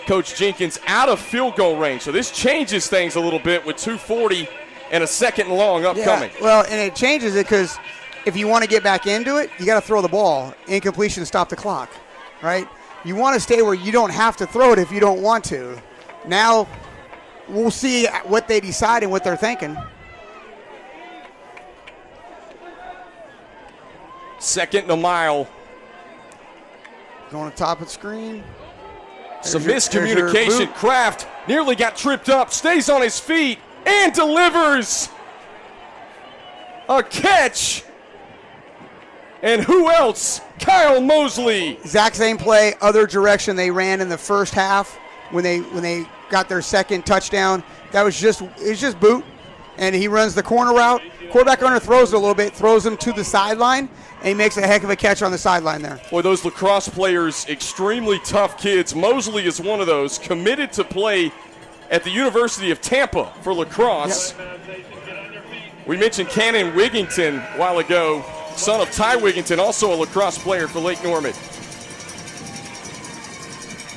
Coach Jenkins, out of field goal range. So this changes things a little bit with 2:40 and a 2nd and long upcoming. Yeah, well, and it changes it because if you want to get back into it, you got to throw the ball. Incompletion, stop the clock, right? You want to stay where you don't have to throw it if you don't want to. Now we'll see what they decide and what they're thinking. 2nd and a mile. Going to top of the screen. Some miscommunication. Kraft nearly got tripped up, stays on his feet, and delivers a catch. And who else? Kyle Mosley. Exact same play, other direction they ran in the first half. when they got their second touchdown. It's just boot, and he runs the corner route. Quarterback runner throws it a little bit, throws him to the sideline, and he makes a heck of a catch on the sideline there. Boy, those lacrosse players, extremely tough kids. Mosley is one of those, committed to play at the University of Tampa for lacrosse. Yep. We mentioned Cannon Wigington a while ago, son of Ty Wigington, also a lacrosse player for Lake Norman.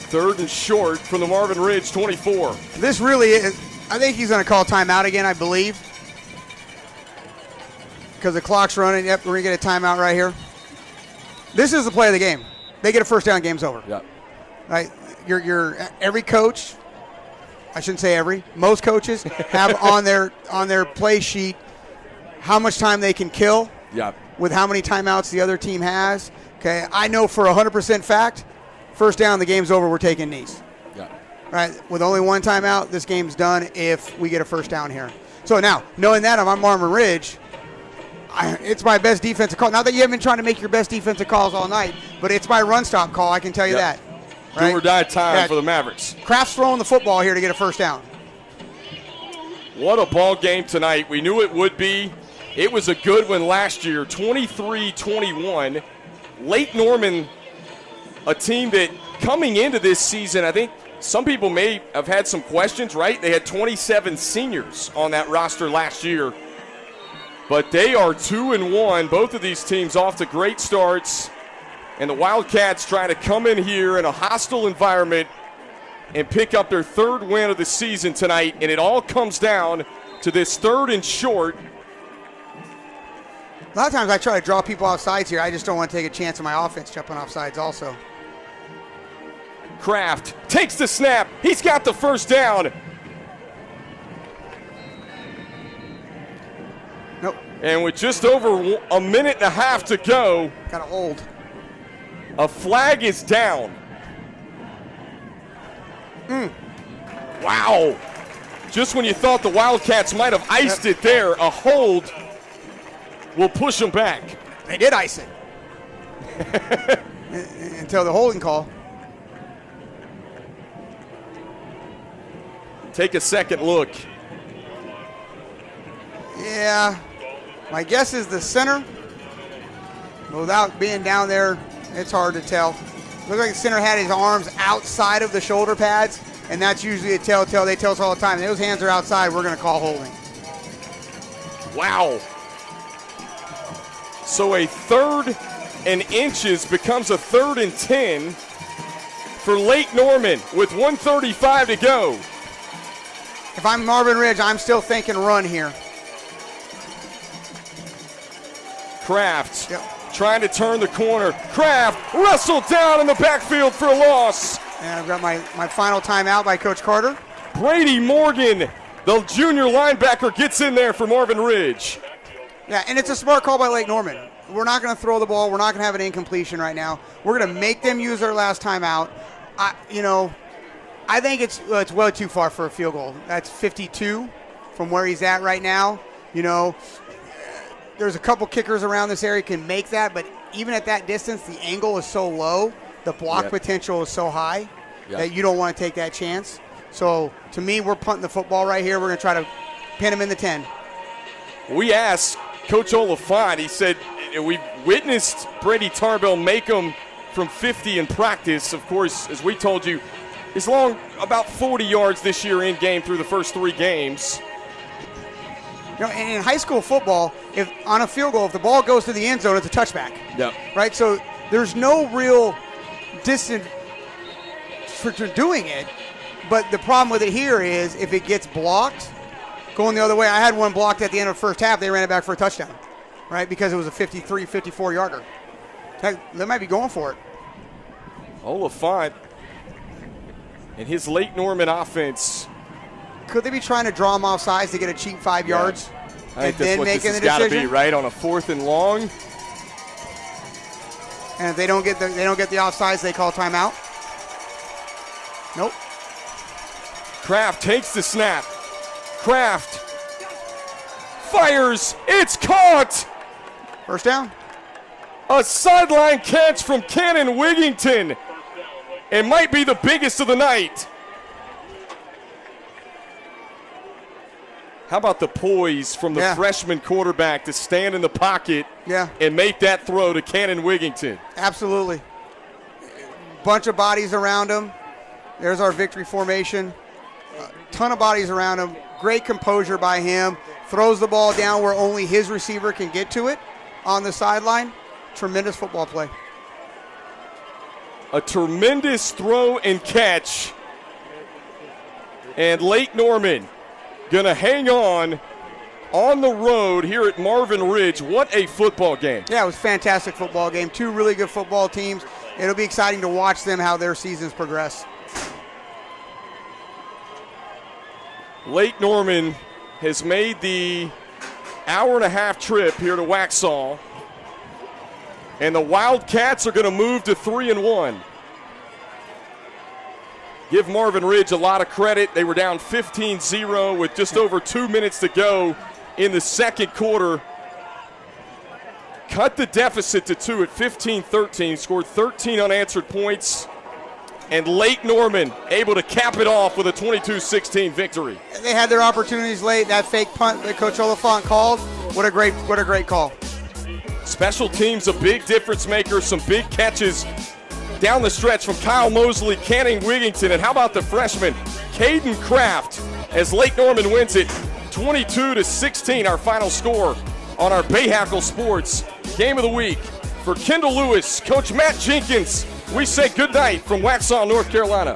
3rd and short from the Marvin Ridge 24. This really is, I think he's going to call timeout again, I believe. Because the clock's running. Yep, we're going to get a timeout right here. This is the play of the game. They get a first down, game's over. Yep. Right? Every coach, I shouldn't say every, most coaches have on their play sheet how much time they can kill. Yep. With how many timeouts the other team has. Okay, I know for 100% fact, first down, the game's over, we're taking knees. Yeah. Right, with only one timeout, this game's done if we get a first down here. So now, knowing that I'm on Marvin Ridge, it's my best defensive call. Not that you haven't been trying to make your best defensive calls all night, but it's my run stop call, I can tell you that. Right? Do or die time for the Mavericks. Kraft's throwing the football here to get a first down. What a ball game tonight. We knew it would be. It was a good one last year, 23-21. Lake Norman, a team that coming into this season, I think some people may have had some questions, right? They had 27 seniors on that roster last year. But they are 2-1. Both of these teams off to great starts. And the Wildcats trying to come in here in a hostile environment and pick up their 3rd win of the season tonight. And it all comes down to this 3rd and short. A lot of times I try to draw people off sides here. I just don't want to take a chance on my offense jumping off sides also. Kraft takes the snap. He's got the first down. Nope. And with just over a minute and a half to go, Kind of old. a flag is down. Wow. Just when you thought the Wildcats might have iced it there, a hold will push them back. They did ice it. Until the holding call. Take a second look. Yeah. My guess is the center. Without being down there, it's hard to tell. Looks like the center had his arms outside of the shoulder pads, and that's usually a telltale. They tell us all the time, those hands are outside, we're going to call holding. Wow. So a 3rd and inches becomes a 3rd and 10 for Lake Norman with 1:35 to go. If I'm Marvin Ridge, I'm still thinking run here. Kraft trying to turn the corner. Kraft wrestled down in the backfield for a loss. And I've got my final timeout by Coach Carter. Brady Morgan, the junior linebacker, gets in there for Marvin Ridge. Yeah, and it's a smart call by Lake Norman. We're not going to throw the ball. We're not going to have an incompletion right now. We're going to make them use their last timeout. I think it's way too far for a field goal. That's 52 from where he's at right now. There's a couple kickers around this area can make that, but even at that distance, the angle is so low, the block potential is so high that you don't want to take that chance. So, to me, we're punting the football right here. We're going to try to pin him in the 10. We asked Coach Olafine, he said, we've witnessed Brady Tarbell make them from 50 in practice. Of course, as we told you, he's long about 40 yards this year in game through the first 3 games. And in high school football, if on a field goal, if the ball goes to the end zone, it's a touchback. Yep. Right? So there's no real distance for doing it. But the problem with it here is if it gets blocked, going the other way. I had one blocked at the end of the first half. They ran it back for a touchdown, right? Because it was a 53, 54-yarder. They might be going for it. Olafine and his Lake Norman offense. Could they be trying to draw him off sides to get a cheap 5 yards? I think that's what this has got to be, right? On a 4th and long. And if they don't get the offsides, they call timeout. Nope. Kraft takes the snap. Kraft fires. It's caught. First down. A sideline catch from Cannon Wigington. It might be the biggest of the night. How about the poise from the Yeah. freshman quarterback to stand in the pocket Yeah. and make that throw to Cannon Wigington? Absolutely. Bunch of bodies around him. There's our victory formation. Ton of bodies around him. Great composure by him. Throws the ball down where only his receiver can get to it on the sideline. Tremendous football play. A tremendous throw and catch. And Lake Norman going to hang on the road here at Marvin Ridge. What a football game. Yeah, it was a fantastic football game. Two really good football teams. It'll be exciting to watch them, how their seasons progress. Lake Norman has made the hour-and-a-half trip here to Waxhaw. And the Wildcats are going to move to 3-1. Give Marvin Ridge a lot of credit. They were down 15-0 with just over 2 minutes to go in the second quarter. Cut the deficit to 2 at 15-13, scored 13 unanswered points. And Lake Norman able to cap it off with a 22-16 victory. They had their opportunities late. That fake punt that Coach Oliphant called, what a great call. Special teams, a big difference maker, some big catches down the stretch from Kyle Mosley, Canning Wigington, and how about the freshman, Caden Kraft, as Lake Norman wins it 22-16, our final score on our Bahakel Sports Game of the Week. For Kendall Lewis, Coach Matt Jenkins, we say good night from Waxhaw, North Carolina.